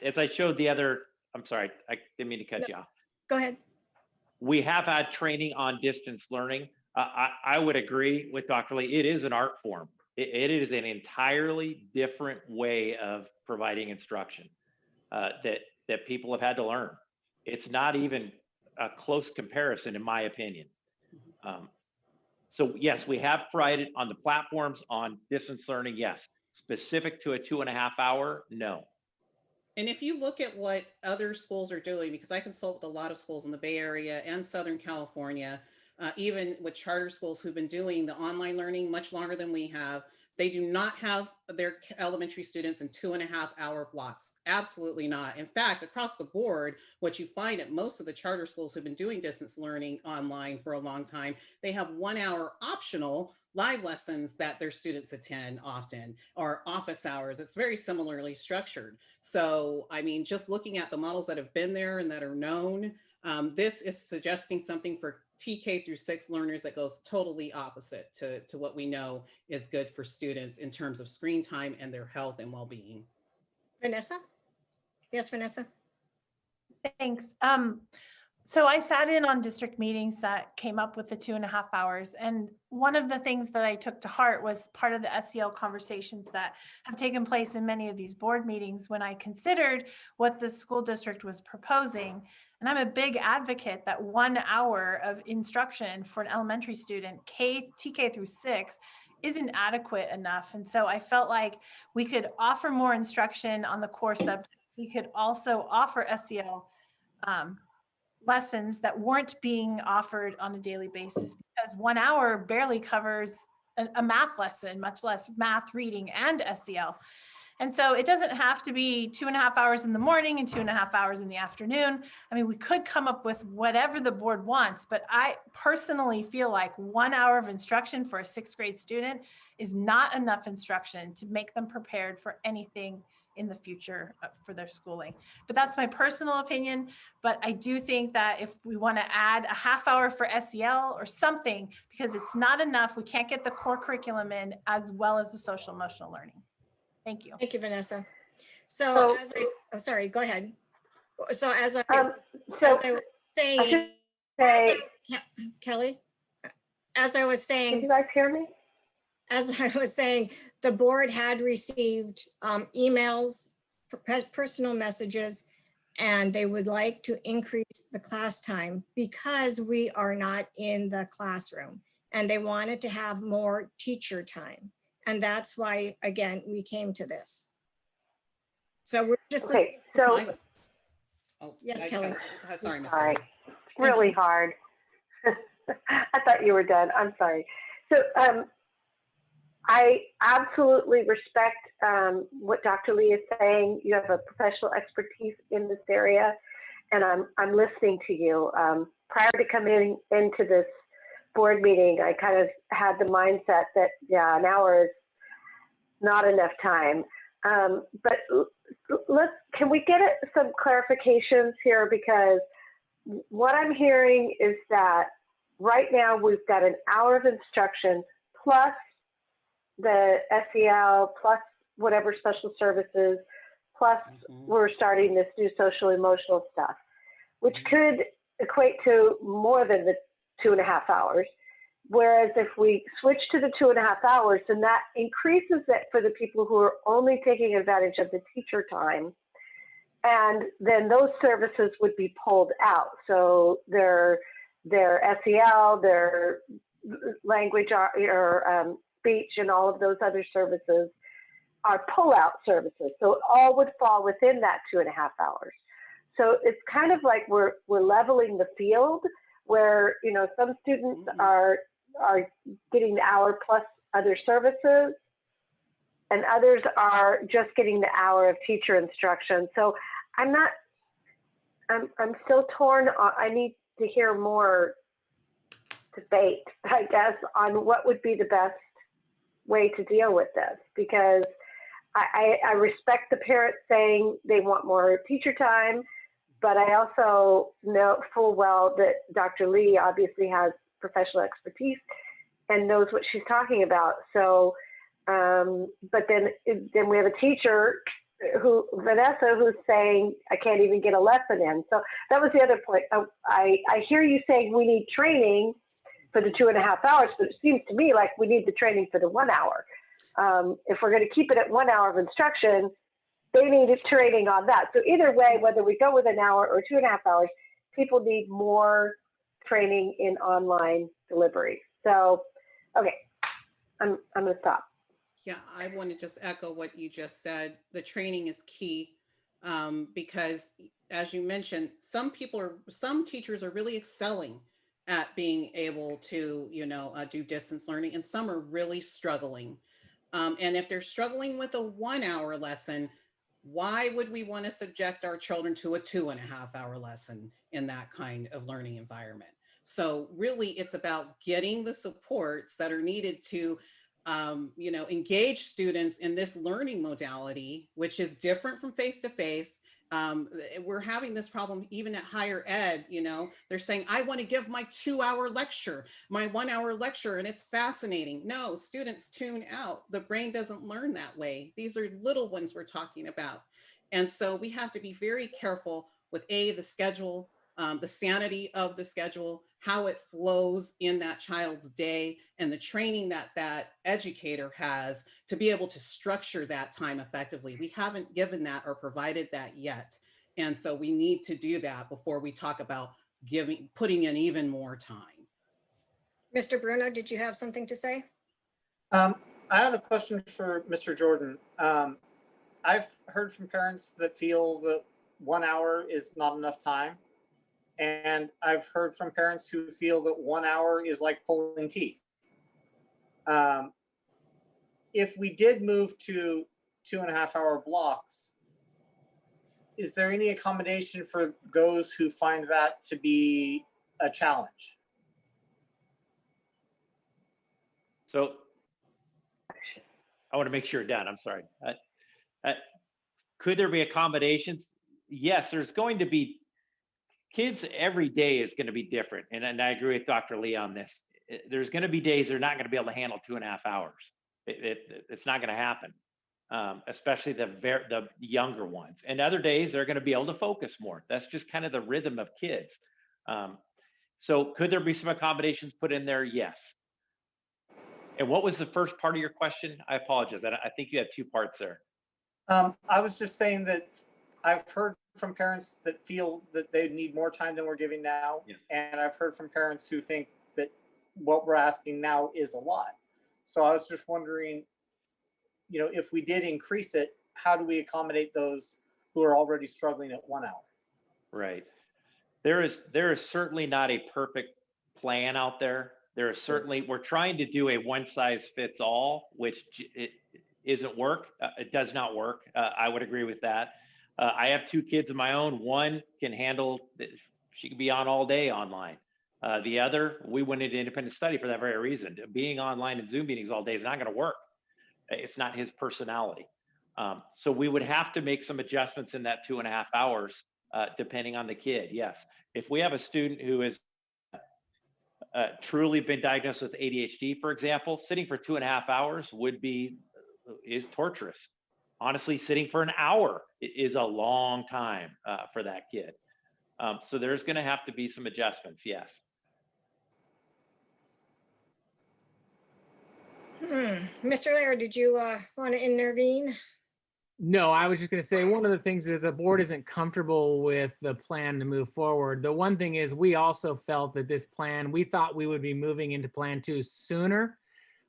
as I showed the other, I'm sorry, I didn't mean to cut you off. Go ahead. We have had training on distance learning. I would agree with Dr. Lee. It is an art form. It is an entirely different way of providing instruction that people have had to learn. It's not even a close comparison, in my opinion. So yes, we have provided on the platforms on distance learning, yes. Specific to a 2.5 hour, no. And if you look at what other schools are doing, because I consult with a lot of schools in the Bay Area and Southern California, even with charter schools who've been doing the online learning much longer than we have, they do not have their elementary students in 2.5 hour blocks. Absolutely not. In fact, across the board, what you find at most of the charter schools who've been doing distance learning online for a long time, they have 1 hour optional live lessons that their students attend often, or office hours. It's very similarly structured. So, I mean, just looking at the models that have been there and that are known, this is suggesting something for TK through 6 learners that goes totally opposite to what we know is good for students in terms of screen time and their health and well-being. Vanessa? Yes, Vanessa? Thanks. So I sat in on district meetings that came up with the 2.5 hours. And one of the things that I took to heart was part of the SEL conversations that have taken place in many of these board meetings when I considered what the school district was proposing. And I'm a big advocate that 1 hour of instruction for an elementary student, TK through 6, isn't adequate enough. And so I felt like we could offer more instruction on the core subjects. We could also offer SEL lessons that weren't being offered on a daily basis, because 1 hour barely covers a math lesson, much less math, reading, and SEL. And so it doesn't have to be 2.5 hours in the morning and 2.5 hours in the afternoon. I mean, we could come up with whatever the board wants, but I personally feel like 1 hour of instruction for a 6th grade student is not enough instruction to make them prepared for anything in the future for their schooling. But that's my personal opinion. But I do think that if we want to add a half hour for SEL or something, because it's not enough, we can't get the core curriculum in as well as the social emotional learning. Thank you. Thank you, Vanessa. So as oh, sorry, go ahead. So as I was saying, Kelly, as I was saying, can you guys hear me? As I was saying, the board had received emails, personal messages, and they would like to increase the class time because we are not in the classroom, and they wanted to have more teacher time. And that's why, again, we came to this. So we're just okay. So yes, Kelly. Sorry, Ms. Sorry. It's really hard. I thought you were done. I'm sorry. So I absolutely respect what Dr. Lee is saying. You have a professional expertise in this area, and I'm listening to you. Prior to coming into this board meeting, I kind of had the mindset that, yeah, an hour is not enough time. But can we get some clarifications here? Because what I'm hearing is that right now we've got an hour of instruction plus the SEL plus whatever special services, plus we're starting this new social emotional stuff, which could equate to more than the 2.5 hours. Whereas if we switch to the 2.5 hours, then that increases it for the people who are only taking advantage of the teacher time. And then those services would be pulled out. So their SEL, their language or speech and all of those other services are pull-out services. So it all would fall within that 2.5 hours. So it's kind of like we're leveling the field where, you know, some students are getting the hour plus other services, and others are just getting the hour of teacher instruction. So I'm still torn. I need to hear more debate, I guess, on what would be the best way to deal with this, because I respect the parents saying they want more teacher time, but I also know full well that Dr. Lee obviously has professional expertise and knows what she's talking about. So, but then we have a teacher Vanessa, who's saying I can't even get a lesson in. So that was the other point. I hear you saying we need training for the 2.5 hours, but it seems to me like we need the training for the 1 hour. If we're going to keep it at 1 hour of instruction, they need training on that. So either way, whether we go with an hour or 2.5 hours, people need more training in online delivery. So, okay, I'm going to stop. Yeah, I want to just echo what you just said. The training is key because, as you mentioned, some teachers are really excelling at being able to, do distance learning, and some are really struggling. And if they're struggling with a 1 hour lesson, why would we want to subject our children to a 2.5 hour lesson in that kind of learning environment? So really, it's about getting the supports that are needed to engage students in this learning modality, which is different from face-to-face. We're having this problem even at higher ed. They're saying, I want to give my 2 hour lecture, my 1 hour lecture, and it's fascinating. No, students tune out. The brain doesn't learn that way. These are little ones we're talking about. And so we have to be very careful with the schedule, the sanity of the schedule, how it flows in that child's day, and the training that educator has to be able to structure that time effectively. We haven't given that or provided that yet. And so we need to do that before we talk about putting in even more time. Mr. Bruno, did you have something to say? I have a question for Mr. Jordan. I've heard from parents that feel that 1 hour is not enough time. And I've heard from parents who feel that 1 hour is like pulling teeth. If we did move to 2.5 hour blocks, is there any accommodation for those who find that to be a challenge? So I want to make sure, Dan, I'm sorry. Could there be accommodations? Yes, there's going to be kids every day is going to be different. And I agree with Dr. Lee on this. There's going to be days they're not going to be able to handle 2.5 hours. It's not going to happen, especially the younger ones. And other days they're going to be able to focus more. That's just kind of the rhythm of kids. So could there be some accommodations put in there? Yes. And what was the first part of your question? I apologize. I think you had two parts there. I was just saying that I've heard from parents that feel that they need more time than we're giving now. Yes. And I've heard from parents who think that what we're asking now is a lot. So I was just wondering, you know, if we did increase it, how do we accommodate those who are already struggling at 1 hour? Right. There is certainly not a perfect plan out there. There is certainly, we're trying to do a one size fits all, which it isn't work. It does not work. I would agree with that. I have 2 kids of my own. One can handle, she can be on all day online. The other, we went into independent study for that very reason. Being online in Zoom meetings all day is not going to work. It's not his personality. So we would have to make some adjustments in that 2.5 hours, depending on the kid. Yes. If we have a student who is truly been diagnosed with ADHD, for example, sitting for 2.5 hours is torturous. Honestly, sitting for an hour is a long time for that kid. So there's going to have to be some adjustments. Yes. Mr. Laird, did you want to intervene? No, I was just going to say one of the things is the board isn't comfortable with the plan to move forward. The one thing is we also felt that this plan, we thought we would be moving into Plan 2 sooner.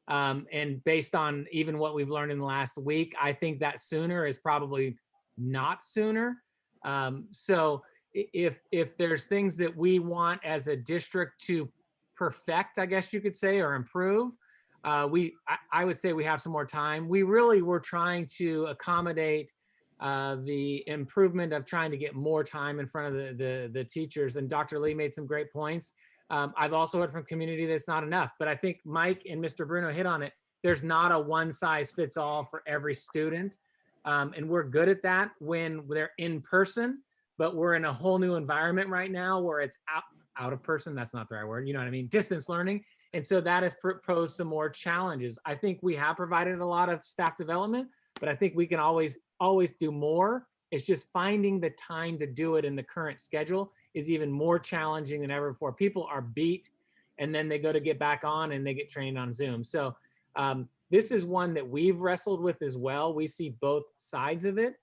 And based on even what we've learned in the last week, I think that sooner is probably not sooner. So if there's things that we want as a district to perfect, I guess you could say, or improve, I would say we have some more time. We really were trying to accommodate the improvement of trying to get more time in front of the teachers. And Dr. Lee made some great points. I've also heard from community that's not enough, but I think Mike and Mr. Bruno hit on it. There's not a one size fits all for every student. And we're good at that when they're in person, but we're in a whole new environment right now where it's out of person. That's not the right word. You know what I mean? Distance learning. And so that has posed some more challenges. I think we have provided a lot of staff development, but I think we can always do more. It's just finding the time to do it in the current schedule is even more challenging than ever before. People are beat and then they go to get back on and they get trained on Zoom. So this is one that we've wrestled with as well. We see both sides of it.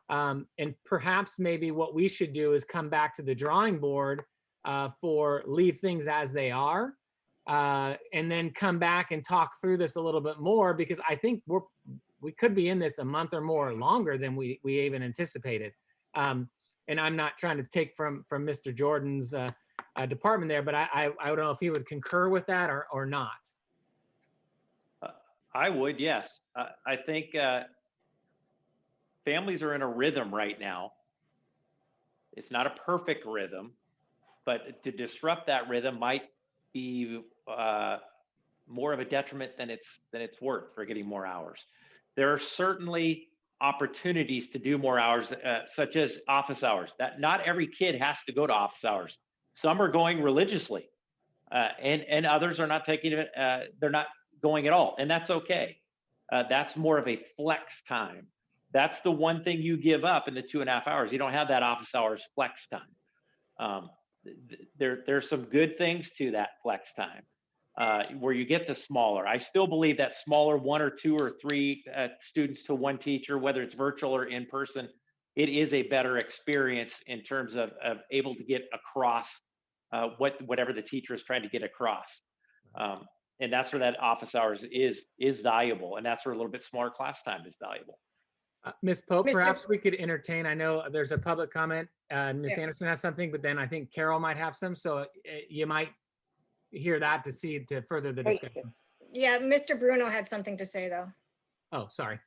And perhaps maybe what we should do is come back to the drawing board for leave things as they are. And then come back and talk through this a little bit more, because I think we could be in this a month or more longer than we even anticipated. And I'm not trying to take from Mr. Jordan's department there, but I don't know if he would concur with that or not. I would, yes. I think families are in a rhythm right now. It's not a perfect rhythm, but to disrupt that rhythm might be more of a detriment than it's worth for getting more hours. There are certainly opportunities to do more hours, such as office hours. That not every kid has to go to office hours. Some are going religiously, and others are not taking it. They're not going at all, and that's okay. That's more of a flex time. That's the one thing you give up in the 2.5 hours. You don't have that office hours flex time. There's some good things to that flex time where you get the smaller. I still believe that smaller 1 or 2 or 3 students to one teacher, whether it's virtual or in person, it is a better experience in terms of able to get across whatever the teacher is trying to get across. And that's where that office hours is valuable. And that's where a little bit smaller class time is valuable. Ms. Pope, perhaps we could entertain. I know there's a public comment. Ms. Yeah. Anderson has something, but then I think Carol might have some. So you might hear that to further the discussion. Yeah, Mr. Bruno had something to say though. Oh, sorry.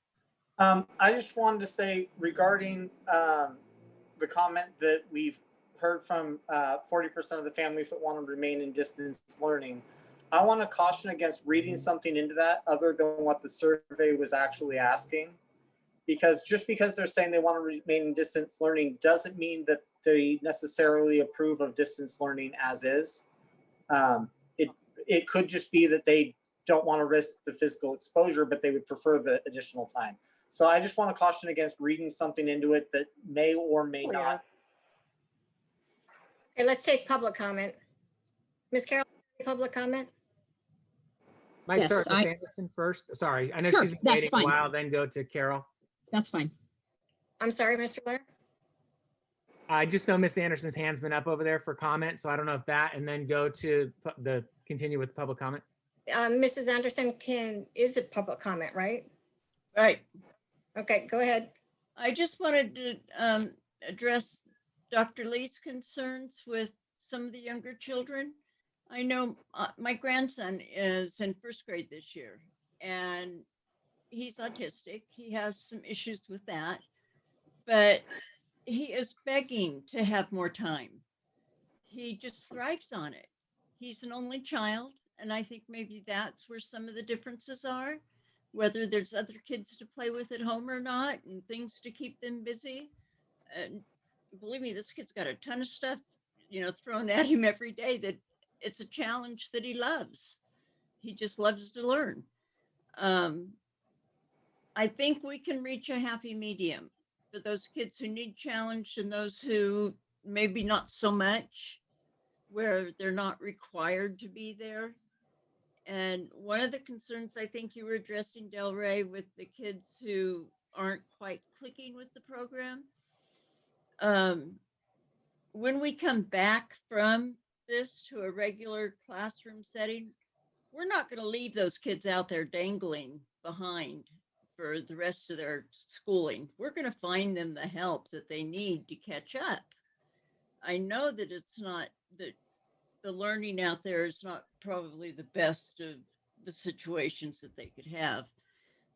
I just wanted to say regarding the comment that we've heard from 40% of the families that want to remain in distance learning. I want to caution against reading something into that other than what the survey was actually asking. because just because they're saying they want to remain in distance learning doesn't mean that they necessarily approve of distance learning as is. It could just be that they don't want to risk the physical exposure, but they would prefer the additional time. So I just want to caution against reading something into it that may or may not. Okay, let's take public comment. Ms. Carroll, public comment? Mike, Yes, sorry, Ms. I- Anderson first. Sorry, I know Sure, she's been that's waiting a fine. while, then go to Carol. That's fine. I'm sorry, Mr. Blair? I just know Miss Anderson's hand's been up over there for comment, so I don't know if that, and then go to continue with public comment. Mrs. Anderson is it public comment, right? Right. Okay, go ahead. I just wanted to address Dr. Lee's concerns with some of the younger children. I know my grandson is in first grade this year, and he's autistic. He has some issues with that, but he is begging to have more time. He just thrives on it. He's an only child, and I think maybe that's where some of the differences are, whether there's other kids to play with at home or not, and things to keep them busy. And believe me, this kid's got a ton of stuff, thrown at him every day that it's a challenge that he loves. He just loves to learn. I think we can reach a happy medium for those kids who need challenge and those who maybe not so much, where they're not required to be there. And one of the concerns I think you were addressing, Del Rey, with the kids who aren't quite clicking with the program, when we come back from this to a regular classroom setting, we're not going to leave those kids out there dangling behind for the rest of their schooling. We're going to find them the help that they need to catch up. I know that it's not that the learning out there is not probably the best of the situations that they could have,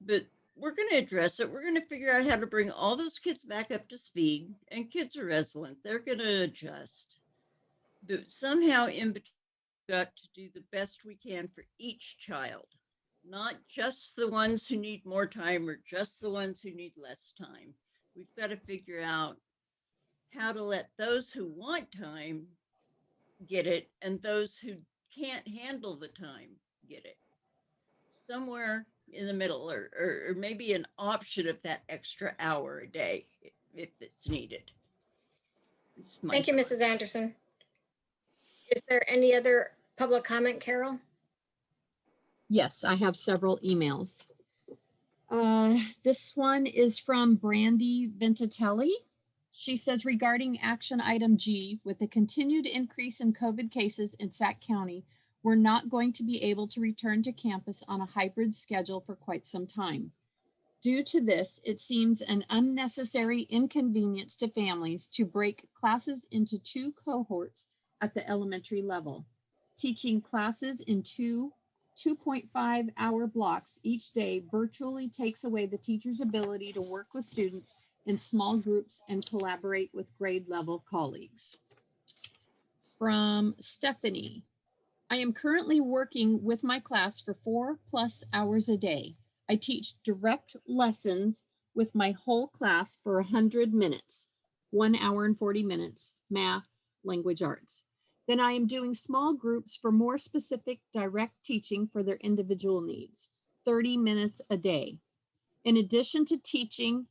but we're going to address it. We're going to figure out how to bring all those kids back up to speed, and kids are resilient. They're going to adjust. But somehow in between, we've got to do the best we can for each child, not just the ones who need more time or just the ones who need less time. We've got to figure out how to let those who want time get it and those who can't handle the time get it. Somewhere in the middle, or maybe an option of that extra hour a day if it's needed. Thank you, Mrs. Anderson. Is there any other public comment, Carol? Yes, I have several emails. This one is from Brandy Ventitelli. She says, regarding action item G, with the continued increase in COVID cases in Sac County, we're not going to be able to return to campus on a hybrid schedule for quite some time. Due to this, it seems an unnecessary inconvenience to families to break classes into 2 cohorts at the elementary level. Teaching classes in 2.5-hour blocks each day virtually takes away the teacher's ability to work with students in small groups and collaborate with grade level colleagues. From Stephanie, I am currently working with my class for 4+ hours a day. I teach direct lessons with my whole class for 100 minutes, 1 hour and 40 minutes, math, language arts. Then I am doing small groups for more specific direct teaching for their individual needs, 30 minutes a day. In addition to teaching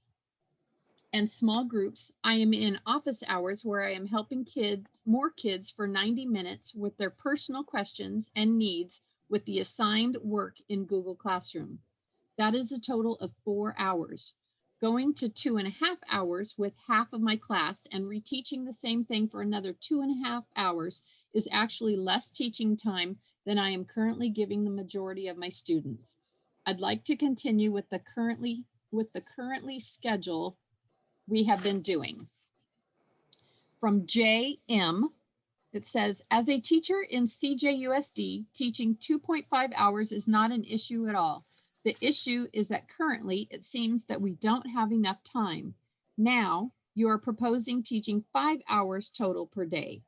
and small groups, I am in office hours where I am helping more kids for 90 minutes with their personal questions and needs with the assigned work in Google Classroom. That is a total of 4 hours. Going to 2.5 hours with half of my class and reteaching the same thing for another 2.5 hours is actually less teaching time than I am currently giving the majority of my students. I'd like to continue with the currently schedule we have been doing. From JM, it says, as a teacher in CJUSD, teaching 2.5 hours is not an issue at all. The issue is that currently it seems that we don't have enough time. Now you are proposing teaching 5 hours total per day.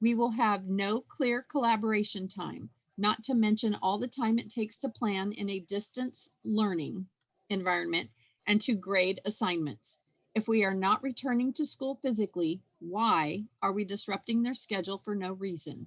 We will have no clear collaboration time, not to mention all the time it takes to plan in a distance learning environment and to grade assignments. If we are not returning to school physically, why are we disrupting their schedule for no reason?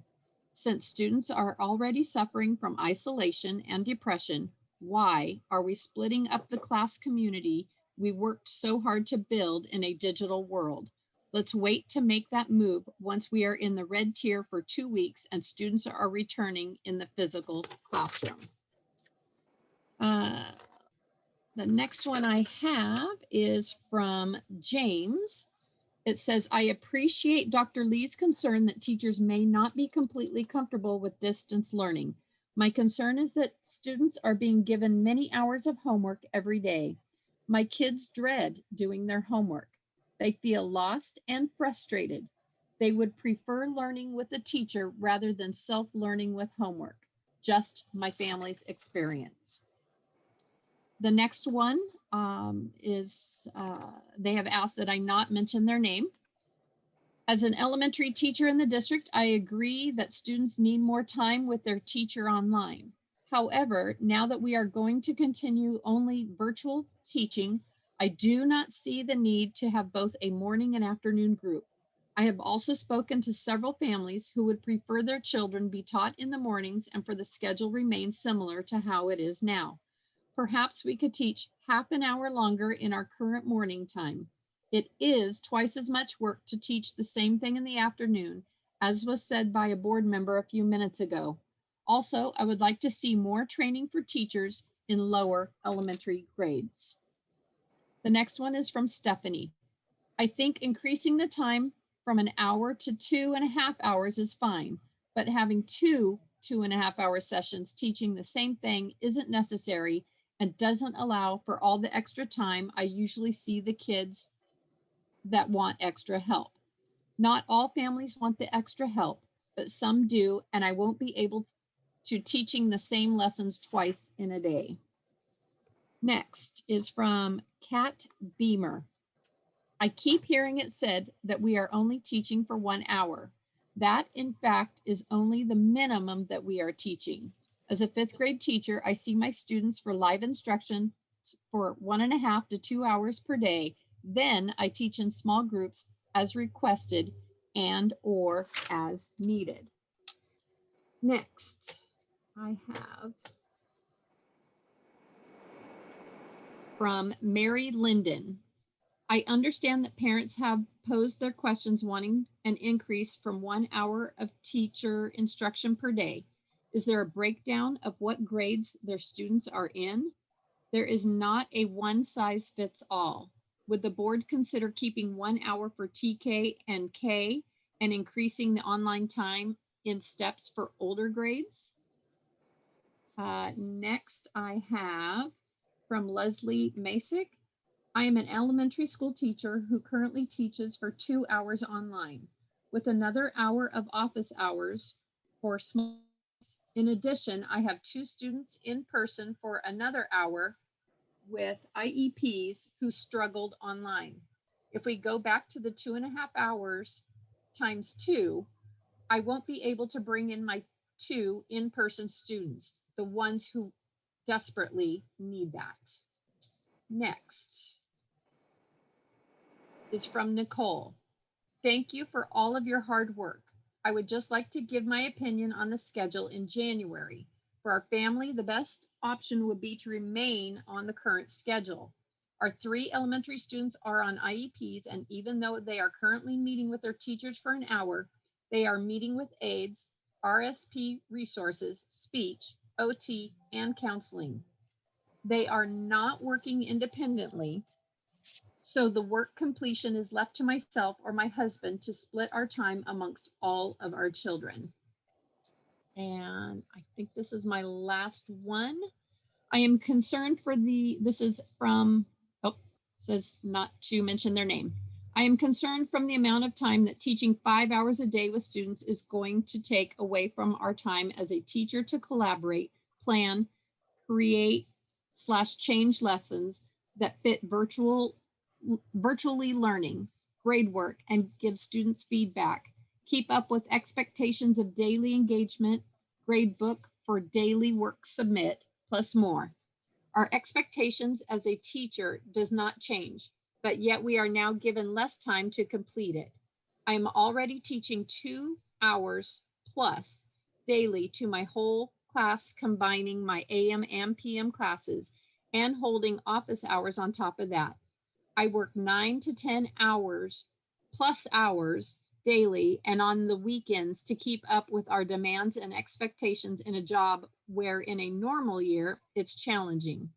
Since students are already suffering from isolation and depression, why are we splitting up the class community we worked so hard to build in a digital world? Let's wait to make that move once we are in the red tier for 2 weeks and students are returning in the physical classroom. The next one I have is from James. It says, I appreciate Dr. Lee's concern that teachers may not be completely comfortable with distance learning. My concern is that students are being given many hours of homework every day. My kids dread doing their homework. They feel lost and frustrated. They would prefer learning with a teacher rather than self-learning with homework. Just my family's experience. The next one is they have asked that I not mention their name. As an elementary teacher in the district, I agree that students need more time with their teacher online. However, now that we are going to continue only virtual teaching, I do not see the need to have both a morning and afternoon group. I have also spoken to several families who would prefer their children be taught in the mornings and for the schedule remain similar to how it is now. Perhaps we could teach half an hour longer in our current morning time. It is twice as much work to teach the same thing in the afternoon, as was said by a board member a few minutes ago. Also, I would like to see more training for teachers in lower elementary grades. The next one is from Stephanie. I think increasing the time from an hour to 2.5 hours is fine, but having 2.5 hour sessions teaching the same thing isn't necessary and doesn't allow for all the extra time I usually see the kids that want extra help. Not all families want the extra help, but some do, and I won't be able to teaching the same lessons twice in a day. Next is from Kat Beamer. I keep hearing it said that we are only teaching for 1 hour. That, in fact, is only the minimum that we are teaching. As a 5th grade teacher, I see my students for live instruction for 1.5 to 2 hours per day. Then I teach in small groups as requested and or as needed. Next, I have from Mary Linden. I understand that parents have posed their questions wanting an increase from 1 hour of teacher instruction per day. Is there a breakdown of what grades their students are in? There is not a one size fits all. Would the board consider keeping 1 hour for TK and K and increasing the online time in steps for older grades? Next, I have from Leslie Masick. I am an elementary school teacher who currently teaches for 2 hours online with another hour of office hours for small. In addition, I have 2 students in person for another hour with IEPs who struggled online. If we go back to the 2.5 hours times 2, I won't be able to bring in my 2 in-person students, the ones who desperately need that. Next is from Nicole. Thank you for all of your hard work. I would just like to give my opinion on the schedule in January. For our family, the best option would be to remain on the current schedule. Our 3 elementary students are on IEPs, and even though they are currently meeting with their teachers for an hour, they are meeting with aides, RSP resources, speech, OT, and counseling. They are not working independently, so the work completion is left to myself or my husband to split our time amongst all of our children. And I think this is my last one. I am concerned for this is from, says not to mention their name. I am concerned from the amount of time that teaching 5 hours a day with students is going to take away from our time as a teacher to collaborate, plan, create / change lessons that fit virtually learning, grade work, and give students feedback. Keep up with expectations of daily engagement, grade book for daily work submit, plus more. Our expectations as a teacher does not change, but yet we are now given less time to complete it. I am already teaching 2 hours plus daily to my whole class, combining my AM and PM classes and holding office hours on top of that. I work 9 to 10 hours plus hours daily and on the weekends to keep up with our demands and expectations in a job where in a normal year, it's challenging.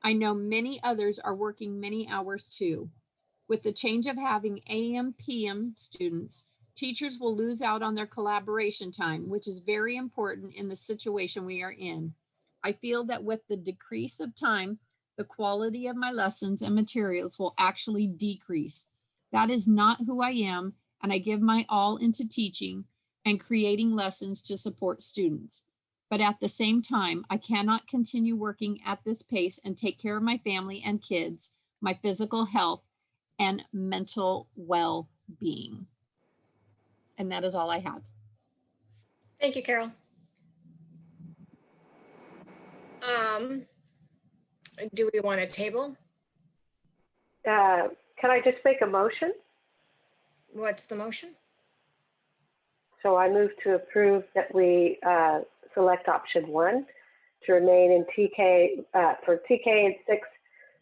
I know many others are working many hours too. With the change of having AM, PM students, teachers will lose out on their collaboration time, which is very important in the situation we are in. I feel that with the decrease of time, the quality of my lessons and materials will actually decrease. That is not who I am, and I give my all into teaching and creating lessons to support students. But at the same time, I cannot continue working at this pace and take care of my family and kids, my physical health, and mental well-being. And that is all I have. Thank you, Carol. Do we want a table? Can I just make a motion? What's the motion? So I move to approve that we select option 1 to remain in TK, for TK and 6th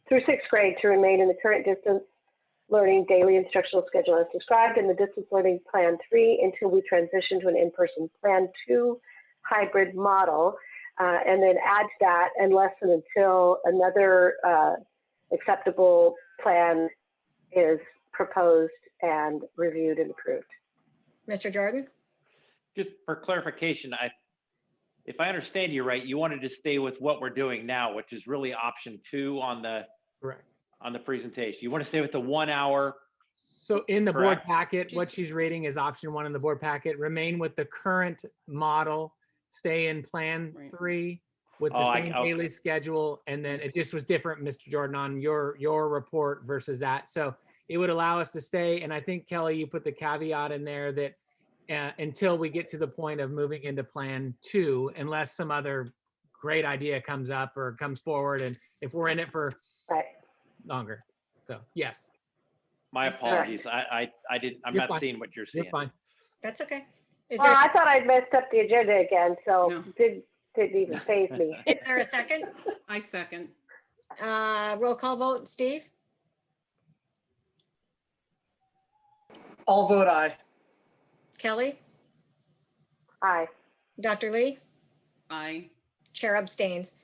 through 6th grade to remain in the current distance learning daily instructional schedule as described in the distance learning plan 3 until we transition to an in-person plan 2 hybrid model, and then add that unless and until another acceptable plan is proposed and reviewed and approved. Mr. Jordan? Just for clarification, if I understand you right, you wanted to stay with what we're doing now, which is really option 2 on the Correct. on the presentation. You want to stay with the 1 hour. So in the board Correct. packet, what she's reading is option 1 in the board packet, remain with the current model, stay in plan Right. 3 with the Oh, same okay. daily schedule. And then it just was different, Mr. Jordan, on your report versus that. So it would allow us to stay. And I think, Kelly, you put the caveat in there that until we get to the point of moving into plan 2, unless some other great idea comes up or comes forward. And if we're in it for Right. longer. So yes, My Yes, sir. apologies. I'm You're not fine. seeing what you're you're seeing. fine. That's okay. Is Well, I there, thought I'd messed up the agenda again, so No. didn't even faze me. is there a second? I second. Roll call vote, Steve? I'll vote aye. Kelly? Aye. Dr. Lee? Aye. Chair abstains.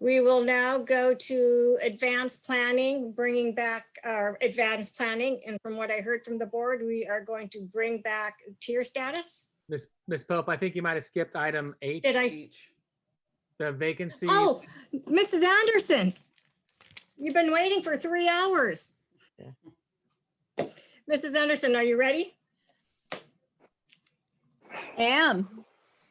We will now go to advanced planning, bringing back our advanced planning. And from what I heard from the board, we are going to bring back tier status. Ms. Pope, I think you might have skipped item H, Did I? H. the vacancy. Oh, Mrs. Anderson, you've been waiting for 3 hours. Mrs. Anderson, are you ready? Am.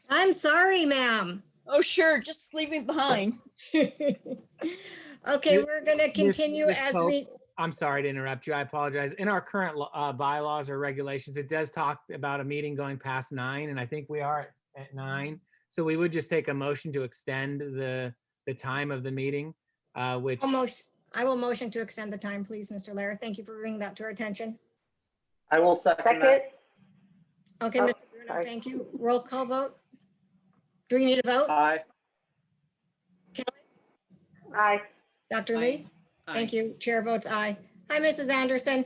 I'm sorry, ma'am. Oh, sure. Just leave me behind. Okay, we're gonna continue Ms. as Pope, we, I'm sorry to interrupt you. I apologize. In our current bylaws or regulations, it does talk about a meeting going past 9, and I think we are at 9. So we would just take a motion to extend the time of the meeting, which I will motion to extend the time, please, Mr. Lair. Thank you for bringing that to our attention. I will second Second? that. Okay, Oh, Mr. Bruno, sorry. thank you. Roll call vote. Do we need a vote? Aye. Aye. Dr. Lee? Aye. Thank you. Chair votes aye. Hi, Mrs. Anderson.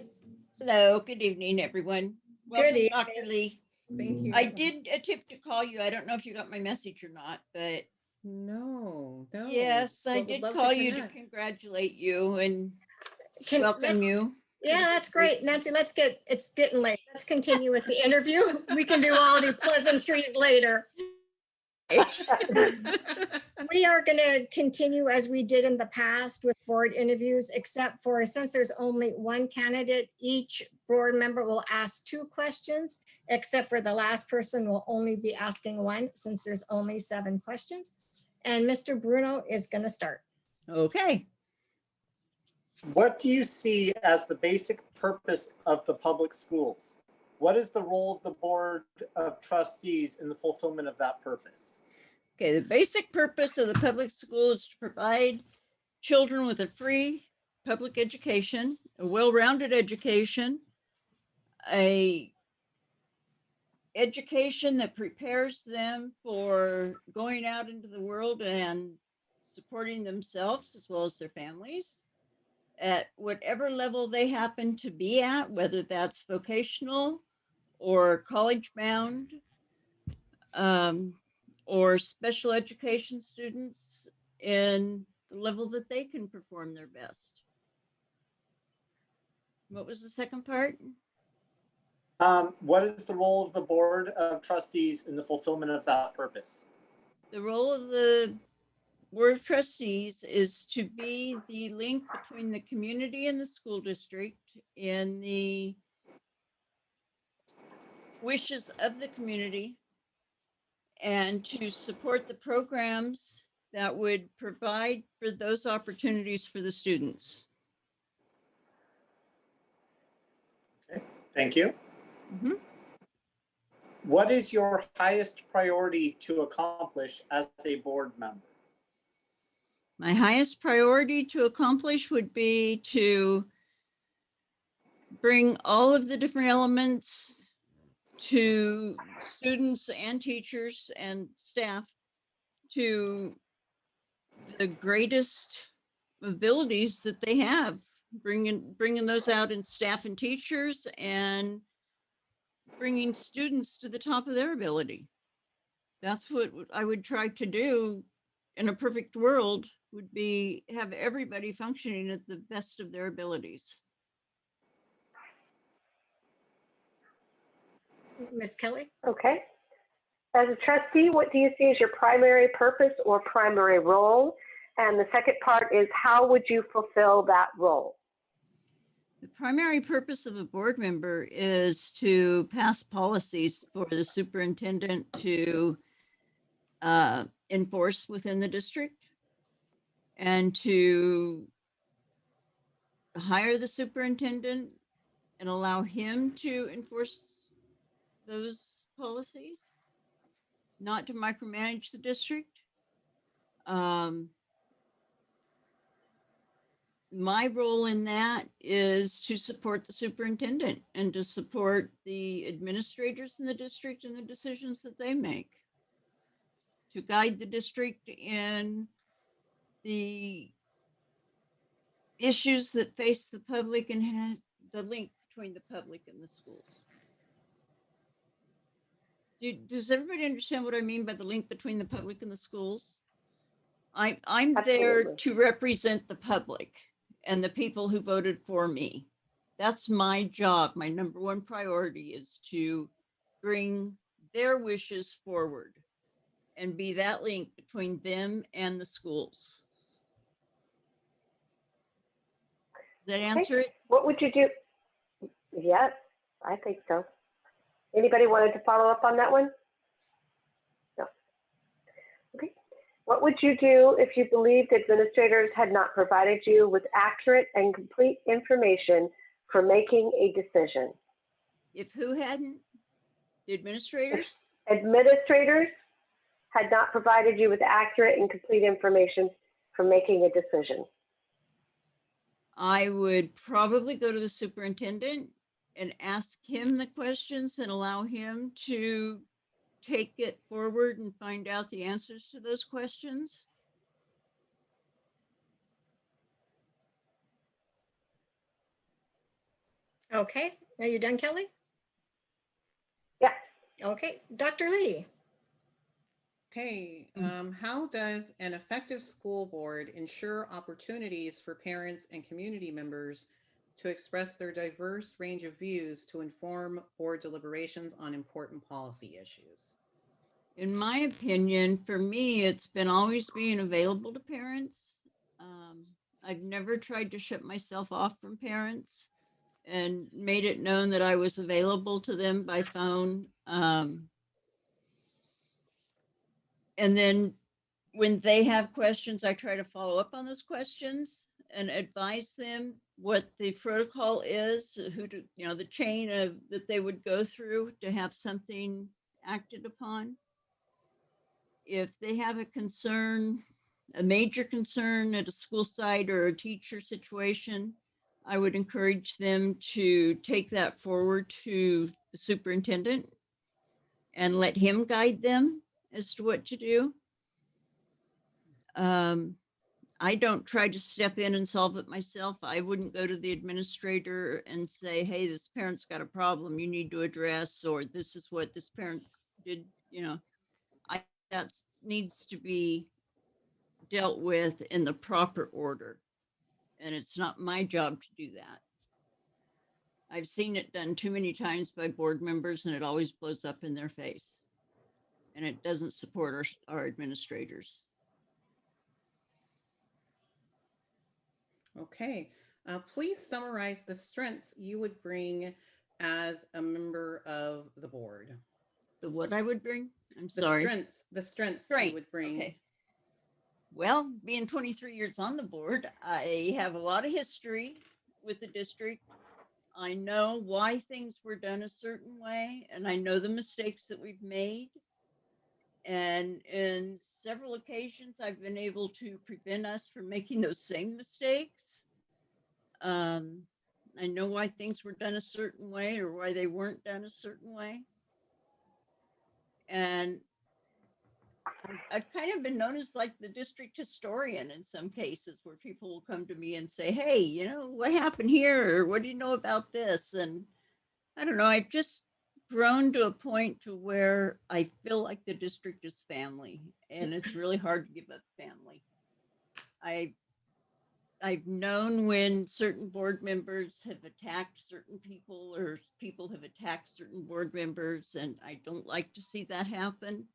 Hello, good evening, everyone. Welcome, evening. Dr. Lee. Thank you. I did attempt to call you. I don't know if you got my message or not, but No. yes, I but would did love call you to connect. congratulate you and Can- welcome let's- you. Yeah, that's great. Nancy, it's getting late. Let's continue with the interview. We can do all the pleasantries later. We are going to continue as we did in the past with board interviews, except for since there's only one candidate, each board member will ask 2 questions, except for the last person will only be asking 1 since there's only 7 questions. And Mr. Bruno is going to start. Okay. What do you see as the basic purpose of the public schools? What is the role of the Board of Trustees in the fulfillment of that purpose? Okay, the basic purpose of the public school is to provide children with a free public education, a well-rounded education, a education that prepares them for going out into the world and supporting themselves as well as their families at whatever level they happen to be at, whether that's vocational or college bound, or special education students in the level that they can perform their best. What was the second part? What is the role of the Board of Trustees in the fulfillment of that purpose? The role of the Board of Trustees is to be the link between the community and the school district in the wishes of the community and to support the programs that would provide for those opportunities for the students. Okay, thank you. Mhm. What is your highest priority to accomplish as a board member? My highest priority to accomplish would be to bring all of the different elements to students and teachers and staff to the greatest abilities that they have, bringing those out in staff and teachers and bringing students to the top of their ability. That's what I would try to do in a perfect world, would be have everybody functioning at the best of their abilities. Ms. Kelly? Okay. As a trustee, what do you see as your primary purpose or primary role? And the second part is, how would you fulfill that role? The primary purpose of a board member is to pass policies for the superintendent to enforce within the district and to hire the superintendent and allow him to enforce those policies, not to micromanage the district. My role in that is to support the superintendent and to support the administrators in the district and the decisions that they make, to guide the district in the issues that face the public and the link between the public and the schools. Does everybody understand what I mean by the link between the public and the schools? I'm there Absolutely. to represent the public and the people who voted for me. That's my job. My number one priority is to bring their wishes forward and be that link between them and the schools. Does that answer it? What would you do? Yes, I think so. Anybody wanted to follow up on that one? No. Okay. What would you do if you believed administrators had not provided you with accurate and complete information for making a decision? If who hadn't? The administrators? Administrators had not provided you with accurate and complete information for making a decision. I would probably go to the superintendent and ask him the questions and allow him to take it forward and find out the answers to those questions. Okay, are you done, Kelly? Yes. Okay, Dr. Lee. Okay, how does an effective school board ensure opportunities for parents and community members to express their diverse range of views to inform board deliberations on important policy issues? In my opinion, for me, it's been always being available to parents. I've never tried to shut myself off from parents and made it known that I was available to them by phone. And then when they have questions, I try to follow up on those questions and advise them what the protocol is, who to, the chain of that they would go through to have something acted upon. if they have a concern, a major concern at a school site or a teacher situation, I would encourage them to take that forward to the superintendent and let him guide them as to what to do. I don't try to step in and solve it myself. I wouldn't go to the administrator and say, hey, this parent's got a problem you need to address, or this is what this parent did, you know. That needs to be dealt with in the proper order. And it's not my job to do that. I've seen it done too many times by board members, and it always blows up in their face. And it doesn't support our administrators. Okay, please summarize the strengths you would bring as a member of the board. The what I would bring? I'm The sorry. strengths Great. you would bring. Okay. Well, being 23 years on the board, I have a lot of history with the district. I know why things were done a certain way, and I know the mistakes that we've made. And in several occasions, I've been able to prevent us from making those same mistakes. I know why things were done a certain way or why they weren't done a certain way. And I've kind of been known as like the district historian in some cases, where people will come to me and say, hey, you know, what happened here? Or what do you know about this? And I don't know, I've just grown to a point to where I feel like the district is family, and it's really hard to give up family. I've known when certain board members have attacked certain people, or people have attacked certain board members, and I don't like to see that happen.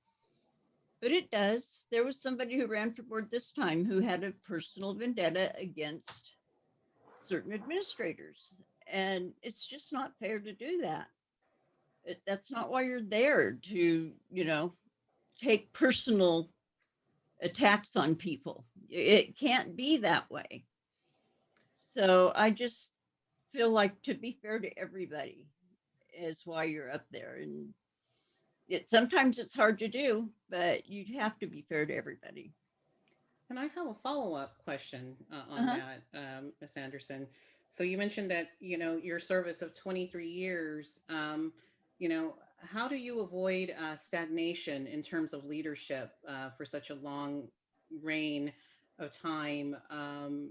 But it does. There was somebody who ran for board this time who had a personal vendetta against certain administrators. And it's just not fair to do that. That's not why you're there, to, you know, take personal attacks on people. It can't be that way. So I just feel like, to be fair to everybody is why you're up there. And sometimes it's hard to do, but you have to be fair to everybody. And I have a follow-up question on that, Ms. Anderson. So you mentioned that, you know, your service of 23 years, you know, how do you avoid stagnation in terms of leadership for such a long reign of time?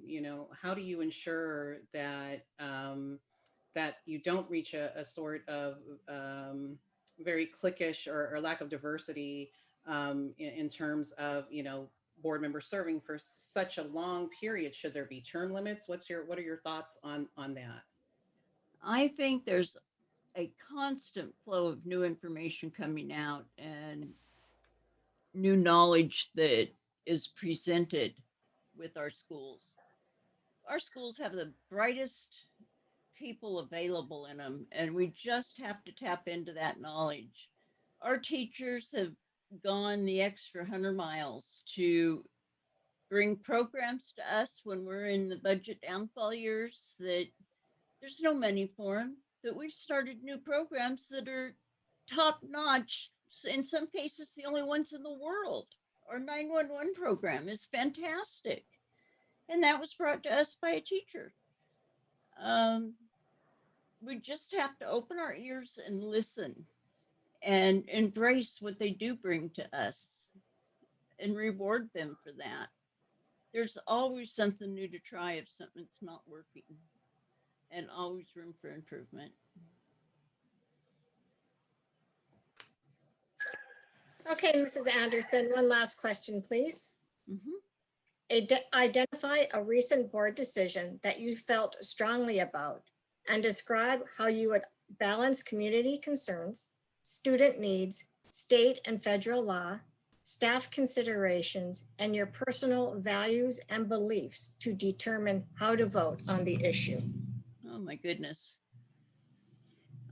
You know, how do you ensure that that you don't reach a sort of very cliquish or lack of diversity in terms of, you know, board members serving for such a long period? Should there be term limits? What are your thoughts on that? I think there's a constant flow of new information coming out and new knowledge that is presented with our schools. Our schools have the brightest people available in them, and we just have to tap into that knowledge. Our teachers have gone the extra 100 miles to bring programs to us when we're in the budget downfall years that there's no money for them, but we've started new programs that are top notch. In some cases, the only ones in the world. Our 911 program is fantastic. And that was brought to us by a teacher. We just have to open our ears and listen and embrace what they do bring to us and reward them for that. There's always something new to try if something's not working, and always room for improvement. Okay, Mrs. Anderson, one last question, please. Identify a recent board decision that you felt strongly about and describe how you would balance community concerns, student needs, state and federal law, staff considerations, and your personal values and beliefs to determine how to vote on the issue. Oh my goodness.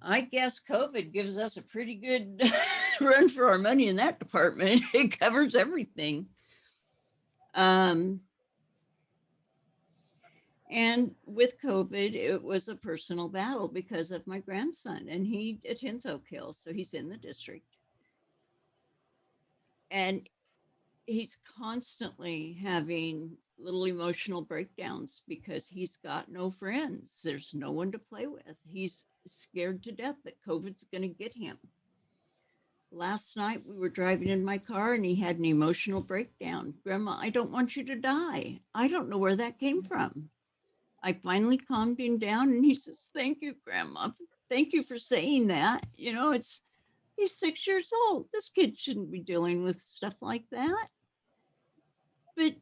I guess COVID gives us a pretty good run for our money in that department. It covers everything. And with COVID, it was a personal battle because of my grandson, and he attends Oak Hill, so he's in the district. And he's constantly having little emotional breakdowns because he's got no friends. There's no one to play with. He's scared to death that COVID's going to get him. Last night we were driving in my car and he had an emotional breakdown. Grandma, I don't want you to die. I don't know where that came from. I finally calmed him down and he says, thank you, Grandma. Thank you for saying that. You know, he's 6 years old. This kid shouldn't be dealing with stuff like that. But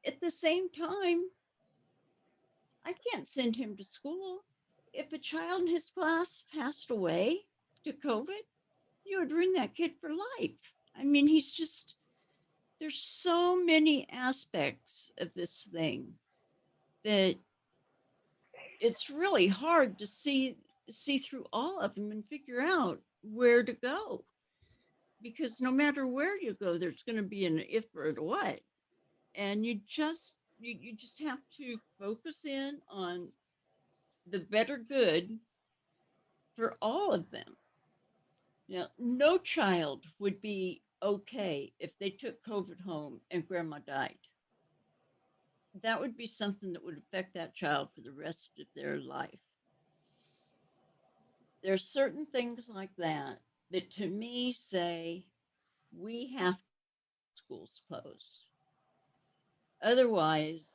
at the same time, I can't send him to school. If a child in his class passed away to COVID, you would ruin that kid for life. I mean, there's so many aspects of this thing that it's really hard to see through all of them and figure out where to go. Because no matter where you go, there's going to be an if or a what. And you just have to focus in on the better good for all of them. Now, no child would be okay if they took COVID home and grandma died. That would be something that would affect that child for the rest of their life. There's certain things like that that to me say we have schools closed. Otherwise,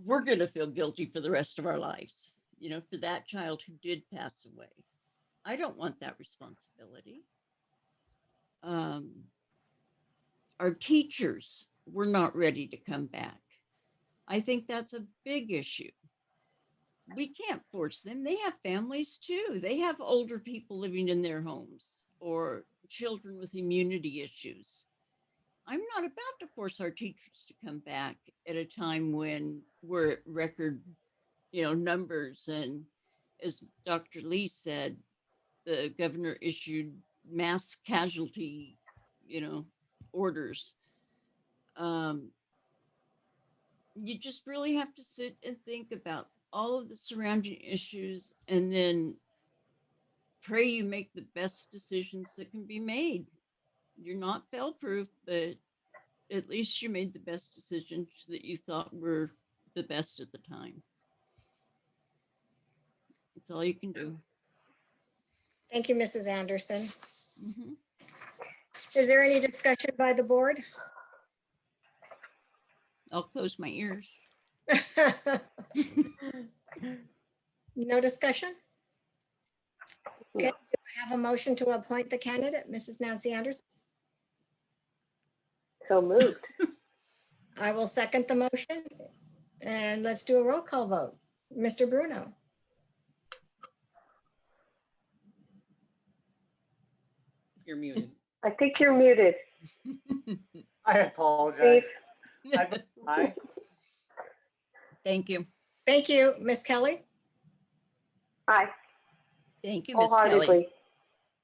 we're going to feel guilty for the rest of our lives, you know, for that child who did pass away. I don't want that responsibility. Our teachers were not ready to come back. I think that's a big issue. We can't force them. They have families too. They have older people living in their homes or children with immunity issues. I'm not about to force our teachers to come back at a time when we're at record, numbers. And as Dr. Lee said, the governor issued mass casualty, orders. You just really have to sit and think about all of the surrounding issues and then pray you make the best decisions that can be made. You're not fail-proof, but at least you made the best decisions that you thought were the best at the time. That's all you can do. Thank you, Mrs. Anderson. Mm-hmm. Is there any discussion by the board? I'll close my ears. No discussion? Okay, do I have a motion to appoint the candidate, Mrs. Nancy Anderson? So moved. I will second the motion and let's do a roll call vote. Mr. Bruno? You're muted. I think you're muted. I apologize. Aye. Thank you. Thank you. Ms. Kelly? Aye. Thank you, Ms. Kelly. Wholeheartedly.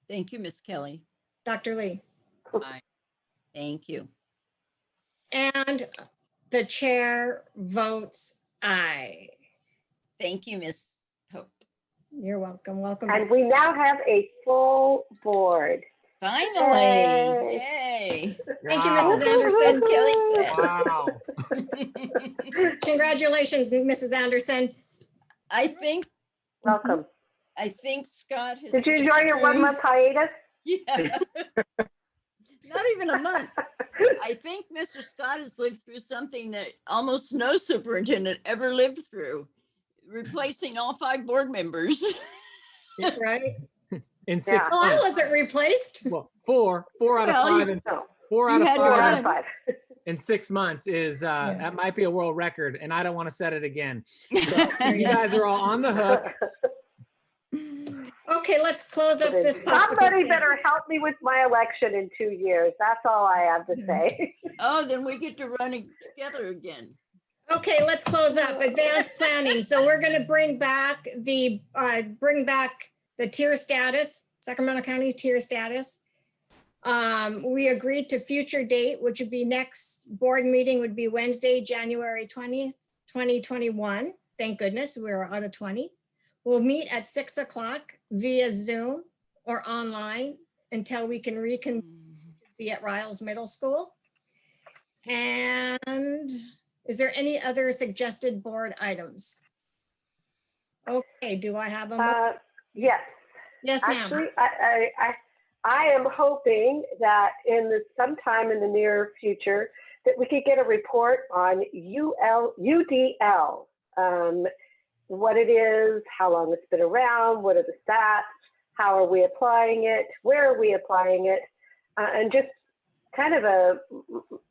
Thank you, Ms. Kelly. Dr. Lee? Aye. Thank you. And the chair votes aye. Thank you, Ms. Pope. You're welcome. Welcome. And we now have a full board. Finally. Yay. Yay. Thank you, Wow. Mrs. Anderson. Kelly said. Wow. Congratulations, Mrs. Anderson. I think Welcome. Scott has. Did you enjoy your 1 month hiatus? Yeah. Not even a month. I think Mr. Scott has lived through something that almost no superintendent ever lived through, replacing all 5 board members. Right? In 6 Well, I months. wasn't replaced. Well, four out of Well, 5 and No. 4 out You of had 4 out of 5 5. in 6 months is that might be a world record, and I don't want to set it again. So you guys are all on the hook. Okay, let's close up this. Somebody better help me with my election in 2 years. That's all I have to say. Oh, then we get to run together again. Okay, let's close up advanced planning. So we're going to bring back the tier status, Sacramento County's tier status. We agreed to future date, which would be next board meeting would be Wednesday, January 20th, 2021. Thank goodness we're out of 20. We'll meet at 6 o'clock via Zoom or online until we can reconvene at Riles Middle School. And is there any other suggested board items? Okay, do I have a? Yes. Yes, ma'am. Actually, I am hoping that sometime in the near future that we could get a report on UDL, what it is, how long it's been around, what are the stats, how are we applying it, where are we applying it, and just kind of a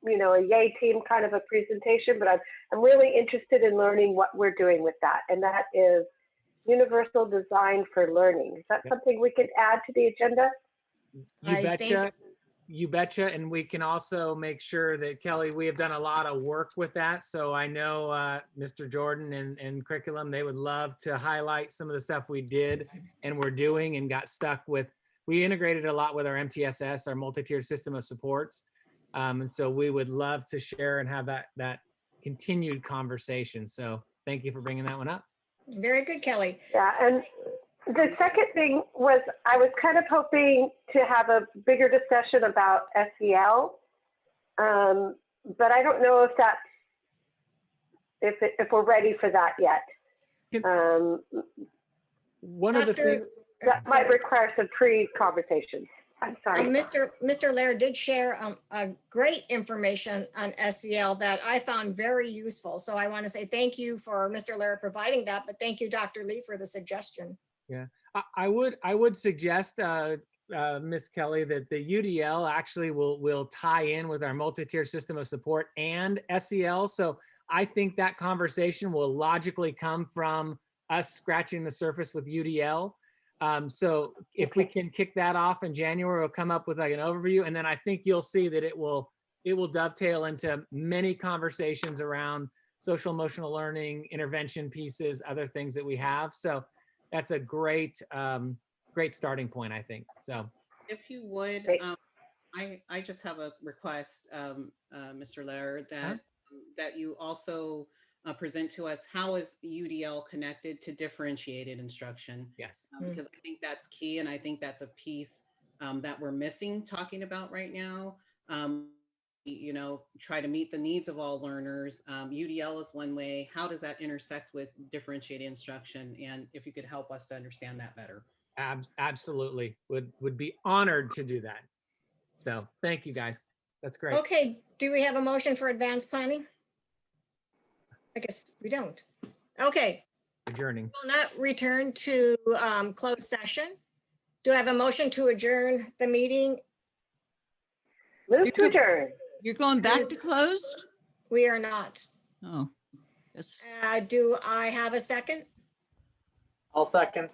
yay team kind of a presentation. But I'm really interested in learning what we're doing with that, and that is Universal Design for Learning. Is that something we could add to the agenda? You betcha. And we can also make sure that, Kelly, we have done a lot of work with that. So I know Mr. Jordan and curriculum, they would love to highlight some of the stuff we did and we're doing and got stuck with. We integrated a lot with our MTSS, our multi-tiered system of supports. And so we would love to share and have that continued conversation. So thank you for bringing that one up. Very good, Kelly. Yeah, and the second thing was I was kind of hoping to have a bigger discussion about SEL, but I don't know if we're ready for that yet. One of the things that might require some pre-conversations. I'm sorry. Mr. Laird did share a great information on SEL that I found very useful. So I want to say thank you for Mr. Laird providing that, but thank you, Dr. Lee, for the suggestion. Yeah, I would suggest, Miss Kelly, that the UDL actually will tie in with our multi-tiered system of support and SEL. So I think that conversation will logically come from us scratching the surface with UDL. So if we can kick that off in January, we'll come up with like an overview, and then I think you'll see that it will dovetail into many conversations around social emotional learning, intervention pieces, other things that we have. So that's a great starting point, I think. So if you would, I just have a request, Mr. Laird, that you also present to us how is UDL connected to differentiated instruction. Yes. Because I think that's key, and I think that's a piece that we're missing talking about right now. Try to meet the needs of all learners. UDL is one way. How does that intersect with differentiated instruction? And if you could help us to understand that better. Absolutely. Would be honored to do that. So thank you, guys. That's great. Okay, do we have a motion for advanced planning? I guess we don't. Okay. Adjourning. We'll not return to closed session. Do I have a motion to adjourn the meeting? Move to adjourn. You're going back to closed? We are not. Oh, yes. Do I have a second? I'll second.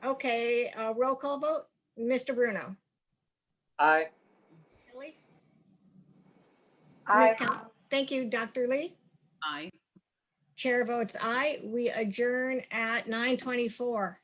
Okay, roll call vote. Mr. Bruno. Aye. Kelly? Aye. Thank you, Dr. Lee. Aye. Chair votes aye. We adjourn at 9:24.